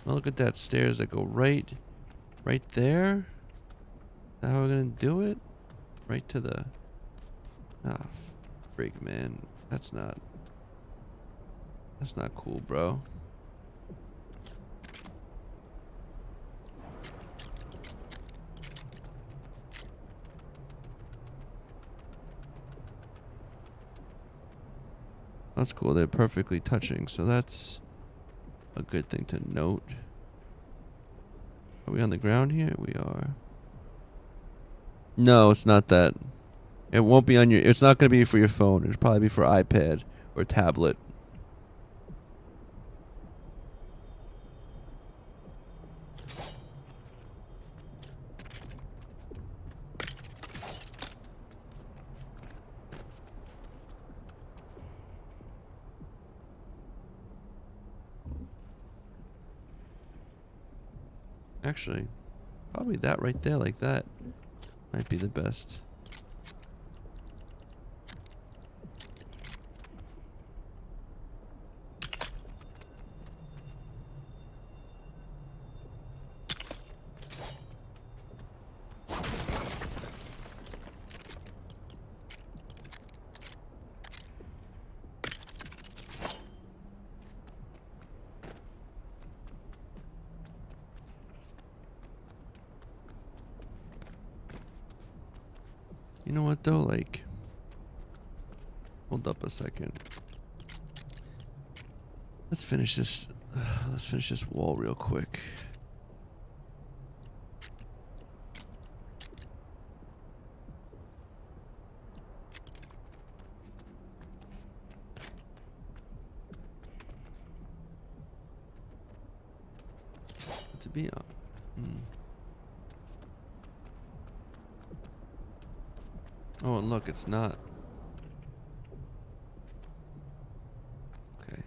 Well, look at that stairs that go right there. Is that how we're gonna do it? Right to the. Ah, freak, man. That's not cool, bro. That's cool. They're perfectly touching, so that's a good thing to note. Are we on the ground here? We are. No, it's not that. It won't be on your. It's not going to be for your phone. It'll probably be for iPad or tablet. Actually, probably that right there, like that, might be the best. You know what though, like, hold up a second. Let's finish this. Let's finish this wall real quick. To be on. Oh, and look, it's not. Okay.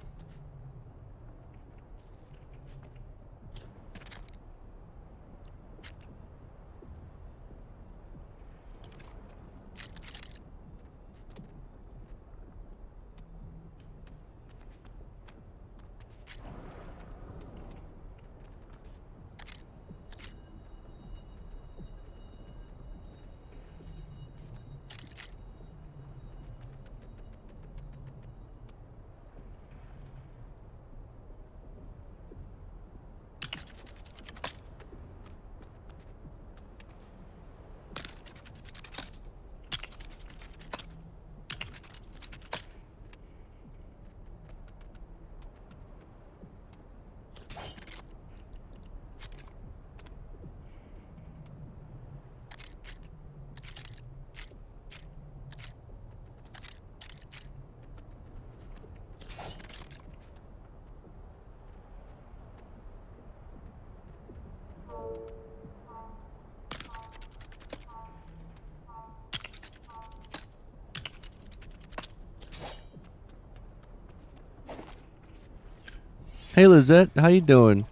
Hey Lizette, how you doing?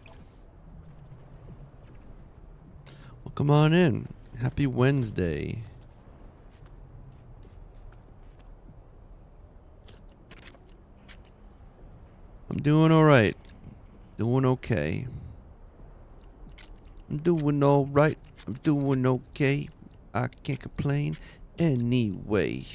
Well, come on in. Happy Wednesday. I'm doing alright. Doing okay. I'm doing alright. I'm doing okay. I can't complain anyway.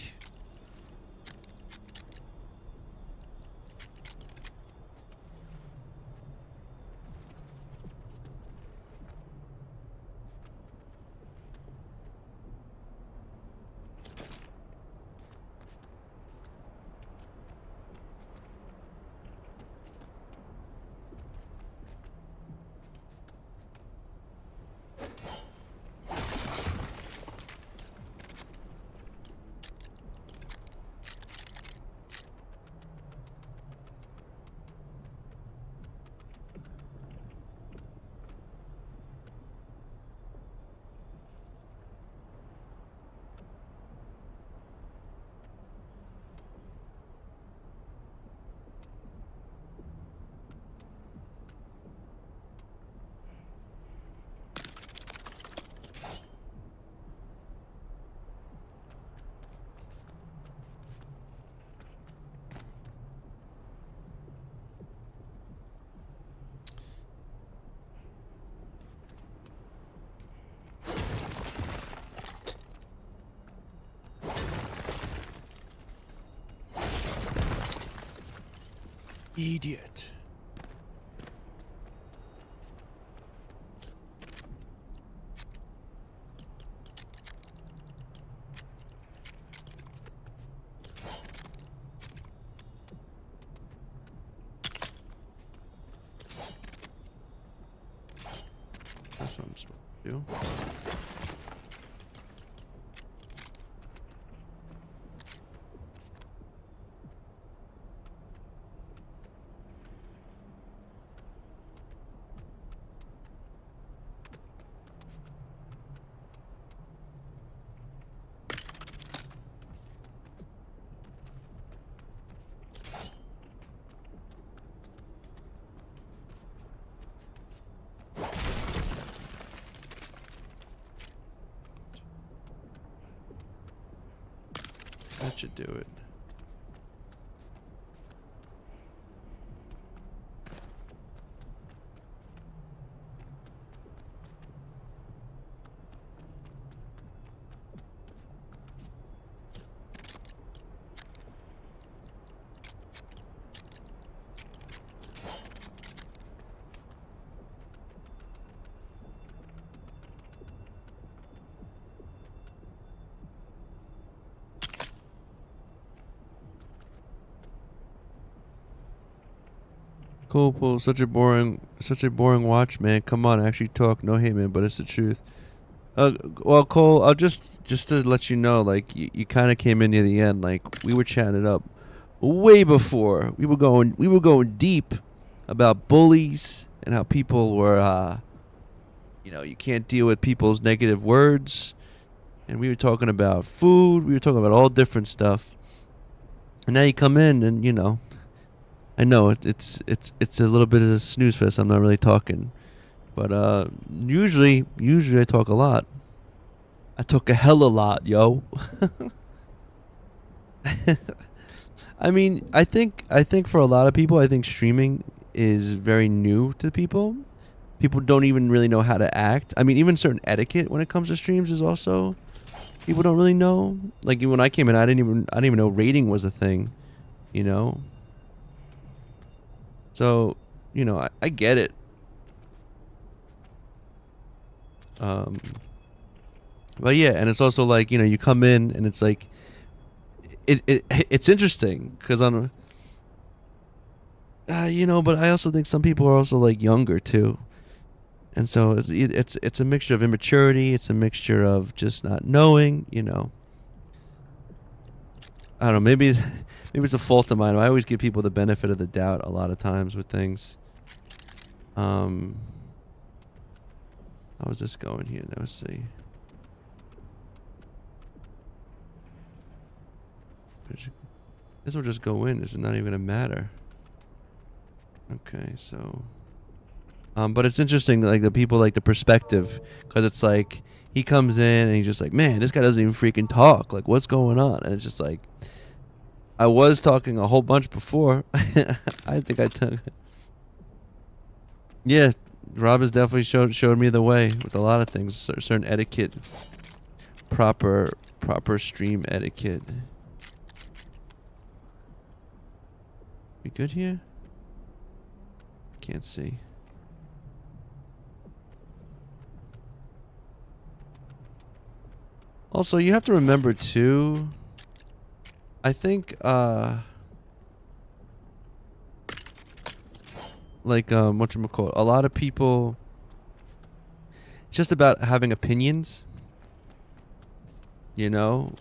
Idiot. That's what I'm supposed to do. That should do it. Cool, Paul. Such a boring watch, man. Come on, actually talk. No hate, man, but it's the truth. Well, Cole, I'll just to let you know, like you kind of came in near the end. Like we were chatting it up way before. We were going deep about bullies and how people were, you can't deal with people's negative words. And we were talking about food. We were talking about all different stuff. And now you come in, and I know it's a little bit of a snooze fest. I'm not really talking, but usually I talk a lot. I talk a hell of a lot, yo. I mean, I think for a lot of people, I think streaming is very new to people. People don't even really know how to act. I mean, even certain etiquette when it comes to streams is also people don't really know. Like when I came in, I didn't even know rating was a thing, you know. So, I get it. But yeah, and it's also like, you come in and it's like, it's interesting because but I also think some people are also like younger too. And so it's a mixture of immaturity. It's a mixture of just not knowing, I don't know, maybe it's a fault of mine. I always give people the benefit of the doubt a lot of times with things. How is this going here? Let's see. This will just go in. This is not even gonna matter. Okay, so. But it's interesting, like the people, like the perspective, because it's like he comes in and he's just like, man, this guy doesn't even freaking talk. Like, what's going on? And it's just like, I was talking a whole bunch before. I think I took. Yeah, Rob has definitely showed me the way with a lot of things, certain etiquette, proper stream etiquette. We good here? Can't see. Also, you have to remember too, I think like whatchamacallit, a lot of people, it's just about having opinions. Most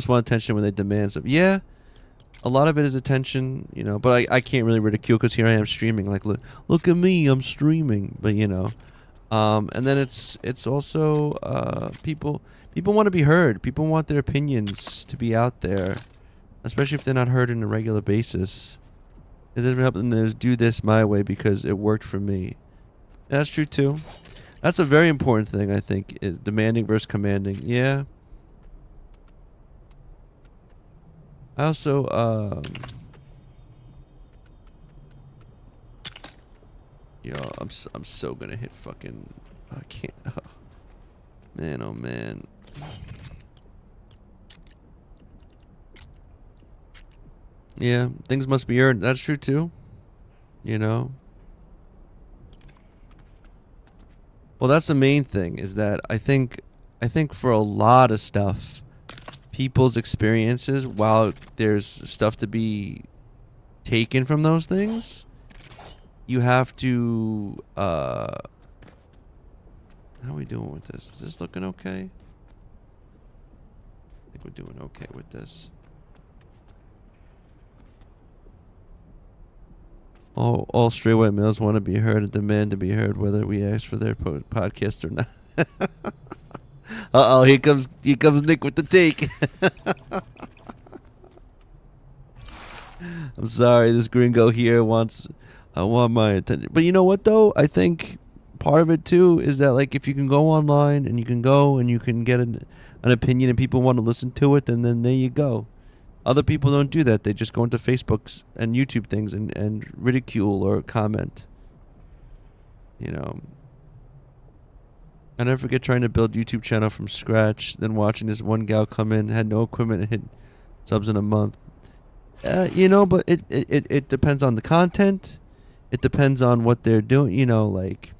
want attention when they demand stuff. Yeah, a lot of it is attention, but I can't really ridicule because here I am streaming. Like, look at me, I'm streaming. But and then it's also people want to be heard. People want their opinions to be out there, especially if they're not heard on a regular basis. It doesn't help them to do this my way because it worked for me. That's true too. That's a very important thing, I think, is demanding versus commanding. Yeah. I also yo, I'm so gonna hit fucking. I can't. Oh. Man, oh man. Yeah, things must be earned. That's true too. You know. Well, that's the main thing is that I think for a lot of stuff, people's experiences, while there's stuff to be taken from those things, you have to how are we doing with this? Is this looking okay? I think we're doing okay with this. All straight white males want to be heard and demand to be heard, whether we ask for their podcast or not. Uh-oh, here comes Nick with the take. I'm sorry, this gringo here I want my attention. But you know what though? I think part of it too is that like if you can go online and you can go and you can get an opinion and people want to listen to it, and then there you go. Other people don't do that. They just go into Facebooks and YouTube things and ridicule or comment. You know. I never forget trying to build YouTube channel from scratch, then watching this one gal come in, had no equipment, and hit subs in a month. You know, but it depends on the content. It depends on what they're doing. You know, like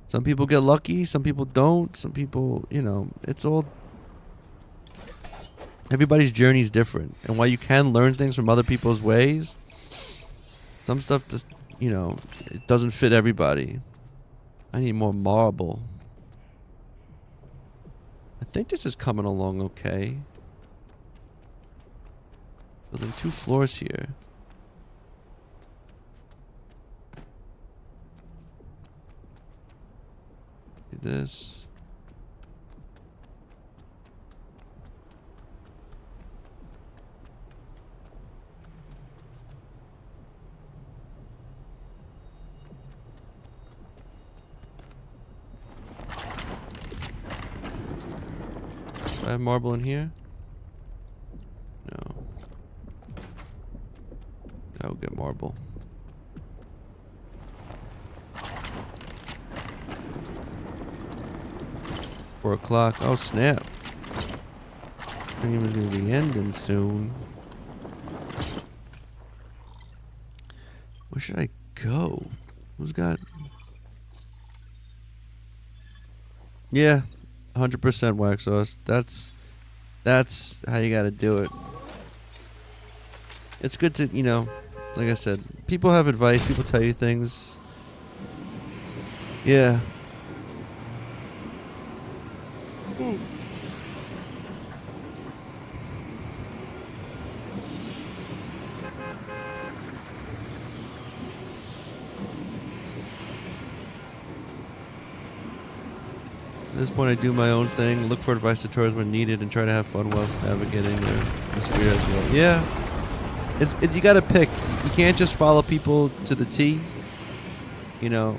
some people get lucky, some people don't. Some people, you know, it's all. Everybody's journey is different, and while you can learn things from other people's ways, some stuff just, you know, it doesn't fit everybody. I need more marble. I think this is coming along okay. Building 2 floors here. Do this. Do I have marble in here? No. I'll get marble. Four o'clock. Oh snap! Stream is gonna be ending soon. Where should I go? Who's got? Yeah, 100% wax sauce. That's how you gotta do it. It's good to, you know, like I said, people have advice, people tell you things. Yeah. At this point, I do my own thing, look for advice tutorials when needed, and try to have fun whilst navigating this weird as well. Yeah, you gotta pick. You can't just follow people to the T. You know,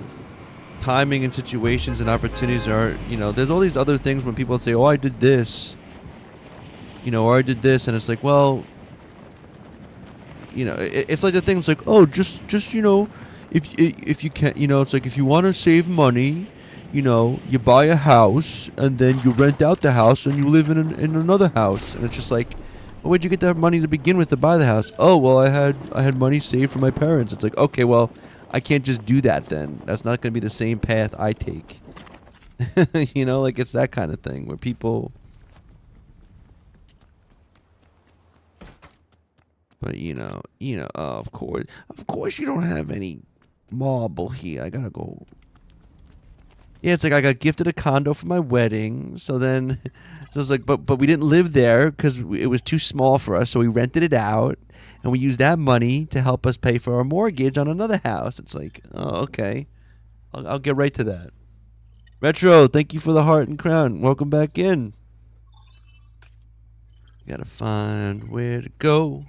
timing and situations and opportunities are, you know, there's all these other things when people say, "Oh, I did this," you know, or "I did this," and it's like, well, you know, it's like the things like, "Oh, just you know, if you can't, you know, it's like if you want to save money." You know, you buy a house and then you rent out the house and you live in another house, and it's just like, well, where'd you get that money to begin with to buy the house? Oh, well, I had money saved from my parents. It's like, okay, well, I can't just do that then. That's not going to be the same path I take. You know, like it's that kind of thing where people. But you know, of course, you don't have any marble here. I gotta go. Yeah, it's like I got gifted a condo for my wedding, so it's like, but we didn't live there because it was too small for us, so we rented it out, and we used that money to help us pay for our mortgage on another house. It's like, oh, okay, I'll get right to that. Retro, thank you for the heart and crown. Welcome back in. Gotta find where to go.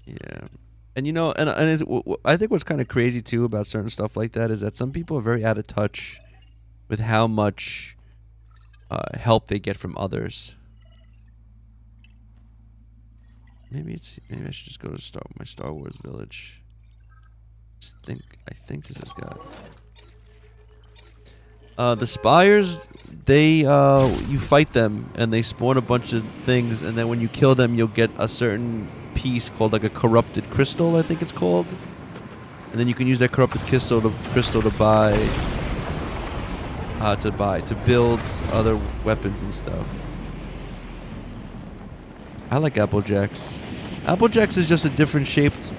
Yeah. And you know, and I think what's kind of crazy too about certain stuff like that is that some people are very out of touch with how much help they get from others. Maybe I should just go to my Star Wars village. I think this has got. The spires, they you fight them and they spawn a bunch of things, and then when you kill them, you'll get a certain piece called like a corrupted crystal, I think it's called, and then you can use that corrupted crystal to build other weapons and stuff. I like Applejacks. Applejacks is just a different shaped.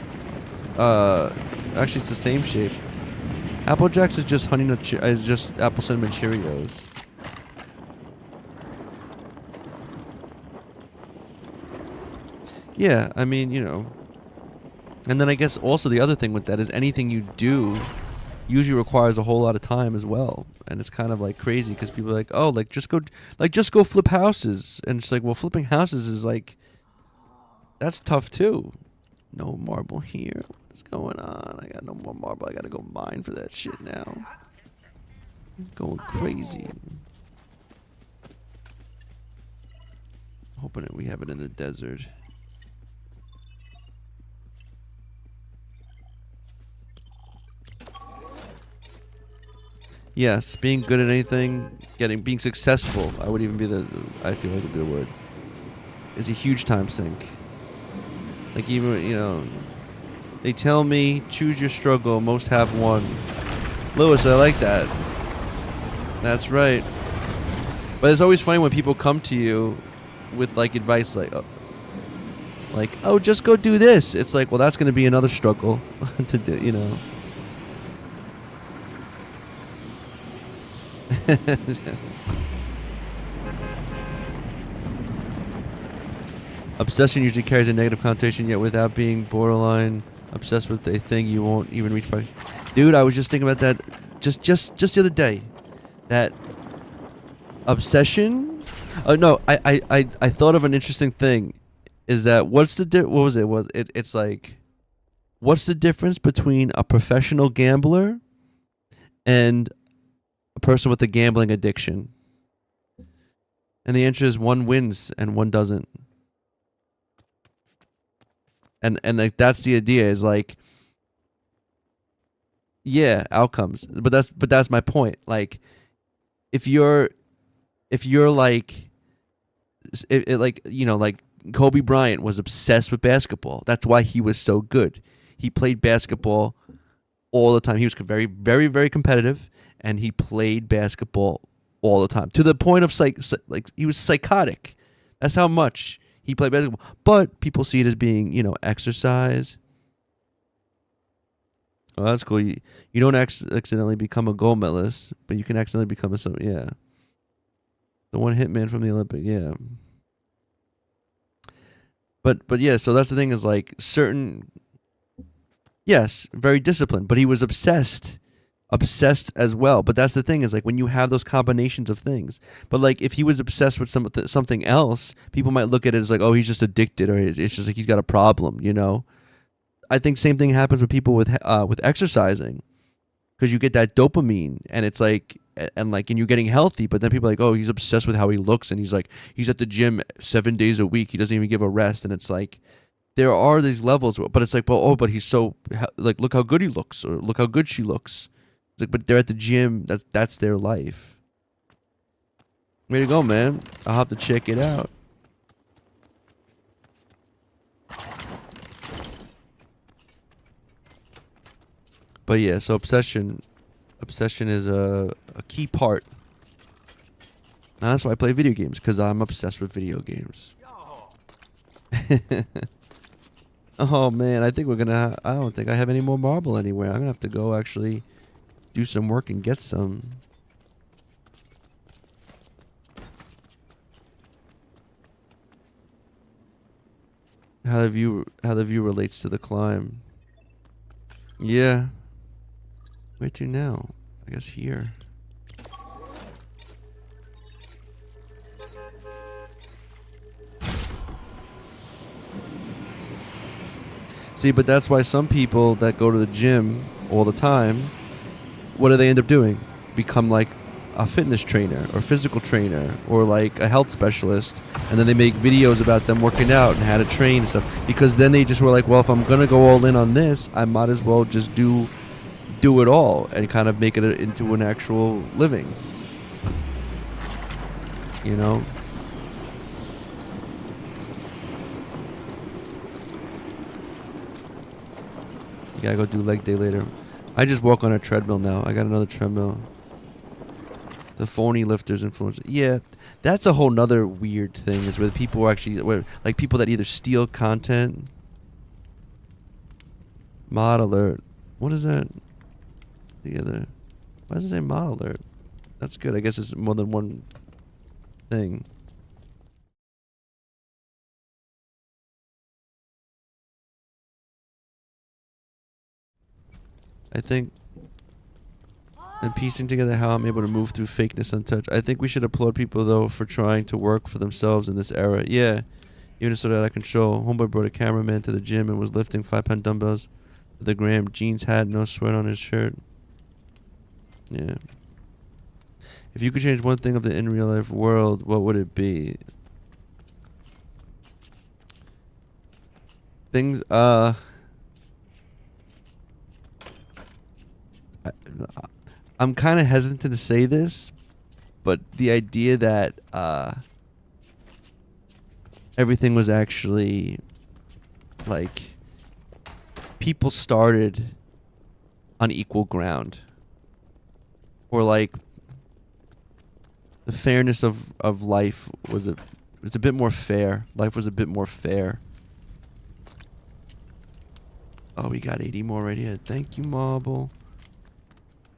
Actually, it's the same shape. Applejacks is just honey nut. Is just apple cinnamon Cheerios. Yeah, I mean, you know. And then I guess also the other thing with that is anything you do usually requires a whole lot of time as well, and it's kind of like crazy because people are like, oh, like just go flip houses, and it's like, well, flipping houses is like, that's tough too. No marble here. What's going on? I got no more marble. I gotta go mine for that shit now. Going crazy. Hoping that we have it in the desert. Yes, being good at anything, being successful, I would even be I feel like would be the word, is a huge time sink. Like even, you know, they tell me, choose your struggle, most have one. Lewis, I like that. That's right. But it's always funny when people come to you with like advice like, oh, just go do this. It's like, well, that's going to be another struggle to do, you know. Obsession usually carries a negative connotation, yet without being borderline obsessed with a thing you won't even reach by. Dude, I was just thinking about that just the other day. That obsession. Oh no, I thought of an interesting thing. Is that what's the it's like, what's the difference between a professional gambler and a person with a gambling addiction? And the answer is one wins and one doesn't. And like that's the idea, is like, yeah, outcomes. But that's my point. Like if you're like like, you know, like Kobe Bryant was obsessed with basketball. That's why he was so good. He played basketball all the time. He was very, very, very competitive, and he played basketball all the time to the point of like he was psychotic. That's how much he played basketball. But people see it as being, you know, exercise. Oh, that's cool. You don't accidentally become a gold medalist, but you can accidentally become the one hitman from the Olympic, yeah. But yeah, so that's the thing, is like certain, yes, very disciplined, but he was obsessed as well. But that's the thing, is like when you have those combinations of things. But like if he was obsessed with something else, people might look at it as like, oh, he's just addicted, or it's just like he's got a problem, you know. I think same thing happens with people with exercising, because you get that dopamine, and it's like, and you're getting healthy, but then people are like, oh, he's obsessed with how he looks, and he's like, he's at the gym 7 days a week, he doesn't even give a rest. And it's like, there are these levels, but it's like, well, oh, but he's so, like, look how good he looks, or look how good she looks. It's like, but they're at the gym, that's their life. Way to go, man. I'll have to check it out. But yeah, so obsession is a key part. And that's why I play video games, because I'm obsessed with video games. Oh man, I think we're gonna. I don't think I have any more marble anywhere. I'm gonna have to go actually do some work and get some. How the view relates to the climb. Yeah. Where to now? I guess here. See, but that's why some people that go to the gym all the time, what do they end up doing? Become like a fitness trainer or physical trainer or like a health specialist, and then they make videos about them working out and how to train and stuff, because then they just were like, well, if I'm gonna go all in on this, I might as well just do do it all and kind of make it into an actual living. You know? You gotta go do leg day later. I just walk on a treadmill now. I got another treadmill. The phony lifters influence. Yeah, that's a whole nother weird thing. Is where people are actually like people that either steal content. Mod alert. What is that? Together. Why does it say mod alert? That's good. I guess it's more than one thing. I think, and piecing together how I'm able to move through fakeness untouched. I think we should applaud people, though, for trying to work for themselves in this era. Yeah, even if so out of control. Homeboy brought a cameraman to the gym and was lifting 5-pound dumbbells with a gram. Jeans hat, no sweat on his shirt. Yeah. If you could change one thing of the in real life world, what would it be? Things, I'm kind of hesitant to say this, but the idea that everything was actually like people started on equal ground, or like the fairness of life was a bit more fair. Life was a bit more fair. Oh, we got 80 more right here. Thank you, Marble.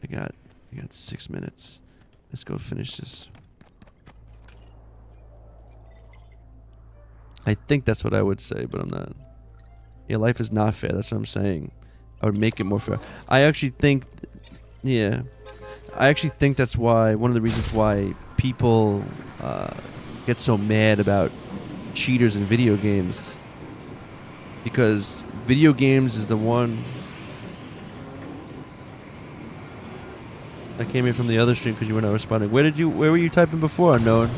I got 6 minutes. Let's go finish this. I think that's what I would say, but I'm not. Yeah, life is not fair. That's what I'm saying. I would make it more fair. I actually think, yeah, I actually think that's why, one of the reasons why people get so mad about cheaters in video games. Because video games is the one. I came in from the other stream because you were not responding. Where were you typing before, Unknown?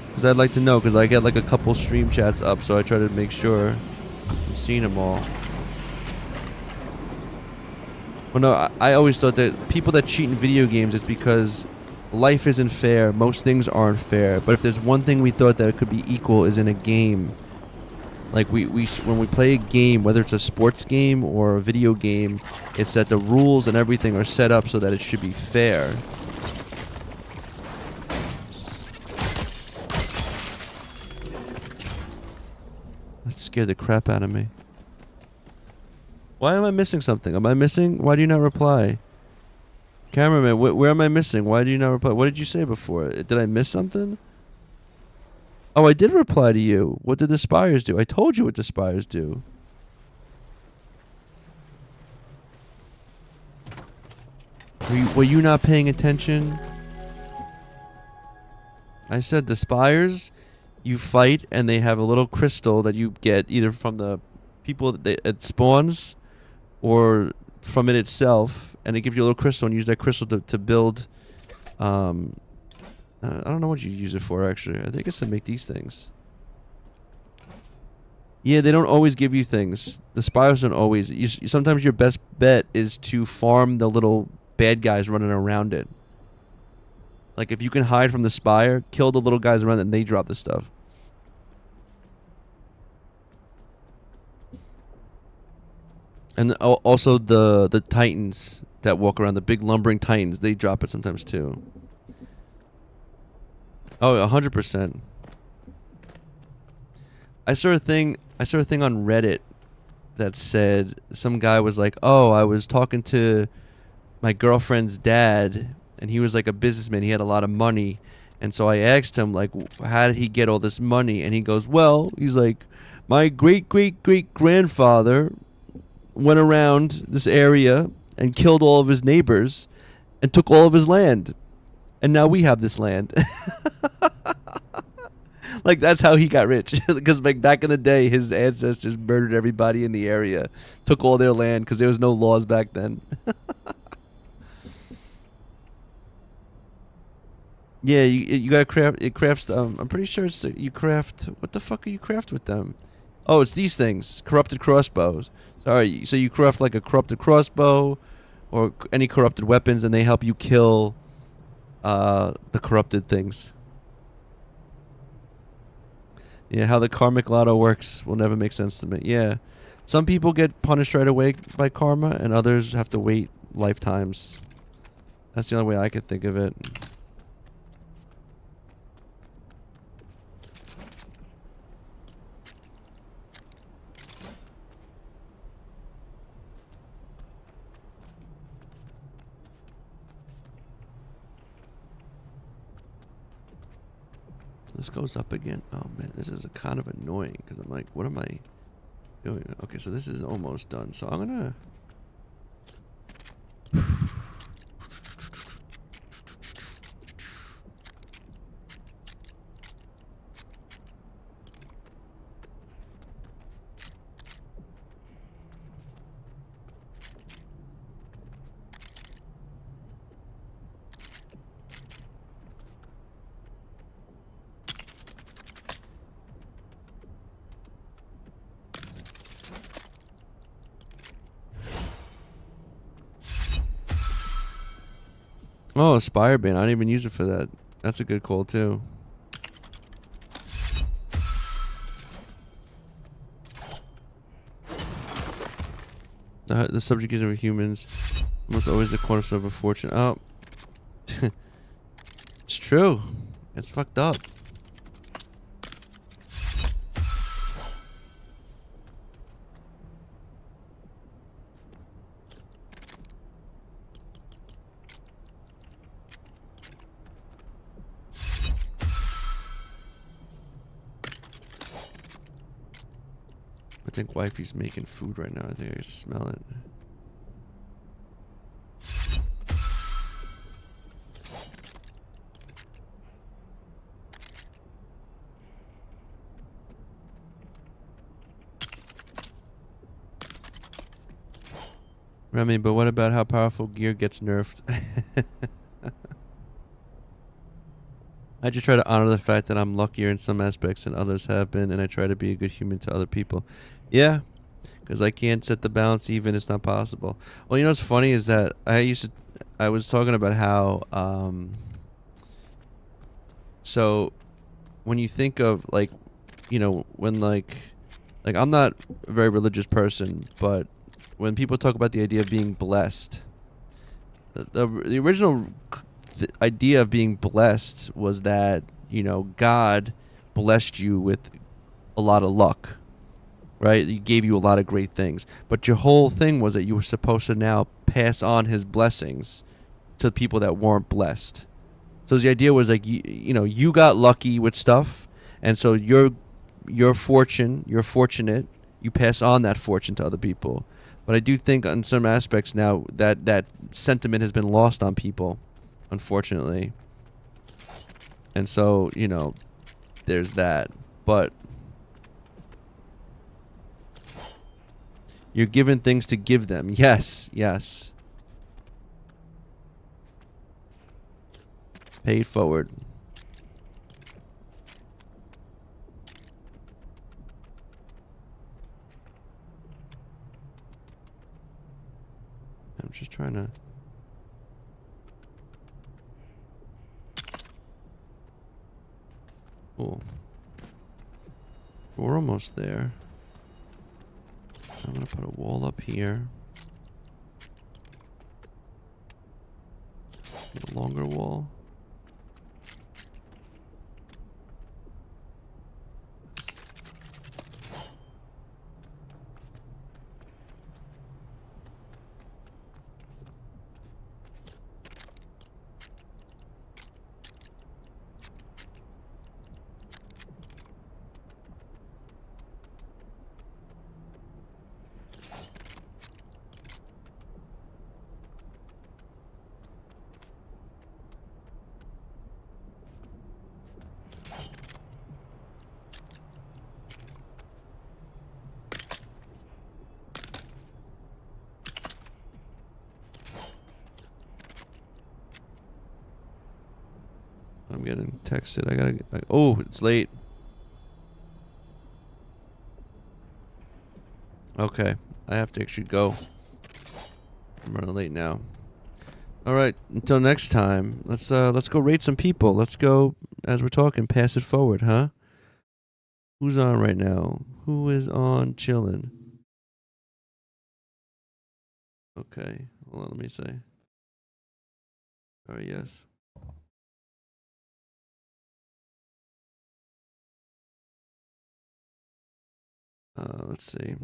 Because I'd like to know, because I get like a couple stream chats up, so I try to make sure I'm seeing them all. Well, no, I always thought that people that cheat in video games is because life isn't fair. Most things aren't fair. But if there's one thing we thought that could be equal is in a game. Like when we play a game, whether it's a sports game or a video game, it's that the rules and everything are set up so that it should be fair. That scared the crap out of me. Why am I missing something? Am I missing? Why do you not reply? Cameraman, where am I missing? Why do you not reply? What did you say before? Did I miss something? Oh, I did reply to you. What did the Spires do? I told you what the Spires do. Were you not paying attention? I said the Spires, you fight and they have a little crystal that you get either from the people that it spawns or from it itself, and it gives you a little crystal, and you use that crystal to build. I don't know what you use it for, actually. I think it's to make these things. Yeah, they don't always give you things. The Spires don't always. Sometimes your best bet is to farm the little bad guys running around it. Like, if you can hide from the Spire, kill the little guys around it, and they drop the stuff. And also the Titans that walk around, the big lumbering Titans, they drop it sometimes too. Oh, 100%. I saw a thing on Reddit that said some guy was like, "Oh, I was talking to my girlfriend's dad, and he was like a businessman. He had a lot of money, and so I asked him like, how did he get all this money?" And he goes, "Well, he's like, my great grandfather went around this area and killed all of his neighbors and took all of his land. And now we have this land." Like, that's how he got rich. Because like back in the day, his ancestors murdered everybody in the area, took all their land because there was no laws back then. Yeah, you gotta craft. It crafts. I'm pretty sure it's you craft. What the fuck are you craft with them? Oh, it's these things. Corrupted crossbows. Sorry. So you craft like a corrupted crossbow, or any corrupted weapons, and they help you kill the corrupted things. Yeah, how the karmic lotto works will never make sense to me. Yeah, some people get punished right away by karma, and others have to wait lifetimes. That's the only way I could think of it. This goes up again. Oh man, this is kind of annoying because I'm like, what am I doing? Okay, so this is almost done. So I'm gonna. Oh, Spire Band. I didn't even use it for that. That's a good call too. The subject is over humans. Almost always the cornerstone of a fortune. Oh, it's true. It's fucked up. I think wifey's making food right now. I think I can smell it. Remy, but what about how powerful gear gets nerfed? I just try to honor the fact that I'm luckier in some aspects than others have been, and I try to be a good human to other people. Yeah, because I can't set the balance even. It's not possible. Well, you know what's funny is that I was talking about how, so when you think of like, when like I'm not a very religious person, but when people talk about the idea of being blessed, the original idea of being blessed was that God blessed you with a lot of luck, right? He gave you a lot of great things, but your whole thing was that you were supposed to now pass on His blessings to people that weren't blessed. So the idea was like you got lucky with stuff, and so you're fortunate. You pass on that fortune to other people. But I do think on some aspects now that sentiment has been lost on people, unfortunately. And so, there's that. But you're given things to give them. Yes, yes. Pay it forward. I'm just trying to... Cool. We're almost there. I'm gonna put a wall up here. Get a longer wall. I'm getting texted. Oh, it's late. Okay, I have to actually go. I'm running late now. All right, until next time. Let's go rate some people. Let's go, as we're talking, pass it forward, huh? Who's on right now? Who is on chilling? Okay, hold on, let me say. All right, yes. Let's see.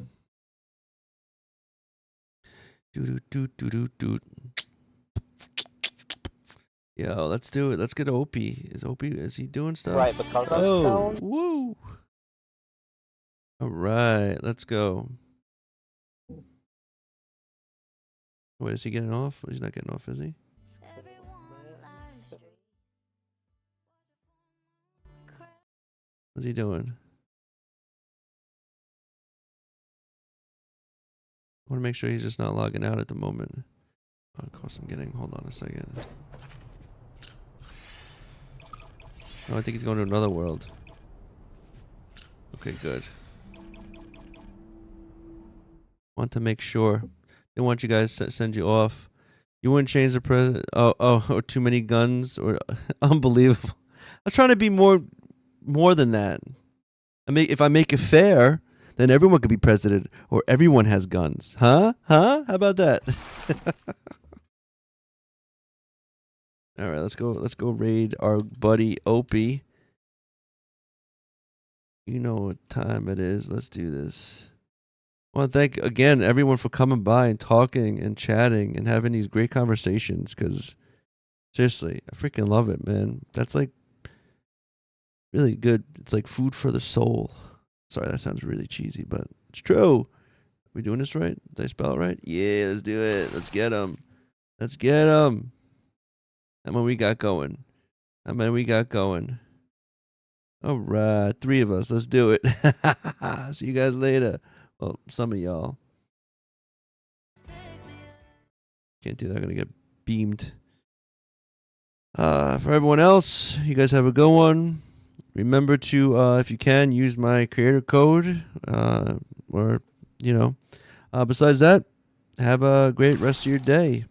Do. Yo, let's do it. Let's get Opie. Is he doing stuff? Right, because I'm Oh, stoned. woo. All right, let's go. Wait, is he getting off? He's not getting off, is he? What's he doing? I want to make sure he's just not logging out at the moment. Oh, of course I'm getting. Hold on a second. Oh, I think he's going to another world. Okay, good. Want to make sure. They want you guys to send you off. You wouldn't change the president. Or too many guns or unbelievable. I'm trying to be more than that. If I make it fair, then everyone could be president or everyone has guns. Huh? How about that? All right, let's go raid our buddy Opie. You know what time it is. Let's do this. I want to thank again everyone for coming by and talking and chatting and having these great conversations, because seriously, I freaking love it, man. That's like really good. It's like food for the soul. Sorry, that sounds really cheesy, but it's true. We doing this right? Did I spell it right? Yeah, let's do it. Let's get them. Let's get them. How many we got going? All right, 3 of us. Let's do it. See you guys later. Well, some of y'all. Can't do that. I'm going to get beamed. For everyone else, you guys have a good one. Remember to, if you can, use my creator code. Besides that, have a great rest of your day.